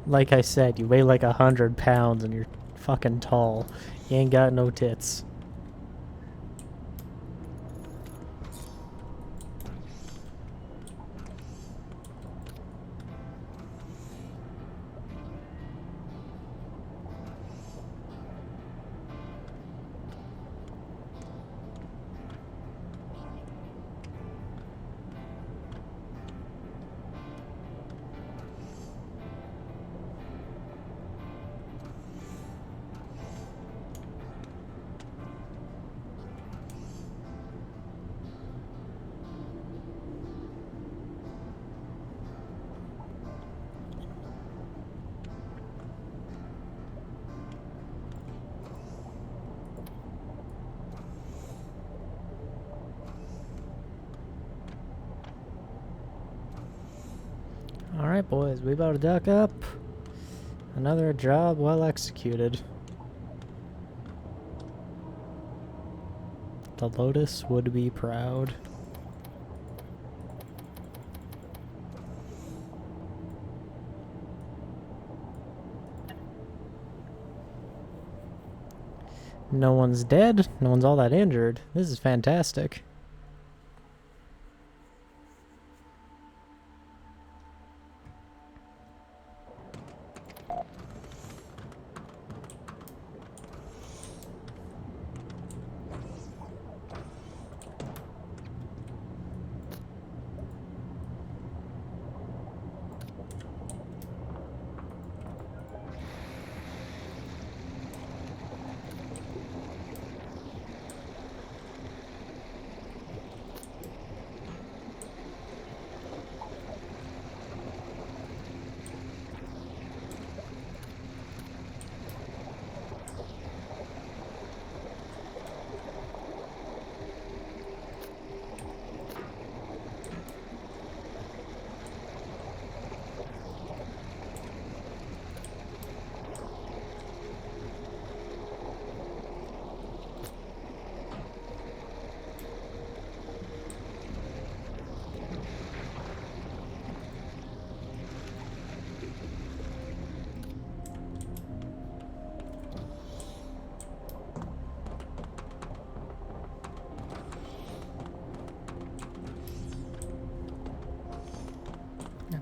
Like I said, you weigh like 100 pounds and you're fucking tall. You ain't got no tits. Alright, boys, we about to duck up. Another job well executed. The Lotus would be proud. No one's dead. No one's all that injured. This is fantastic.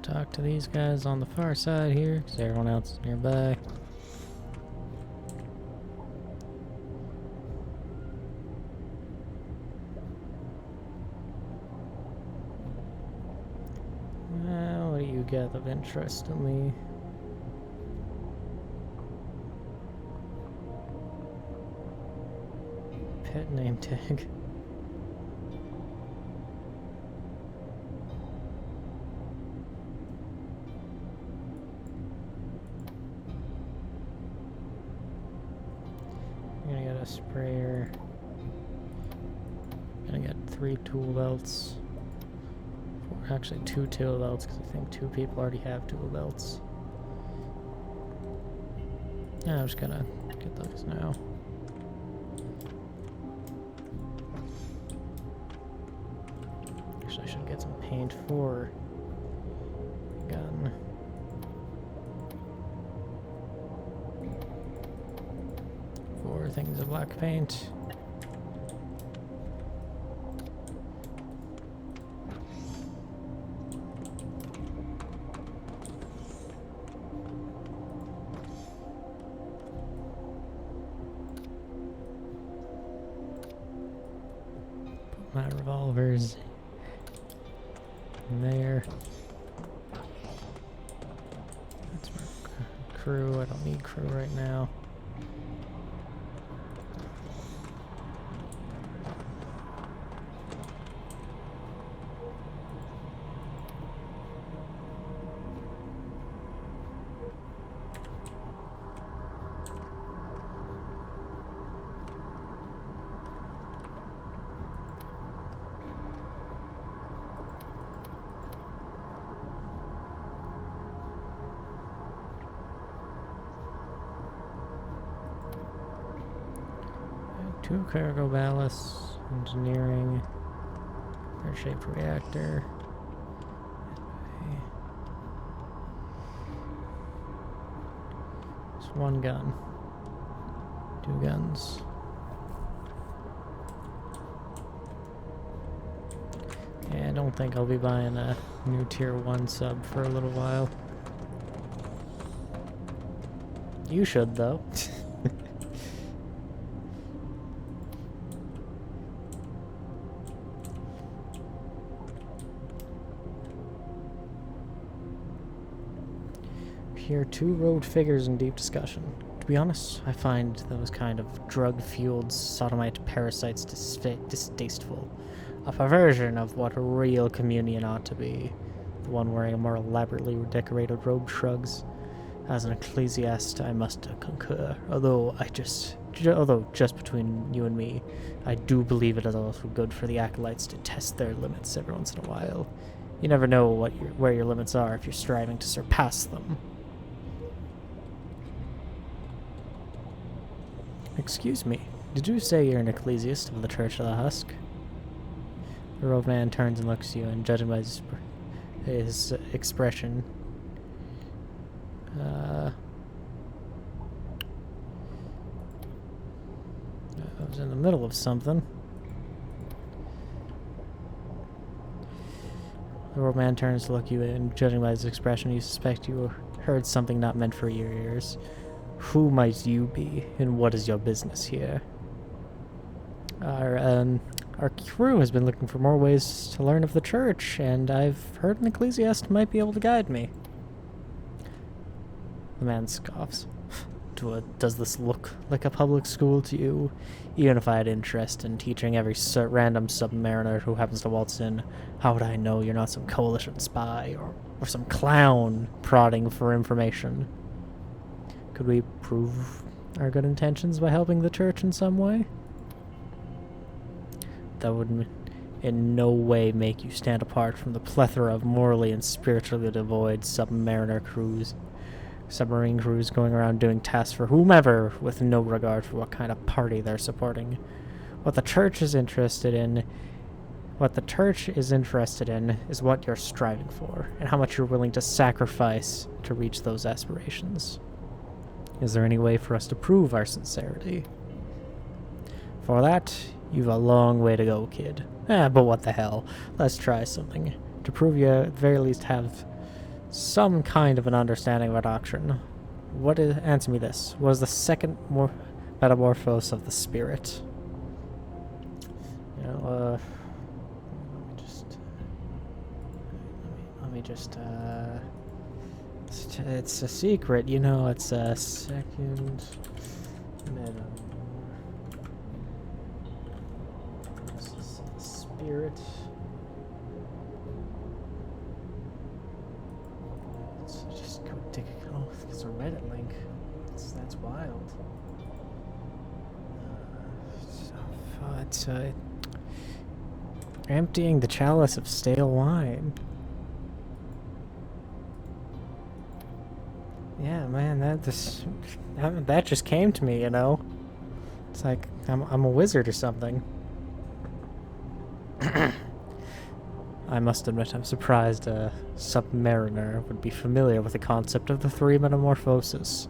Talk to these guys on the far side here, because everyone else is nearby. What do you get of interest in me? Pet name tag. a sprayer. Gonna get 3 tool belts. Actually 2 tool belts, because I think 2 people already have tool belts. Yeah, I'm just gonna get those now. Actually, I should get some paint for the gun. Four things of black paint. My revolvers in there. That's my crew. I don't need crew right now. Two cargo ballasts, engineering, pear-shaped reactor. Just one gun. 2 guns. Yeah, I don't think I'll be buying a new tier 1 sub for a little while. You should, though. Hear 2 robed figures in deep discussion. To be honest, I find those kind of drug-fueled sodomite parasites distasteful. A perversion of what a real communion ought to be. The one wearing a more elaborately decorated robe shrugs. As an ecclesiast, I must concur. Although just between you and me, I do believe it is also good for the acolytes to test their limits every once in a while. You never know where your limits are if you're striving to surpass them. Excuse me, did you say you're an ecclesiast of the Church of the Husk? The robed man turns and looks at you, and judging by his expression, I was in the middle of something. The robed man turns to look at you, and judging by his expression, you suspect you heard something not meant for your ears. Who might you be, and what is your business here? Our crew has been looking for more ways to learn of the church, and I've heard an ecclesiast might be able to guide me. The man scoffs. Does this look like a public school to you? Even if I had interest in teaching every random submariner who happens to waltz in, how would I know you're not some coalition spy or some clown prodding for information? Could we prove our good intentions by helping the church in some way? That would in no way make you stand apart from the plethora of morally and spiritually devoid submarine crews going around doing tasks for whomever with no regard for what kind of party they're supporting. What the church is interested in is what you're striving for, and how much you're willing to sacrifice to reach those aspirations. Is there any way for us to prove our sincerity? For that, you've a long way to go, kid. But what the hell? Let's try something. To prove you at the very least have some kind of an understanding of our doctrine. Answer me this. What is the second metamorphosis of the spirit? Let me just it's a secret, it's a second spirit. So just go dig it off. It's a Reddit link. That's wild. What? Emptying the chalice of stale wine. Yeah, man, that just came to me, you know? It's like I'm a wizard or something. I must admit, I'm surprised a submariner would be familiar with the concept of the three metamorphoses.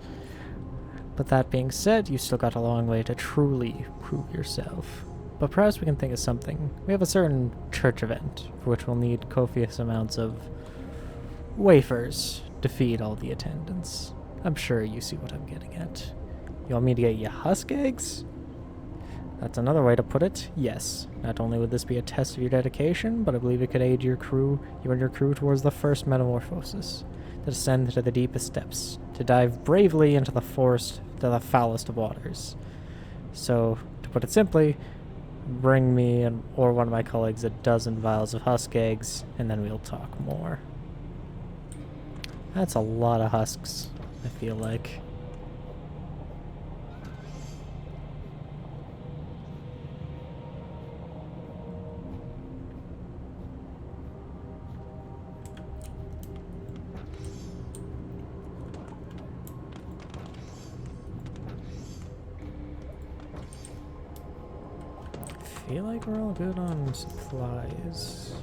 But that being said, you still got a long way to truly prove yourself. But perhaps we can think of something. We have a certain church event, for which we'll need copious amounts of wafers to feed all the attendants. I'm sure you see what I'm getting at. You want me to get you husk eggs? That's another way to put it. Yes, not only would this be a test of your dedication, but I believe it could aid you and your crew towards the first metamorphosis, to descend to the deepest depths, to dive bravely into the forest to the foulest of waters. So, to put it simply, bring me or one of my colleagues a dozen vials of husk eggs, and then we'll talk more. That's a lot of husks, I feel like. I feel like we're all good on supplies.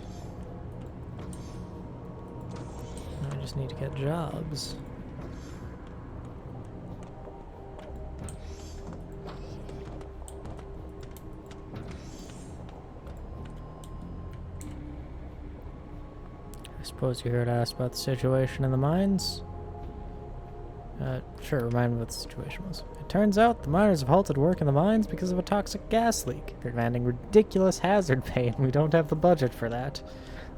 I just need to get jobs. I suppose you heard asked about the situation in the mines? Sure, remind me what the situation was. It turns out the miners have halted work in the mines because of a toxic gas leak. They're demanding ridiculous hazard pay, and we don't have the budget for that.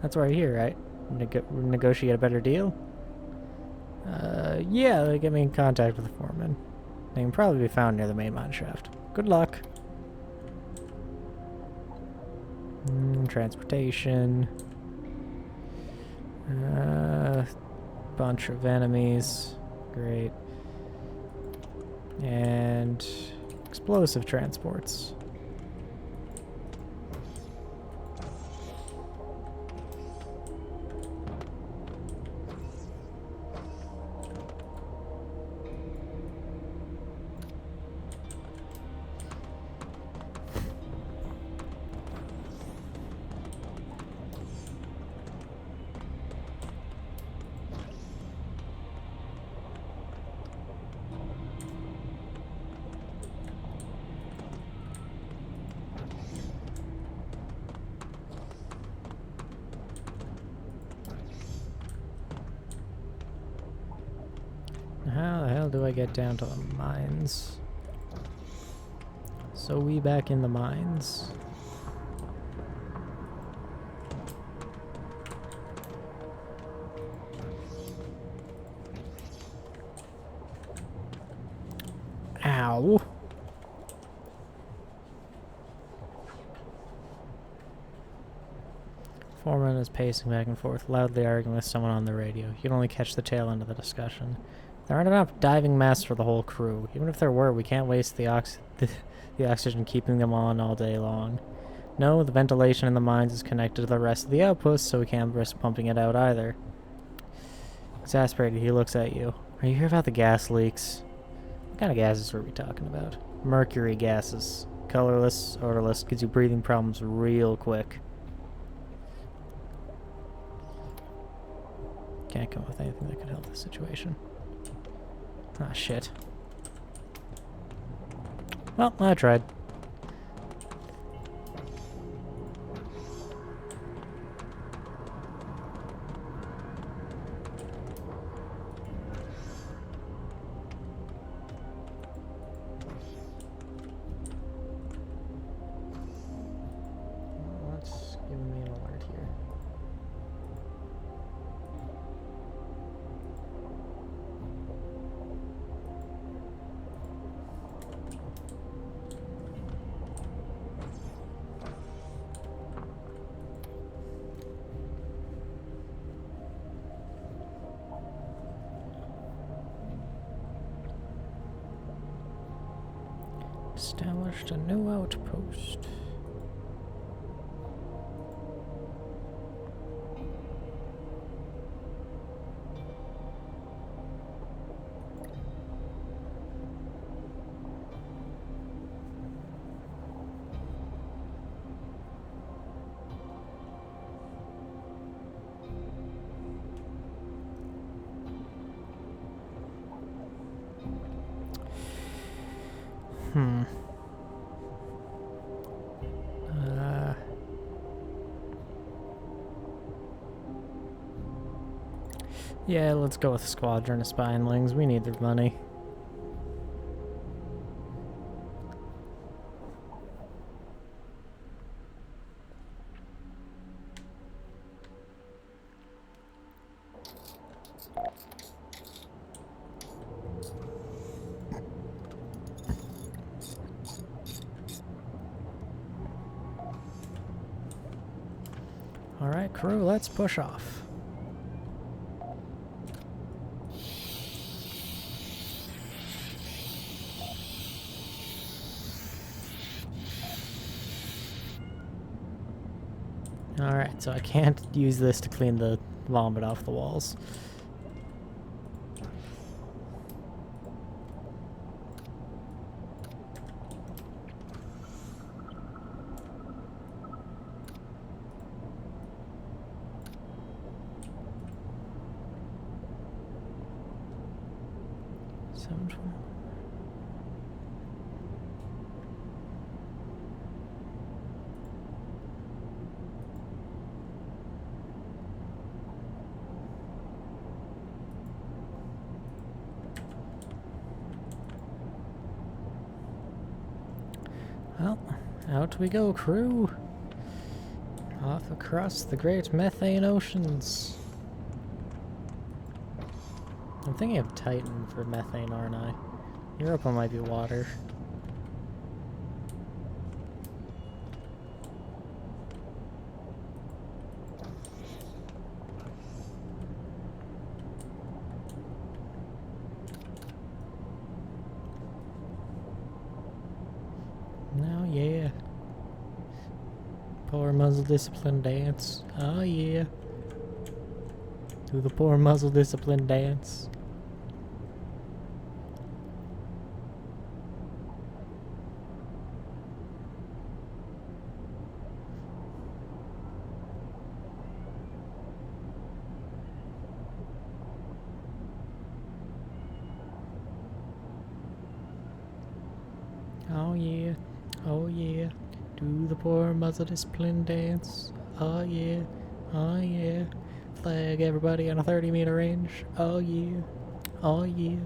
That's why you're here, right? Negotiate a better deal? Yeah, they get me in contact with the foreman. They can probably be found near the main mine shaft. Good luck. Transportation. Bunch of enemies. Great. And explosive transports. How the hell do I get down to the mines? So we back in the mines. Ow. Foreman is pacing back and forth, loudly arguing with someone on the radio. You can only catch the tail end of the discussion. There aren't enough diving masks for the whole crew. Even if there were, we can't waste the oxygen keeping them on all day long. No, the ventilation in the mines is connected to the rest of the outpost, so we can't risk pumping it out either. Exasperated, he looks at you. Are you here about the gas leaks? What kind of gases were we talking about? Mercury gases. Colorless, odorless, gives you breathing problems real quick. Can't come up with anything that could help the situation. Ah, shit. Well, I tried. What's giving me an alert here? Established a new outpost. Yeah, let's go with a squadron of spinelings. We need their money. Alright, crew, let's push off. Alright, so I can't use this to clean the vomit off the walls. Well, out we go, crew. Off across the great methane oceans. I'm thinking of Titan for methane, aren't I? Europan might be water. Oh yeah. Poor muzzle discipline dance. Oh yeah. Do the poor muzzle discipline dance. Oh yeah. Oh yeah. Do the poor muzzle discipline dance. Oh yeah. Oh yeah. Flag everybody on a 30-meter range. Oh yeah. Oh yeah.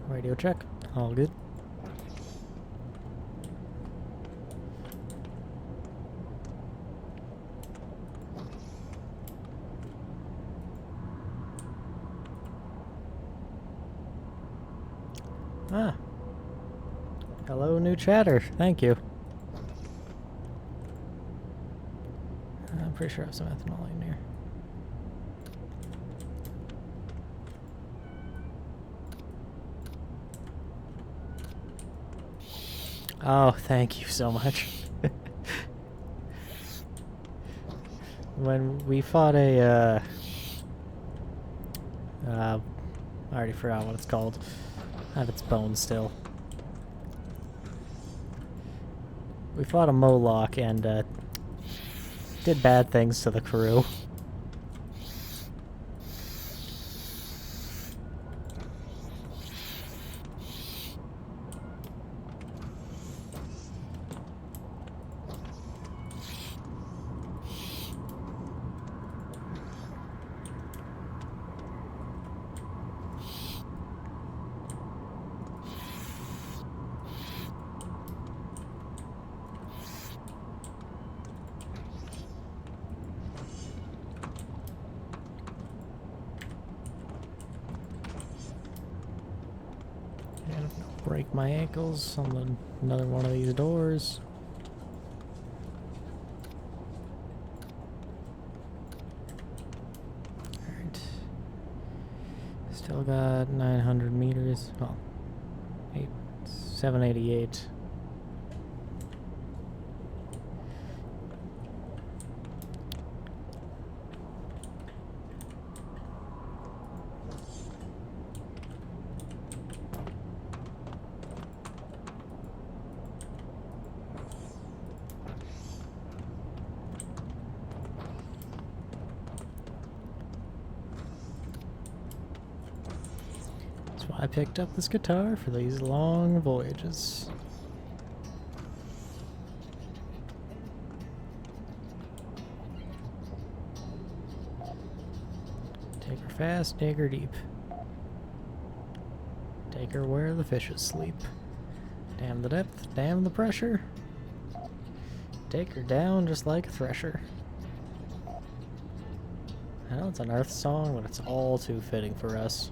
Radio check. All good. Ah. Hello, new chatter. Thank you. I'm pretty sure I have some ethanol in here. Oh, thank you so much. When we fought a, I already forgot what it's called. I have its bones still. We fought a Moloch and, did bad things to the crew. break my ankles on another one of these doors. Alright. Still got 900 meters. Well, 788. I picked up this guitar for these long voyages. Take her fast, take her deep. Take her where the fishes sleep. Damn the depth, damn the pressure. Take her down just like a thresher. I know it's an Earth song, but it's all too fitting for us.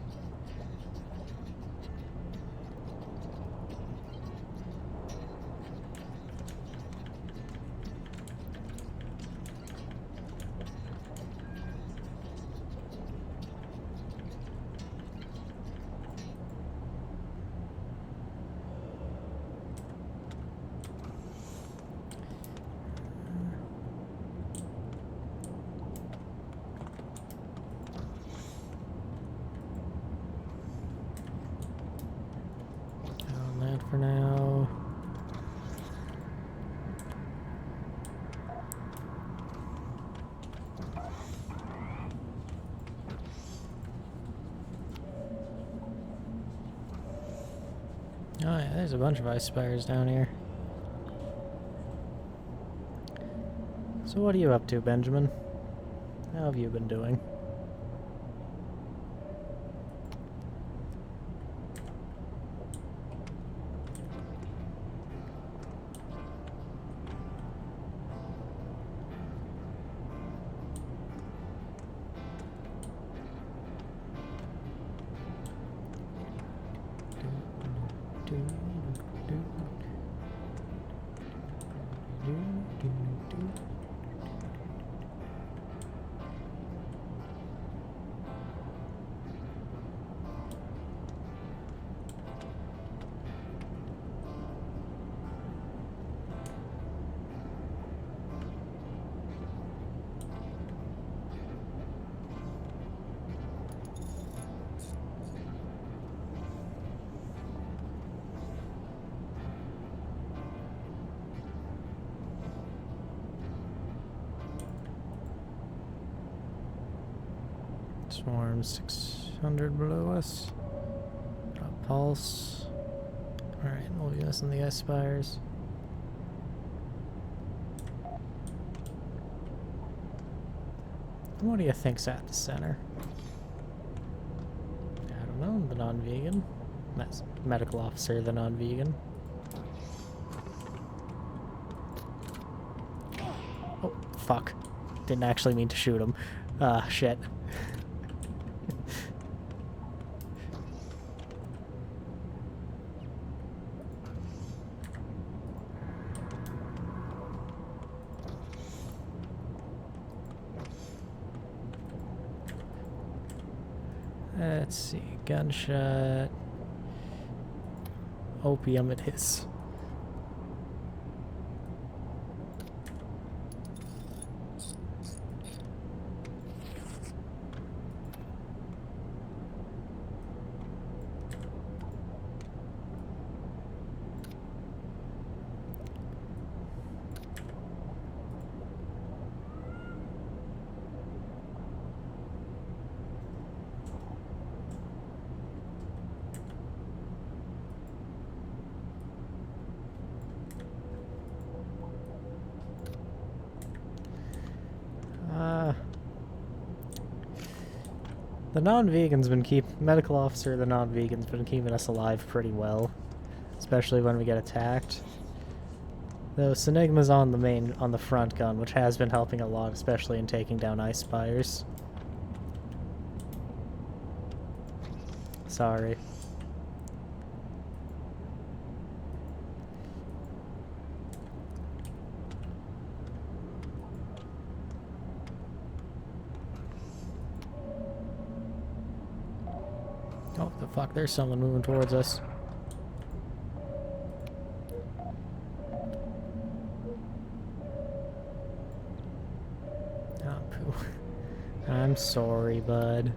For now. Oh yeah, there's a bunch of ice spires down here. So what are you up to, Benjamin? How have you been doing? Swarm 600 below us. Pulse. Alright, we'll be missing the ice spires. What do you think's at the center? I don't know, the non-vegan. That's medical officer, the non-vegan. Oh, fuck. Didn't actually mean to shoot him. Shit. Let's see, gunshot. Opium it is. The non-vegan's been medical officer, the non-vegan's been keeping us alive pretty well, especially when we get attacked. Though Synigma's on the front gun, which has been helping a lot, especially in taking down ice spires. Sorry. Oh, the fuck, there's someone moving towards us. Oh, poo. I'm sorry, bud.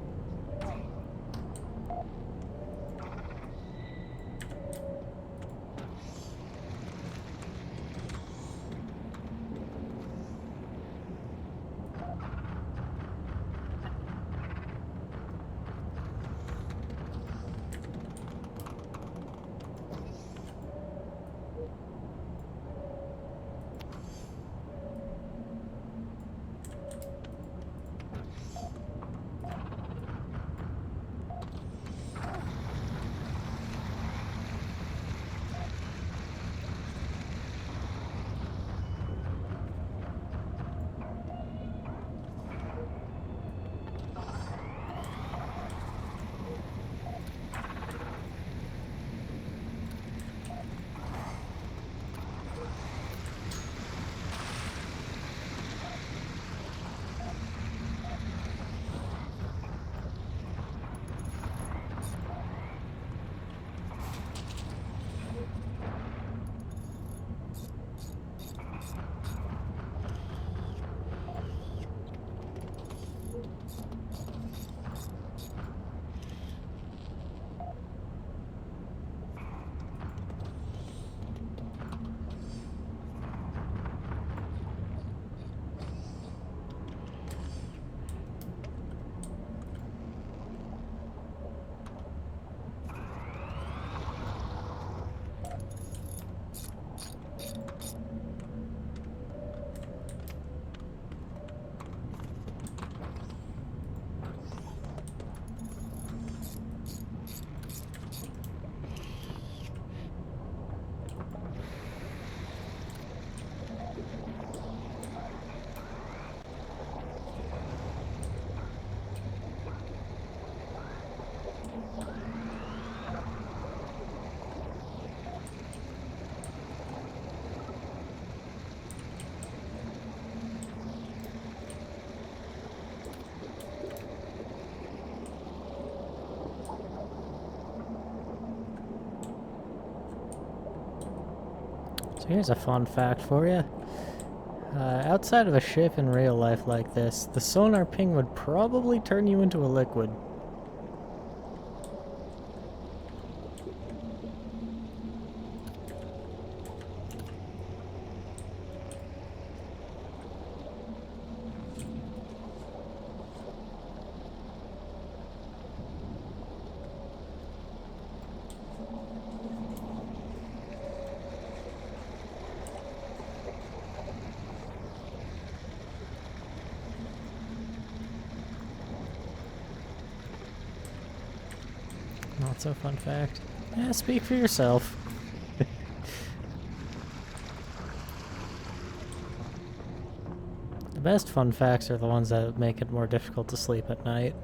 So here's a fun fact for you. Outside of a ship in real life like this, the sonar ping would probably turn you into a liquid. Not so fun fact. Yeah, speak for yourself. The best fun facts are the ones that make it more difficult to sleep at night.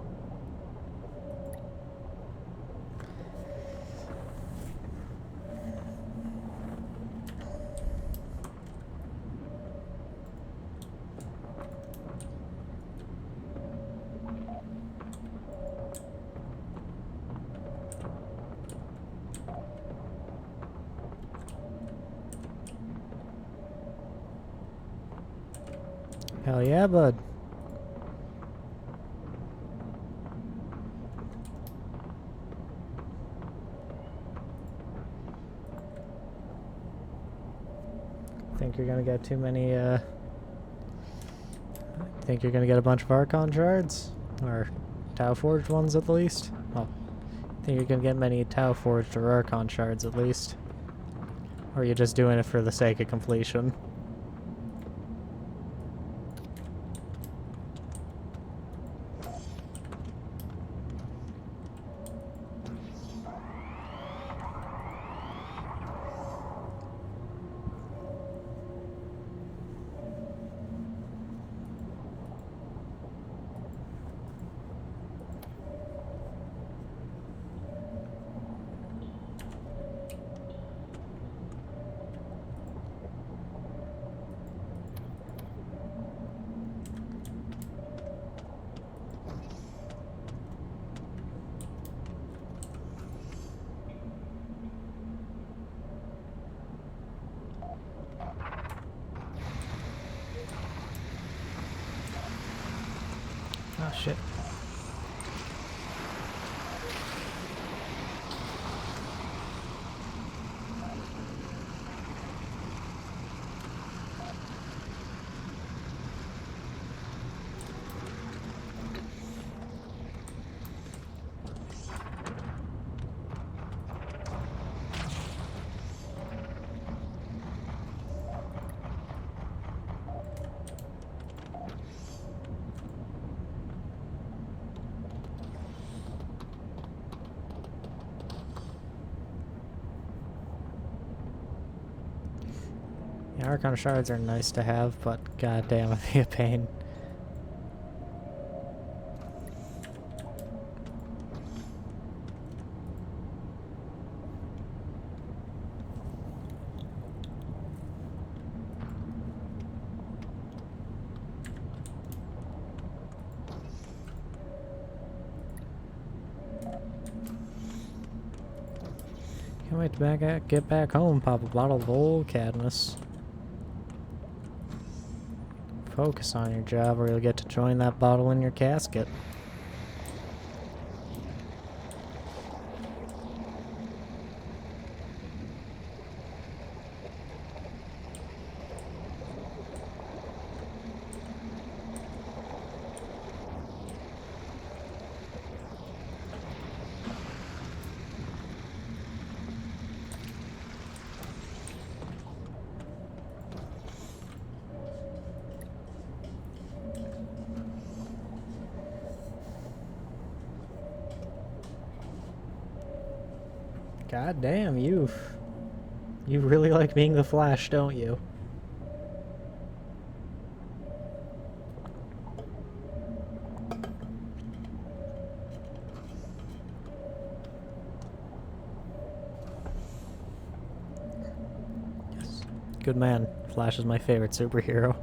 Hell yeah, bud. Think you're gonna get too many, think you're gonna get a bunch of Archon shards? Or Tau Forged ones at least? Well, think you're gonna get many Tau Forged or Archon shards at least? Or are you just doing it for the sake of completion? Shit. Yeah, Archon shards are nice to have, but goddamn, it'd be a pain. Can't wait to get back home, pop a bottle of old Cadmus. Focus on your job or you'll get to join that bottle in your casket. God damn, you really like being the Flash, don't you? Yes. Good man. Flash is my favorite superhero.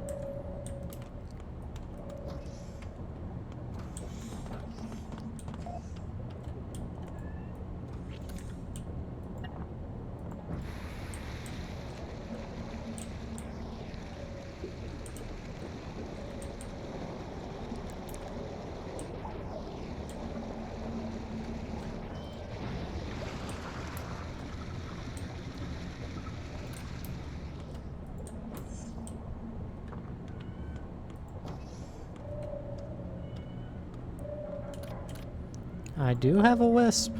I do have a wisp.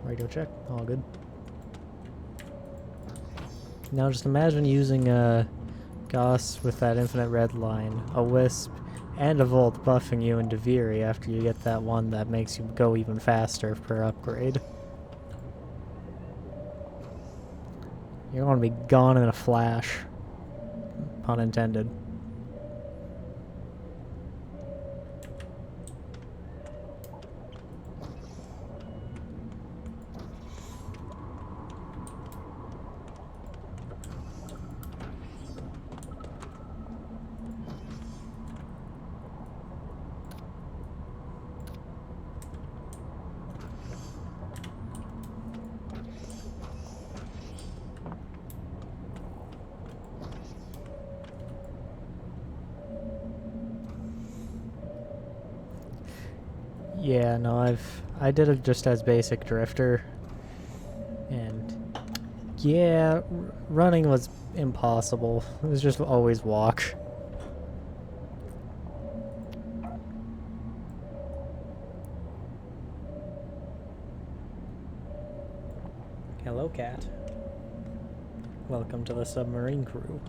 Radio check. All good. Now just imagine using a Gauss with that infinite red line, a Wisp, and a Volt buffing you into Veery after you get that one that makes you go even faster per upgrade. You're going to be gone in a flash. Pun intended. Yeah, no, I did it just as basic drifter, and yeah, running was impossible. It was just always walk. Hello, cat. Welcome to the submarine crew.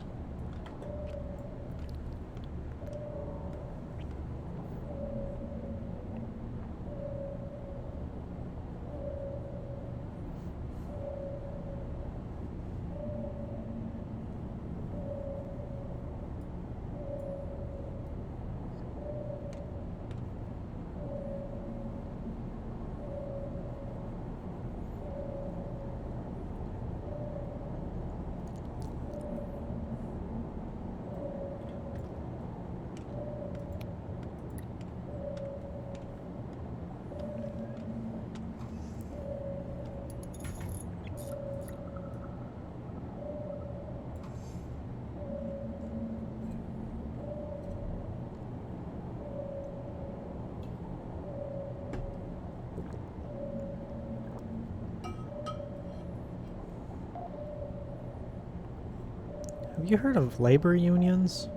Have you heard of labor unions?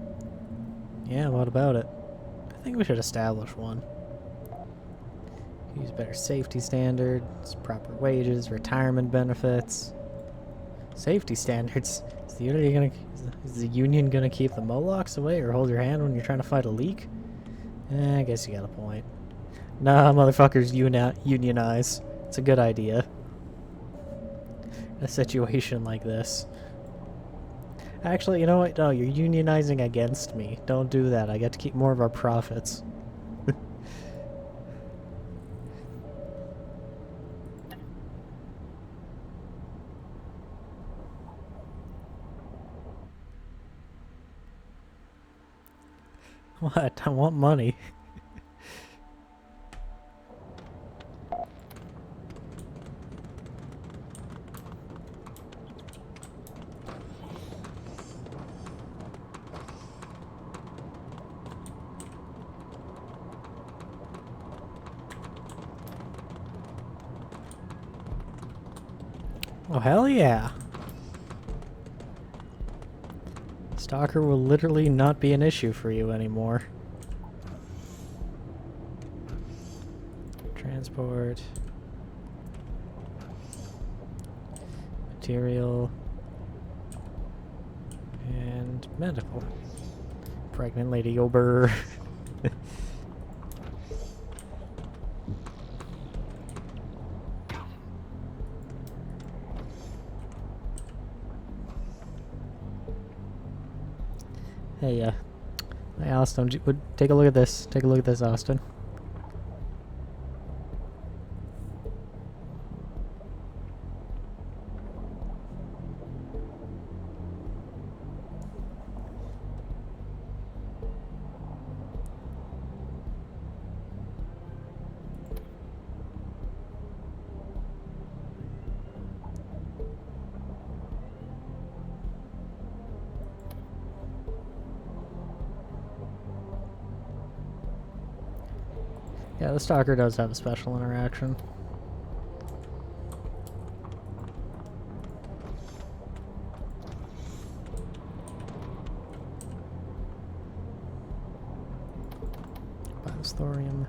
Yeah, what about it? I think we should establish one. Use better safety standards, proper wages, retirement benefits. Safety standards? Is the union gonna keep the Molochs away or hold your hand when you're trying to fight a leak? I guess you got a point. Nah, motherfuckers unionize. It's a good idea. In a situation like this. Actually, you know what? No, you're unionizing against me. Don't do that. I get to keep more of our profits. What? I want money. Oh, hell yeah. Stalker will literally not be an issue for you anymore. Transport. Material. And medical. Pregnant lady Ober. Hey, hey, Austin, take a look at this. Take a look at this, Austin. Yeah, the Stalker does have a special interaction. Biosthorium.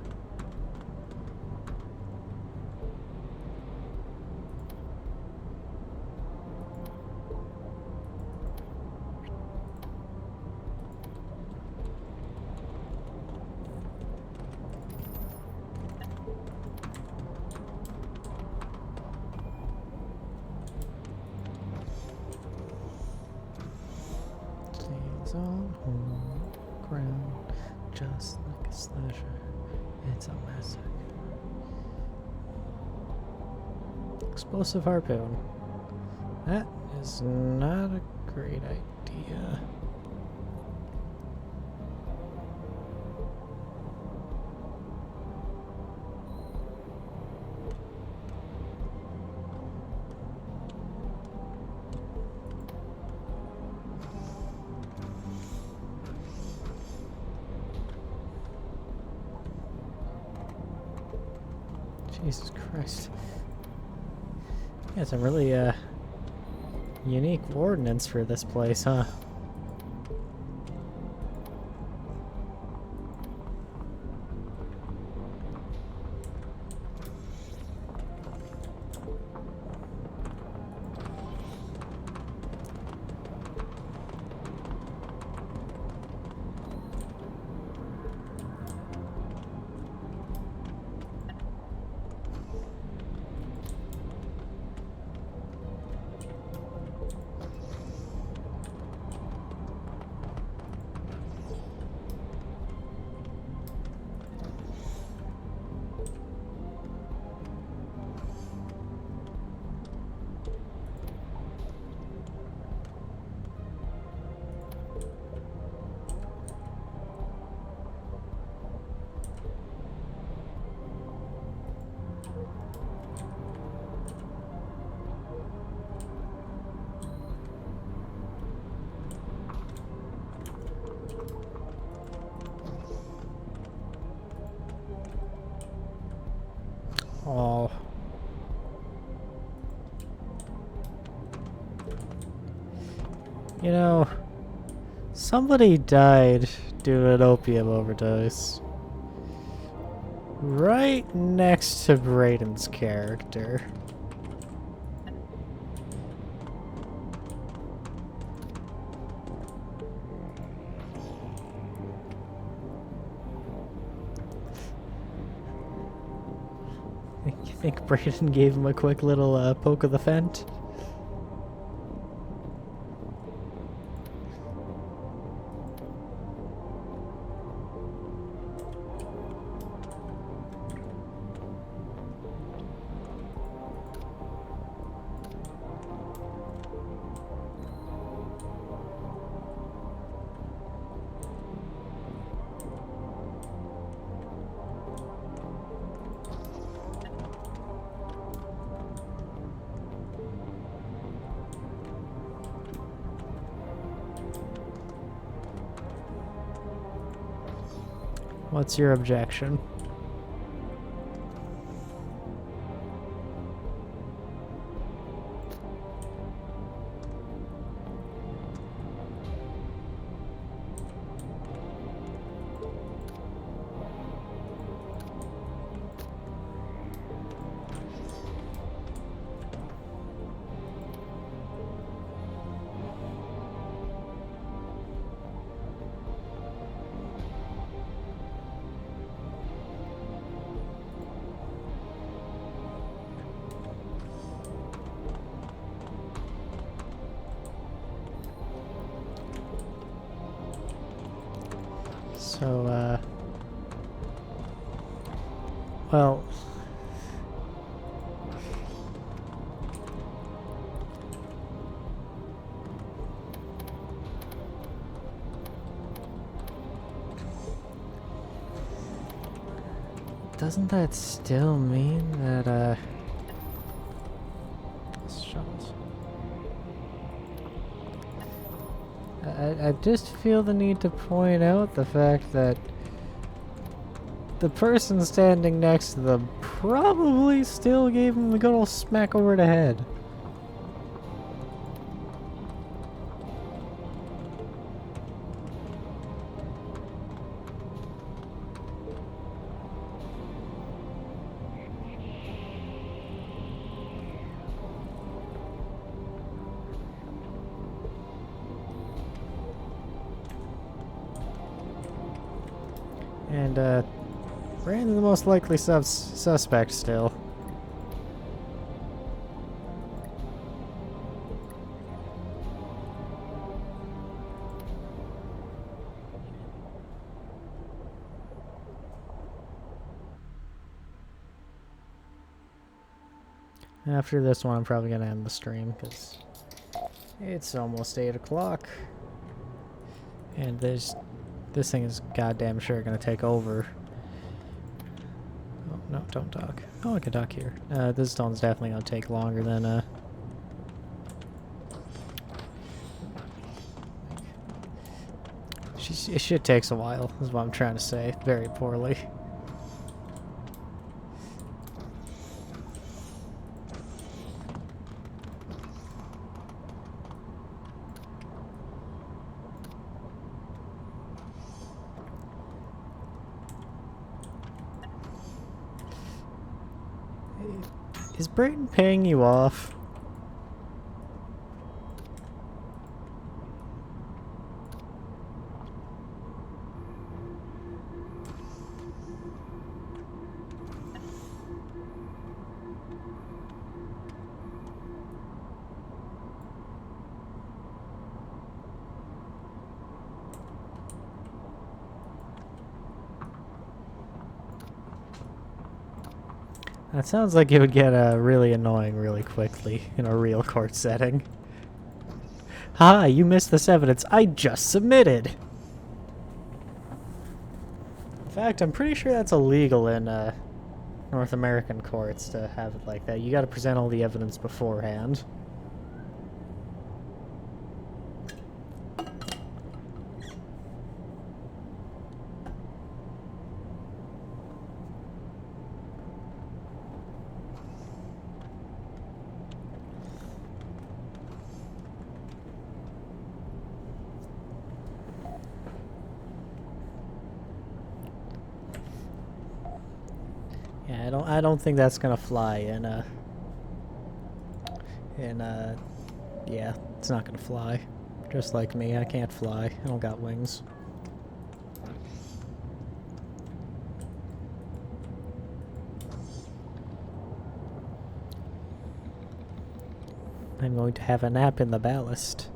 On home ground, just like a slasher. It's a massacre. Explosive harpoon. That is not a great idea. Jesus Christ. Yeah, it's a really unique ordinance for this place, huh? Oh. You know, Somebody died due to an opium overdose. Right next to Brayden's character. You think Brayden gave him a quick little poke of the fent? What's your objection? So, well, doesn't that still mean that, shuttles. I just feel the need to point out the fact that the person standing next to them probably still gave him the good old smack over the head. And, Brandon's the most likely suspect still. After this one, I'm probably gonna end the stream, because it's almost 8 o'clock. And this thing is goddamn sure gonna take over. Oh, no, don't dock. Oh, I can dock here. This stone's definitely gonna take longer than, Shit takes a while, is what I'm trying to say. Very poorly. Is Brayden paying you off? That sounds like it would get really annoying really quickly in a real court setting. Ha! You missed this evidence I just submitted! In fact, I'm pretty sure that's illegal in North American courts to have it like that. You gotta present all the evidence beforehand. Yeah, I don't think that's gonna fly yeah, it's not gonna fly. Just like me, I can't fly. I don't got wings. I'm going to have a nap in the ballast.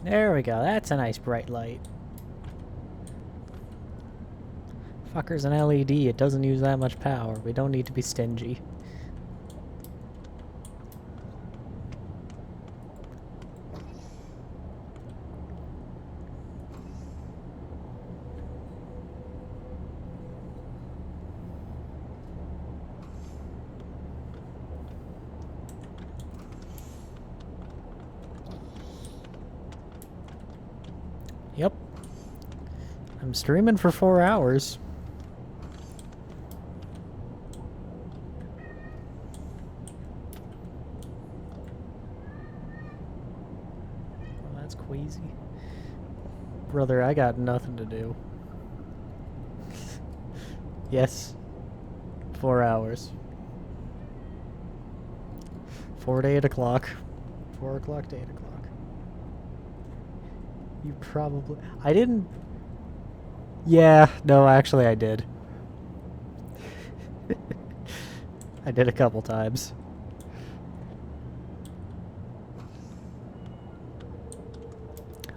There we go, that's a nice bright light. Fucker's an LED, it doesn't use that much power. We don't need to be stingy. Yep. I'm streaming for 4 hours. Well, that's queasy. Brother, I got nothing to do. Yes. 4 hours. 4 to 8 o'clock. 4 o'clock to 8 o'clock. You probably... I didn't... Yeah, no, actually I did. I did a couple times.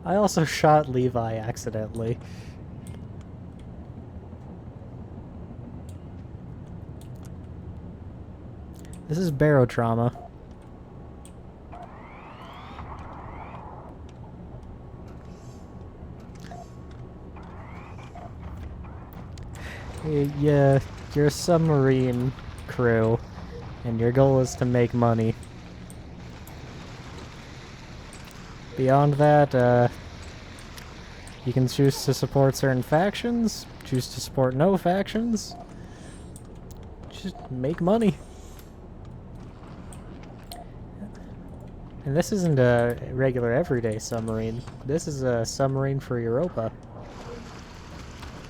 I also shot Levi accidentally. This is Barotrauma. Yeah, you're a submarine crew, and your goal is to make money. Beyond that, you can choose to support certain factions, choose to support no factions. Just make money. And this isn't a regular everyday submarine. This is a submarine for Europa.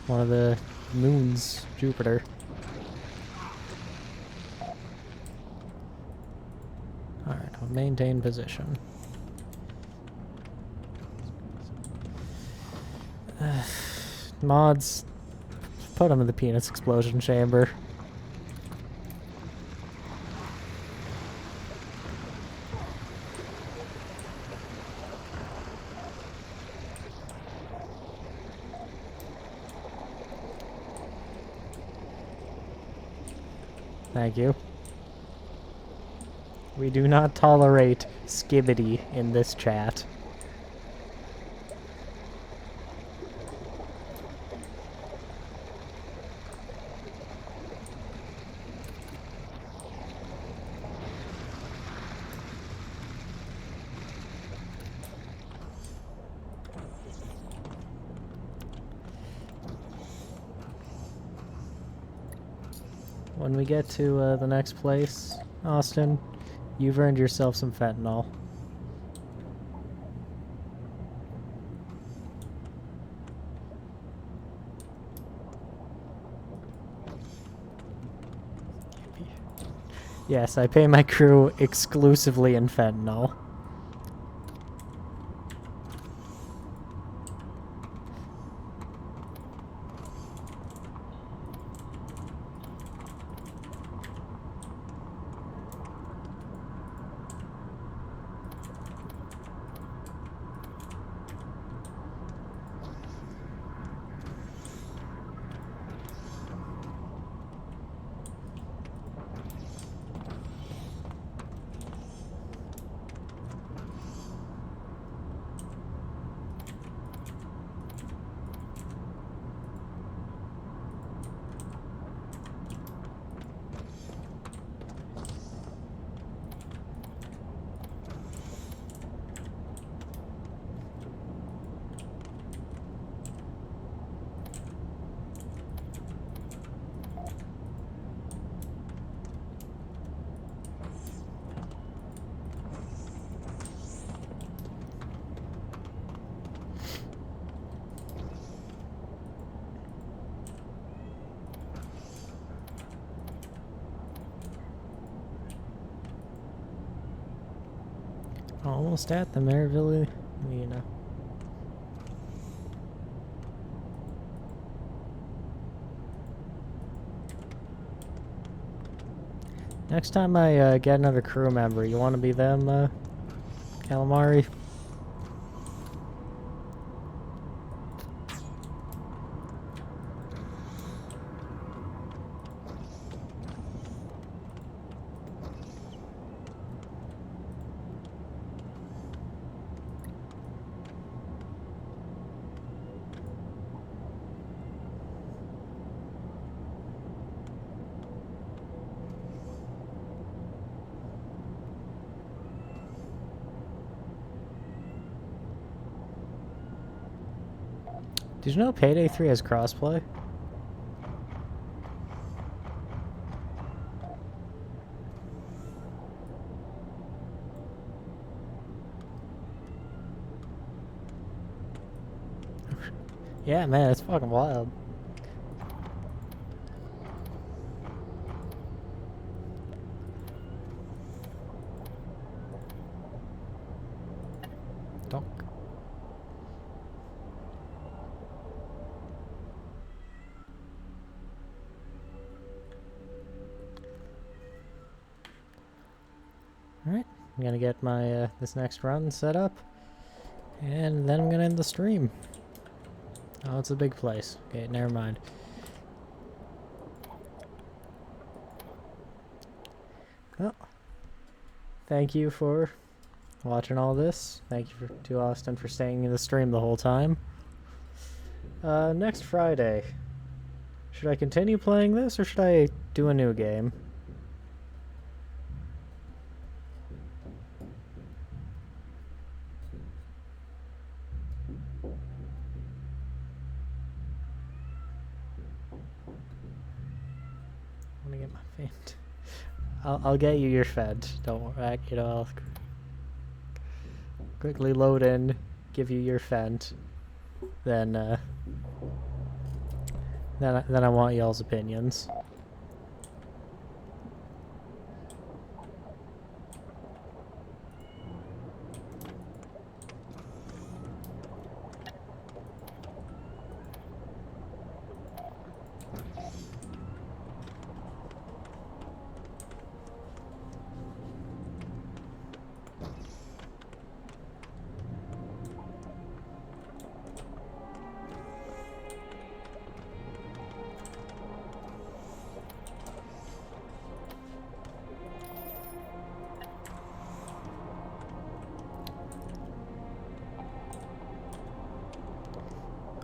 One of the moons, Jupiter. Alright, I'll maintain position. Mods, put them in the penis explosion chamber. Thank you. We do not tolerate skibbity in this chat. When we get to the next place, Austin, you've earned yourself some fentanyl. Yes, I pay my crew exclusively in fentanyl. Almost at the Maryville, you know. Next time I get another crew member, you want to be them, Calamari? Did you know Payday 3 has crossplay? Yeah, man, it's fucking wild. Donk. Alright, I'm gonna get my this next run set up, and then I'm gonna end the stream. Oh, it's a big place. Okay, never mind. Well, thank you for watching all this. Thank you to Austin for staying in the stream the whole time. Next Friday, should I continue playing this or should I do a new game? I want to get my fent. I'll get you your fent. Don't worry. You know, I'll quickly load in, give you your fent, then I want y'all's opinions.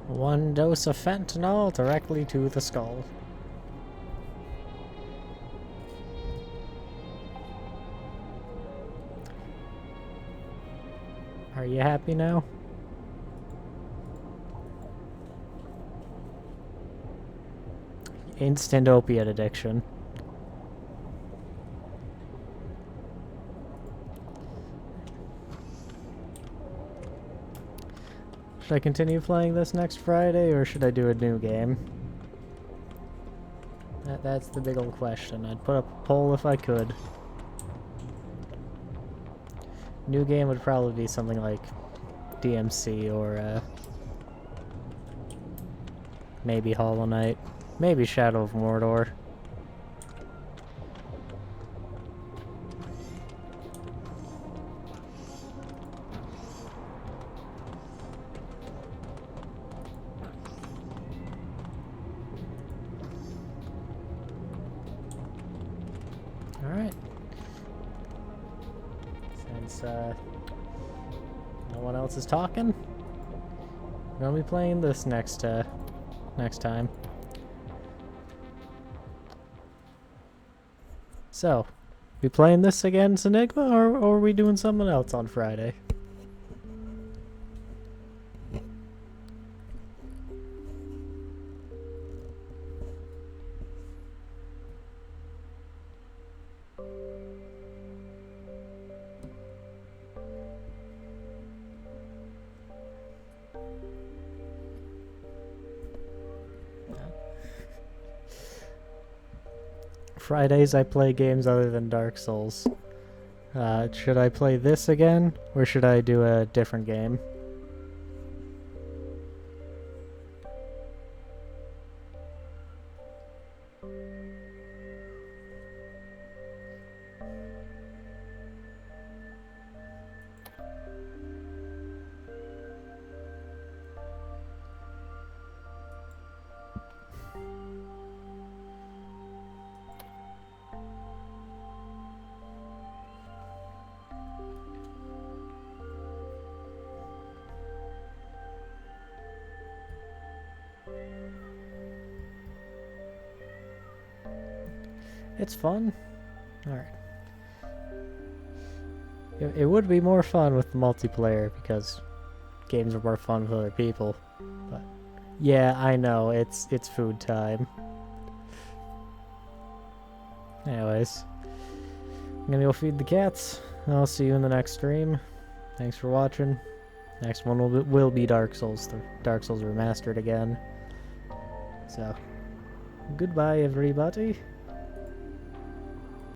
One dose of fentanyl directly to the skull. Are you happy now? Instant opiate addiction. Should I continue playing this next Friday, or should I do a new game? That's the big old question. I'd put up a poll if I could. New game would probably be something like DMC or maybe Hollow Knight. Maybe Shadow of Mordor. Alright. Since no one else is talking, we're gonna be playing this next time. So, we playing this against Enigma, or are we doing something else on Friday? Fridays I play games other than Dark Souls. Should I play this again, or should I do a different game? It's fun. Alright. It would be more fun with the multiplayer because games are more fun with other people. But yeah, I know, it's food time. Anyways, I'm gonna go feed the cats. I'll see you in the next stream. Thanks for watching. Next one will be Dark Souls. The Dark Souls Remastered again. So, goodbye everybody.